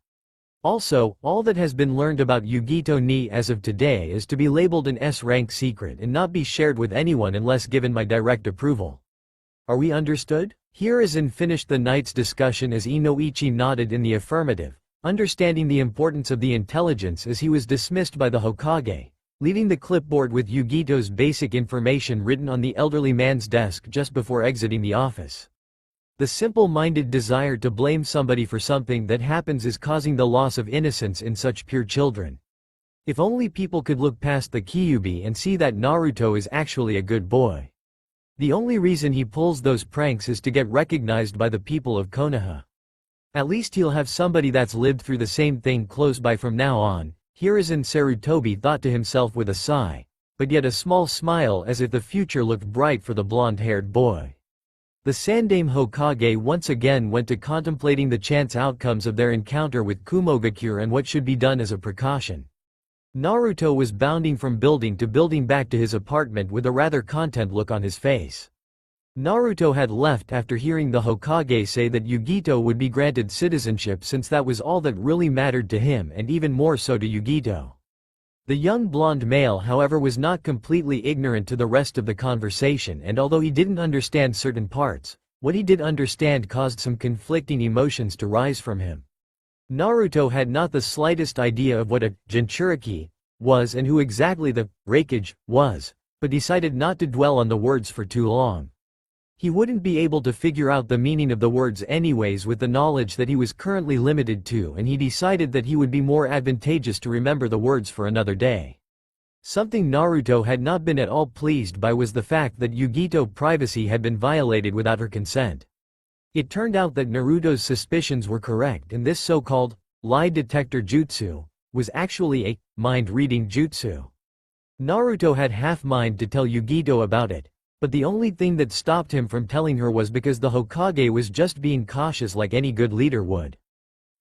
Also, all that has been learned about Yugito ni as of today is to be labeled an S-rank secret and not be shared with anyone unless given my direct approval. Are we understood? Hiruzen finished the night's discussion as Inoichi nodded in the affirmative, understanding the importance of the intelligence as he was dismissed by the Hokage, leaving the clipboard with Yugito's basic information written on the elderly man's desk just before exiting the office. The simple-minded desire to blame somebody for something that happens is causing the loss of innocence in such pure children. If only people could look past the Kyuubi and see that Naruto is actually a good boy. The only reason he pulls those pranks is to get recognized by the people of Konoha. At least he'll have somebody that's lived through the same thing close by from now on, Hiruzen Sarutobi thought to himself with a sigh, but yet a small smile as if the future looked bright for the blonde-haired boy. The Sandaime Hokage once again went to contemplating the chance outcomes of their encounter with Kumogakure and what should be done as a precaution. Naruto was bounding from building to building back to his apartment with a rather content look on his face. Naruto had left after hearing the Hokage say that Yugito would be granted citizenship since that was all that really mattered to him and even more so to Yugito. The young blonde male however was not completely ignorant to the rest of the conversation, and although he didn't understand certain parts, what he did understand caused some conflicting emotions to rise from him. Naruto had not the slightest idea of what a Jinchuriki was and who exactly the Raikage was, but decided not to dwell on the words for too long. He wouldn't be able to figure out the meaning of the words anyways with the knowledge that he was currently limited to, and he decided that he would be more advantageous to remember the words for another day. Something Naruto had not been at all pleased by was the fact that Yugito's privacy had been violated without her consent. It turned out that Naruto's suspicions were correct, and this so-called lie detector jutsu was actually a mind-reading jutsu. Naruto had half mind to tell Yugito about it, but the only thing that stopped him from telling her was because the Hokage was just being cautious like any good leader would.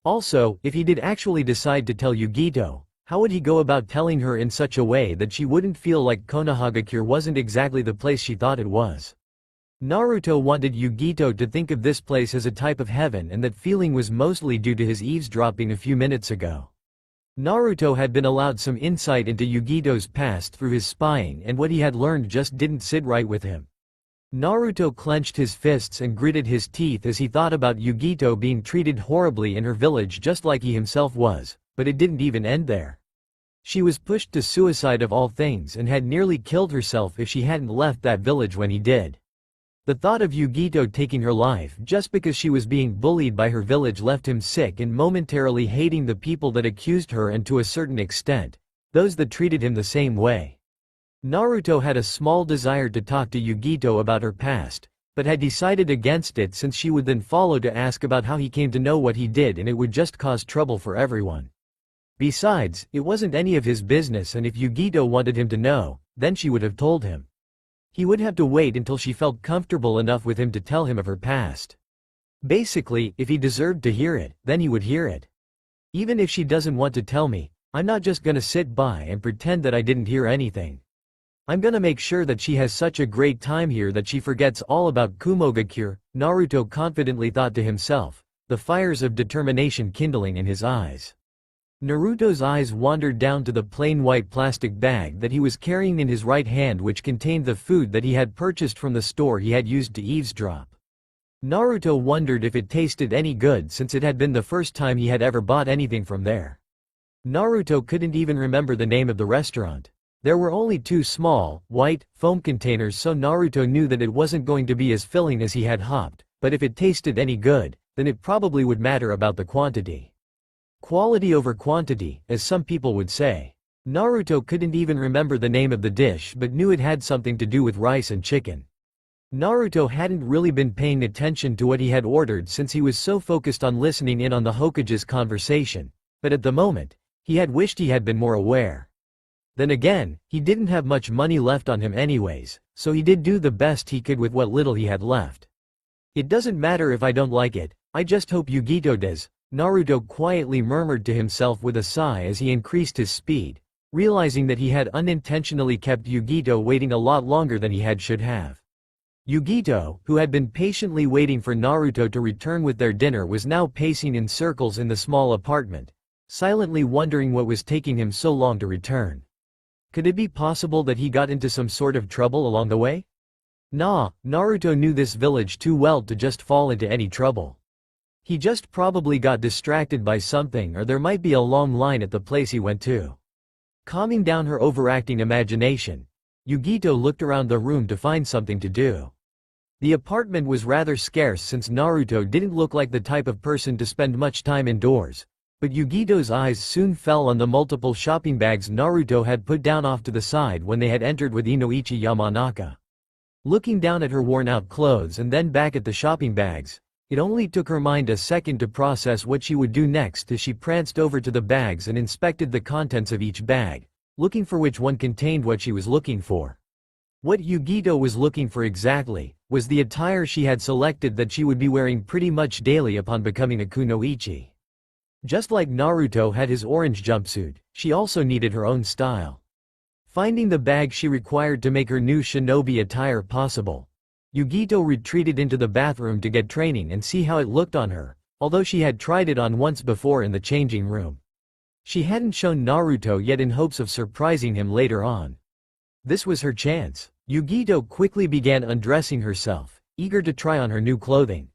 Also, if he did actually decide to tell Yugito, how would he go about telling her in such a way that she wouldn't feel like Konohagakure wasn't exactly the place she thought it was? Naruto wanted Yugito to think of this place as a type of heaven, and that feeling was mostly due to his eavesdropping a few minutes ago. Naruto had been allowed some insight into Yugito's past through his spying, and what he had learned just didn't sit right with him. Naruto clenched his fists and gritted his teeth as he thought about Yugito being treated horribly in her village just like he himself was, but it didn't even end there. She was pushed to suicide of all things and had nearly killed herself if she hadn't left that village when he did. The thought of Yugito taking her life just because she was being bullied by her village left him sick and momentarily hating the people that accused her and, to a certain extent, those that treated him the same way. Naruto had a small desire to talk to Yugito about her past, but had decided against it since she would then follow to ask about how he came to know what he did, and it would just cause trouble for everyone. Besides, it wasn't any of his business, and if Yugito wanted him to know, then she would have told him. He would have to wait until she felt comfortable enough with him to tell him of her past. Basically, if he deserved to hear it, then he would hear it. Even if she doesn't want to tell me, I'm not just gonna sit by and pretend that I didn't hear anything. I'm gonna make sure that she has such a great time here that she forgets all about Kumogakure, Naruto confidently thought to himself, the fires of determination kindling in his eyes. Naruto's eyes wandered down to the plain white plastic bag that he was carrying in his right hand, which contained the food that he had purchased from the store he had used to eavesdrop. Naruto wondered if it tasted any good since it had been the first time he had ever bought anything from there. Naruto couldn't even remember the name of the restaurant. There were only 2 small, white, foam containers, so Naruto knew that it wasn't going to be as filling as he had hoped, but if it tasted any good, then it probably would matter about the quantity. Quality over quantity, as some people would say. Naruto couldn't even remember the name of the dish but knew it had something to do with rice and chicken. Naruto hadn't really been paying attention to what he had ordered since he was so focused on listening in on the Hokage's conversation, but at the moment, he had wished he had been more aware. Then again, he didn't have much money left on him anyways, so he did do the best he could with what little he had left. It doesn't matter if I don't like it, I just hope Yugito does, Naruto quietly murmured to himself with a sigh as he increased his speed, realizing that he had unintentionally kept Yugito waiting a lot longer than he should have. Yugito, who had been patiently waiting for Naruto to return with their dinner, was now pacing in circles in the small apartment, silently wondering what was taking him so long to return. Could it be possible that he got into some sort of trouble along the way? Nah, Naruto knew this village too well to just fall into any trouble. He just probably got distracted by something, or there might be a long line at the place he went to. Calming down her overacting imagination, Yugito looked around the room to find something to do. The apartment was rather scarce since Naruto didn't look like the type of person to spend much time indoors, but Yugito's eyes soon fell on the multiple shopping bags Naruto had put down off to the side when they had entered with Inoichi Yamanaka. Looking down at her worn-out clothes and then back at the shopping bags, it only took her mind a second to process what she would do next as she pranced over to the bags and inspected the contents of each bag, looking for which one contained what she was looking for. What Yugito was looking for exactly was the attire she had selected that she would be wearing pretty much daily upon becoming a kunoichi. Just like Naruto had his orange jumpsuit, she also needed her own style. Finding the bag she required to make her new shinobi attire possible, Yugito retreated into the bathroom to get training and see how it looked on her, although she had tried it on once before in the changing room. She hadn't shown Naruto yet in hopes of surprising him later on. This was her chance. Yugito quickly began undressing herself, eager to try on her new clothing.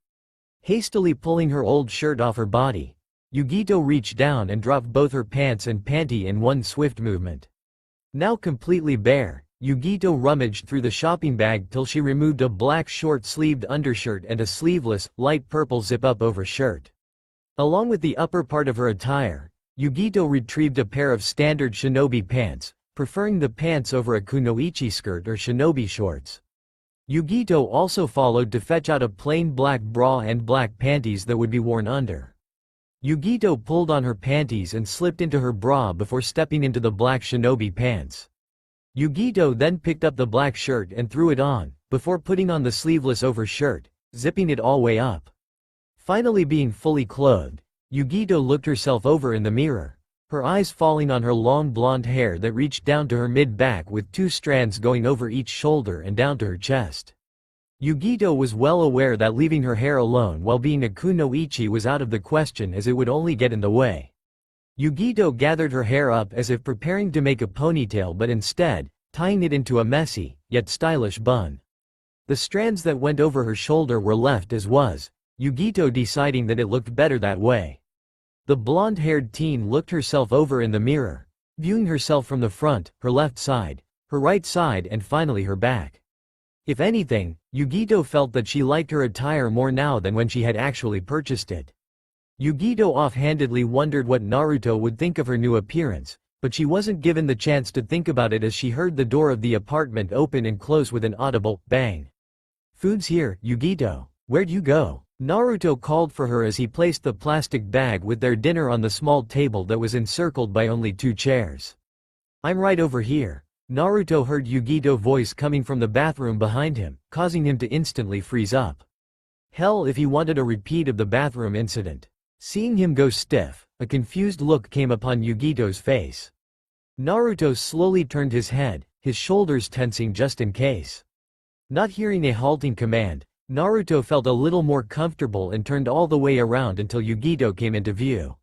Hastily pulling her old shirt off her body, Yugito reached down and dropped both her pants and panty in one swift movement. Now completely bare, Yugito rummaged through the shopping bag till she removed a black short-sleeved undershirt and a sleeveless, light purple zip-up over shirt. Along with the upper part of her attire, Yugito retrieved a pair of standard shinobi pants, preferring the pants over a kunoichi skirt or shinobi shorts. Yugito also followed to fetch out a plain black bra and black panties that would be worn under. Yugito pulled on her panties and slipped into her bra before stepping into the black shinobi pants. Yugito then picked up the black shirt and threw it on, before putting on the sleeveless overshirt, zipping it all way up. Finally being fully clothed, Yugito looked herself over in the mirror, her eyes falling on her long blonde hair that reached down to her mid-back with two strands going over each shoulder and down to her chest. Yugito was well aware that leaving her hair alone while being a kunoichi was out of the question, as it would only get in the way. Yugito gathered her hair up as if preparing to make a ponytail, but instead, tying it into a messy, yet stylish bun. The strands that went over her shoulder were left as was, Yugito deciding that it looked better that way. The blonde-haired teen looked herself over in the mirror, viewing herself from the front, her left side, her right side, and finally her back. If anything, Yugito felt that she liked her attire more now than when she had actually purchased it. Yugito offhandedly wondered what Naruto would think of her new appearance, but she wasn't given the chance to think about it as she heard the door of the apartment open and close with an audible bang. "Food's here, Yugito. Where'd you go?" Naruto called for her as he placed the plastic bag with their dinner on the small table that was encircled by only two chairs. "I'm right over here." Naruto heard Yugito's voice coming from the bathroom behind him, causing him to instantly freeze up. Hell, if he wanted a repeat of the bathroom incident. Seeing him go stiff, a confused look came upon Yugito's face. Naruto slowly turned his head, his shoulders tensing just in case. Not hearing a halting command, Naruto felt a little more comfortable and turned all the way around until Yugito came into view.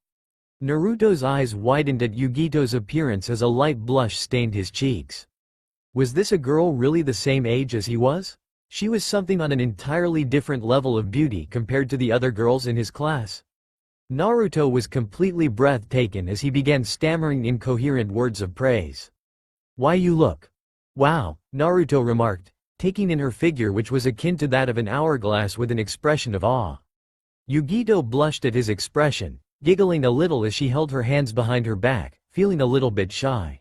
Naruto's eyes widened at Yugito's appearance as a light blush stained his cheeks. Was this a girl really the same age as he was? She was something on an entirely different level of beauty compared to the other girls in his class. Naruto was completely breathtaken as he began stammering incoherent words of praise. "Why, you look wow," Naruto remarked, taking in her figure, which was akin to that of an hourglass, with an expression of awe. Yugito blushed at his expression, giggling a little as she held her hands behind her back, feeling a little bit shy.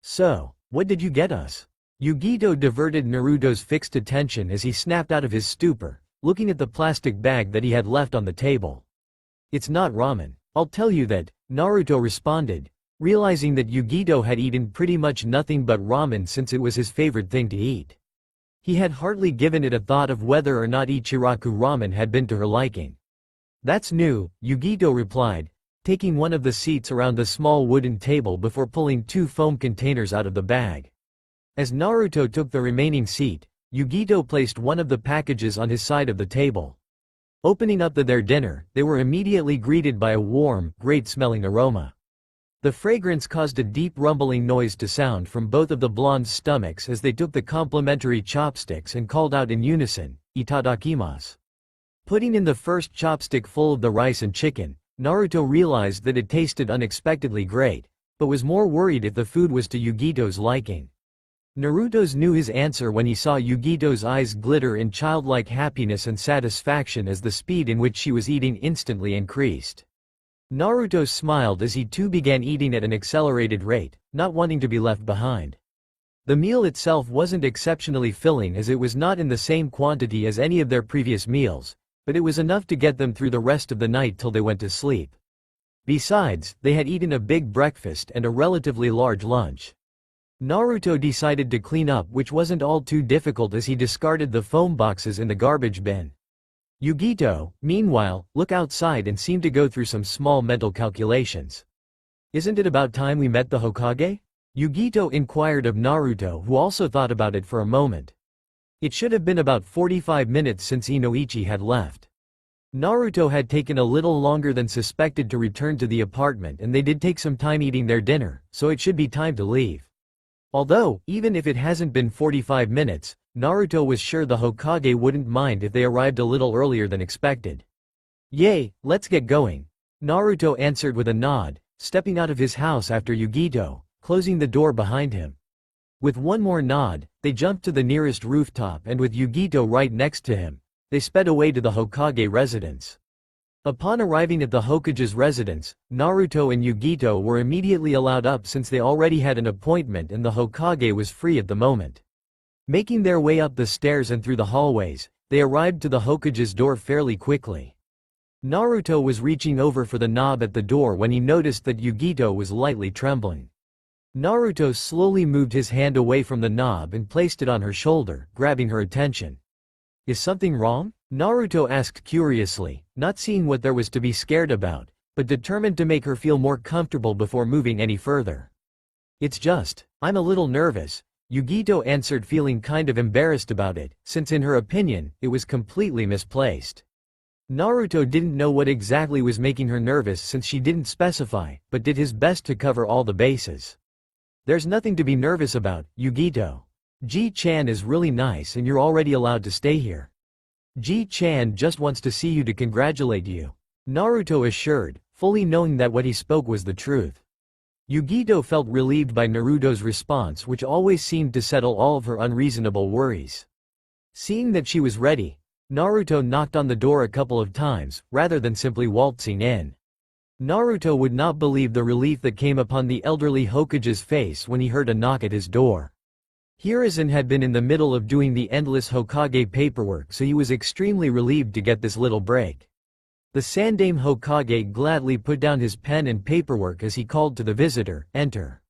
"So, what did you get us?" Yugito diverted Naruto's fixed attention as he snapped out of his stupor, looking at the plastic bag that he had left on the table. "It's not ramen, I'll tell you that," Naruto responded, realizing that Yugito had eaten pretty much nothing but ramen since it was his favorite thing to eat. He had hardly given it a thought of whether or not Ichiraku ramen had been to her liking. "That's new," Yugito replied, taking one of the seats around the small wooden table before pulling two foam containers out of the bag. As Naruto took the remaining seat, Yugito placed one of the packages on his side of the table. Opening up their dinner, they were immediately greeted by a warm, great-smelling aroma. The fragrance caused a deep rumbling noise to sound from both of the blondes' stomachs as they took the complimentary chopsticks and called out in unison, "Itadakimasu." Putting in the first chopstick full of the rice and chicken, Naruto realized that it tasted unexpectedly great, but was more worried if the food was to Yugito's liking. Naruto knew his answer when he saw Yugito's eyes glitter in childlike happiness and satisfaction as the speed in which she was eating instantly increased. Naruto smiled as he too began eating at an accelerated rate, not wanting to be left behind. The meal itself wasn't exceptionally filling as it was not in the same quantity as any of their previous meals, but it was enough to get them through the rest of the night till they went to sleep. Besides, they had eaten a big breakfast and a relatively large lunch. Naruto decided to clean up, which wasn't all too difficult as he discarded the foam boxes in the garbage bin. Yugito, meanwhile, looked outside and seemed to go through some small mental calculations. "Isn't it about time we met the Hokage?" Yugito inquired of Naruto, who also thought about it for a moment. It should have been about 45 minutes since Inoichi had left. Naruto had taken a little longer than suspected to return to the apartment, and they did take some time eating their dinner, so it should be time to leave. Although, even if it hasn't been 45 minutes, Naruto was sure the Hokage wouldn't mind if they arrived a little earlier than expected. "Yay, let's get going," Naruto answered with a nod, stepping out of his house after Yugito, closing the door behind him. With one more nod, they jumped to the nearest rooftop, and with Yugito right next to him, they sped away to the Hokage residence. Upon arriving at the Hokage's residence, Naruto and Yugito were immediately allowed up since they already had an appointment and the Hokage was free at the moment. Making their way up the stairs and through the hallways, they arrived to the Hokage's door fairly quickly. Naruto was reaching over for the knob at the door when he noticed that Yugito was lightly trembling. Naruto slowly moved his hand away from the knob and placed it on her shoulder, grabbing her attention. "Is something wrong?" Naruto asked curiously, not seeing what there was to be scared about, but determined to make her feel more comfortable before moving any further. "It's just, I'm a little nervous," Yugito answered, feeling kind of embarrassed about it, since in her opinion, it was completely misplaced. Naruto didn't know what exactly was making her nervous since she didn't specify, but did his best to cover all the bases. "There's nothing to be nervous about, Yugito. Ji-chan is really nice and you're already allowed to stay here. Ji-chan just wants to see you to congratulate you," Naruto assured, fully knowing that what he spoke was the truth. Yugito felt relieved by Naruto's response, which always seemed to settle all of her unreasonable worries. Seeing that she was ready, Naruto knocked on the door a couple of times, rather than simply waltzing in. Naruto would not believe the relief that came upon the elderly Hokage's face when he heard a knock at his door. Hiruzen had been in the middle of doing the endless Hokage paperwork, so he was extremely relieved to get this little break. The Sandaime Hokage gladly put down his pen and paperwork as he called to the visitor, "Enter."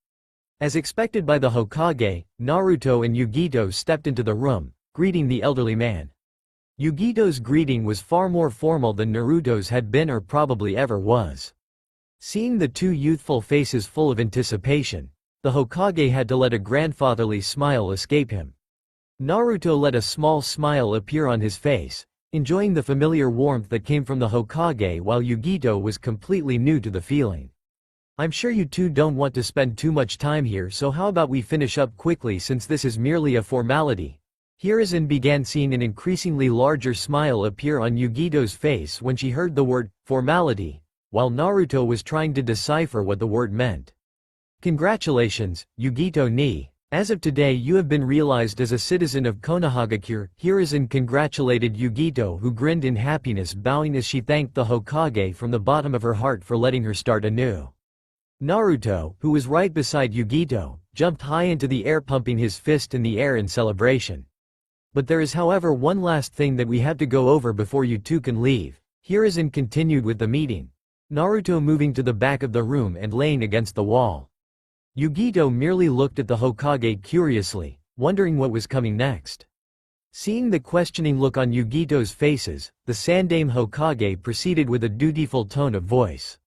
As expected by the Hokage, Naruto and Yugito stepped into the room, greeting the elderly man. Yugito's greeting was far more formal than Naruto's had been or probably ever was. Seeing the two youthful faces full of anticipation, the Hokage had to let a grandfatherly smile escape him. Naruto let a small smile appear on his face, enjoying the familiar warmth that came from the Hokage, while Yugito was completely new to the feeling. "I'm sure you two don't want to spend too much time here, so how about we finish up quickly since this is merely a formality?" Hiruzen began seeing an increasingly larger smile appear on Yugito's face when she heard the word, formality, while Naruto was trying to decipher what the word meant. "Congratulations, Yugito ni. As of today you have been realized as a citizen of Konohagakure." Hiruzen congratulated Yugito, who grinned in happiness, bowing as she thanked the Hokage from the bottom of her heart for letting her start anew. Naruto, who was right beside Yugito, jumped high into the air, pumping his fist in the air in celebration. "But there is however one last thing that we have to go over before you two can leave." Hiruzen continued with the meeting, Naruto moving to the back of the room and laying against the wall. Yugito merely looked at the Hokage curiously, wondering what was coming next. Seeing the questioning look on Yugito's faces, the Sandaime Hokage proceeded with a dutiful tone of voice.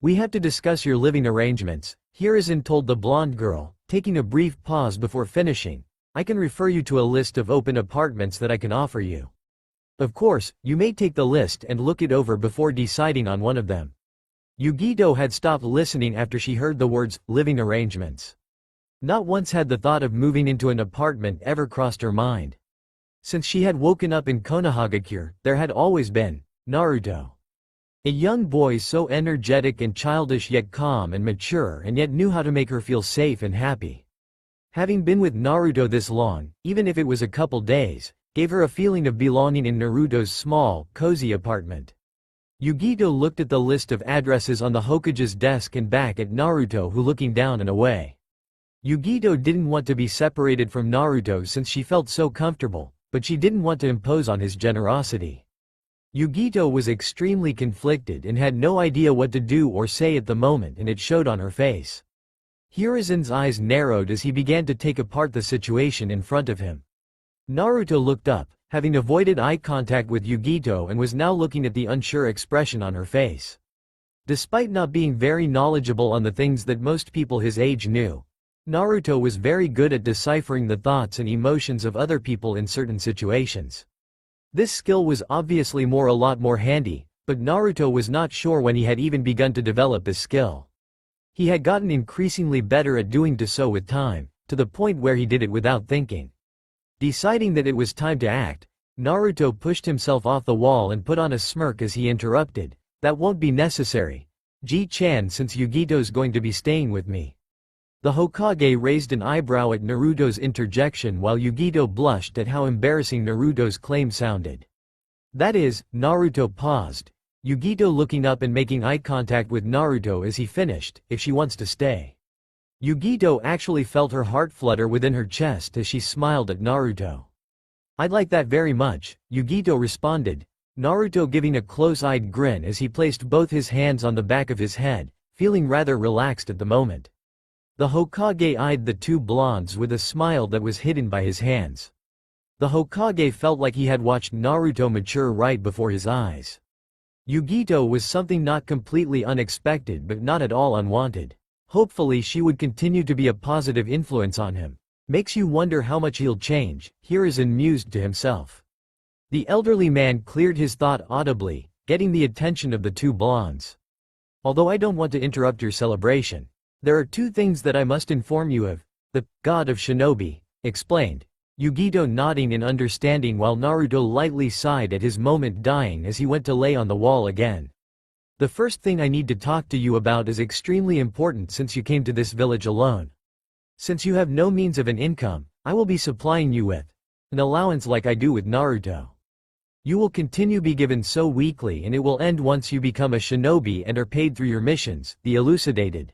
"We have to discuss your living arrangements," Hiruzen told the blonde girl, taking a brief pause before finishing. "I can refer you to a list of open apartments that I can offer you. Of course, you may take the list and look it over before deciding on one of them." Yugito had stopped listening after she heard the words, living arrangements. Not once had the thought of moving into an apartment ever crossed her mind. Since she had woken up in Konohagakure, there had always been Naruto. A young boy so energetic and childish yet calm and mature and yet knew how to make her feel safe and happy. Having been with Naruto this long, even if it was a couple days, gave her a feeling of belonging in Naruto's small, cozy apartment. Yugito looked at the list of addresses on the Hokage's desk and back at Naruto who looking down and away. Yugito didn't want to be separated from Naruto since she felt so comfortable, but she didn't want to impose on his generosity. Yugito was extremely conflicted and had no idea what to do or say at the moment, and it showed on her face. Hiruzen's eyes narrowed as he began to take apart the situation in front of him. Naruto looked up, having avoided eye contact with Yugito, and was now looking at the unsure expression on her face. Despite not being very knowledgeable on the things that most people his age knew, Naruto was very good at deciphering the thoughts and emotions of other people in certain situations. This skill was obviously a lot more handy, but Naruto was not sure when he had even begun to develop this skill. He had gotten increasingly better at doing so with time, to the point where he did it without thinking. Deciding that it was time to act, Naruto pushed himself off the wall and put on a smirk as he interrupted, "That won't be necessary, Ji-chan, since Yugito's going to be staying with me." The Hokage raised an eyebrow at Naruto's interjection while Yugito blushed at how embarrassing Naruto's claim sounded. That is, Naruto paused, Yugito looking up and making eye contact with Naruto as he finished, "If she wants to stay." Yugito actually felt her heart flutter within her chest as she smiled at Naruto. "I'd like that very much," Yugito responded, Naruto giving a close-eyed grin as he placed both his hands on the back of his head, feeling rather relaxed at the moment. The Hokage eyed the two blondes with a smile that was hidden by his hands. The Hokage felt like he had watched Naruto mature right before his eyes. Yugito was something not completely unexpected but not at all unwanted. Hopefully she would continue to be a positive influence on him. Makes you wonder how much he'll change, Hiruzen mused to himself. The elderly man cleared his thought audibly, getting the attention of the two blondes. "Although I don't want to interrupt your celebration, there are two things that I must inform you of," the god of shinobi explained, Yugito nodding in understanding while Naruto lightly sighed at his moment dying as he went to lay on the wall again. "The first thing I need to talk to you about is extremely important since you came to this village alone. Since you have no means of an income, I will be supplying you with an allowance like I do with Naruto. You will continue be given so weekly, and it will end once you become a shinobi and are paid through your missions," the elucidated.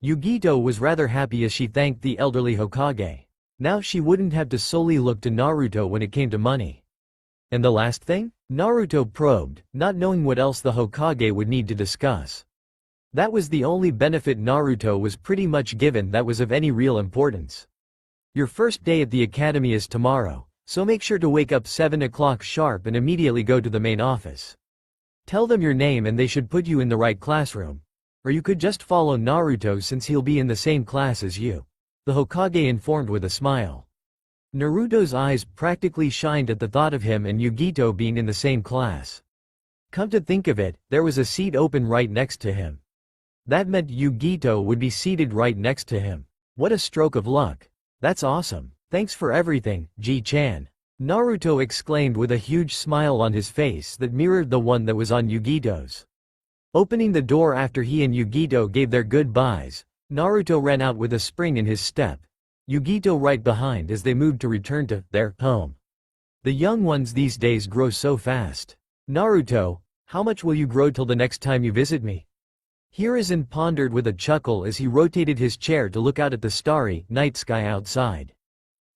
Yugito was rather happy as she thanked the elderly Hokage. Now she wouldn't have to solely look to Naruto when it came to money. "And the last thing?" Naruto probed, not knowing what else the Hokage would need to discuss. That was the only benefit Naruto was pretty much given that was of any real importance. "Your first day at the academy is tomorrow, so make sure to wake up 7 o'clock sharp and immediately go to the main office. Tell them your name and they should put you in the right classroom. Or you could just follow Naruto since he'll be in the same class as you," the Hokage informed with a smile. Naruto's eyes practically shined at the thought of him and Yugito being in the same class. Come to think of it, there was a seat open right next to him. That meant Yugito would be seated right next to him. What a stroke of luck. "That's awesome. Thanks for everything, Ji-chan," Naruto exclaimed with a huge smile on his face that mirrored the one that was on Yugito's. Opening the door after he and Yugito gave their goodbyes, Naruto ran out with a spring in his step, Yugito right behind as they moved to return to their home. The young ones these days grow so fast. "Naruto, how much will you grow till the next time you visit me?" Hiruzen pondered with a chuckle as he rotated his chair to look out at the starry night sky outside.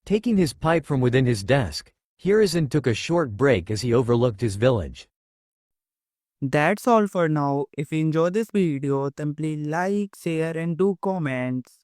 Taking his pipe from within his desk, Hiruzen took a short break as he overlooked his village. That's all for now. If you enjoy this video, then please like, share and do comments.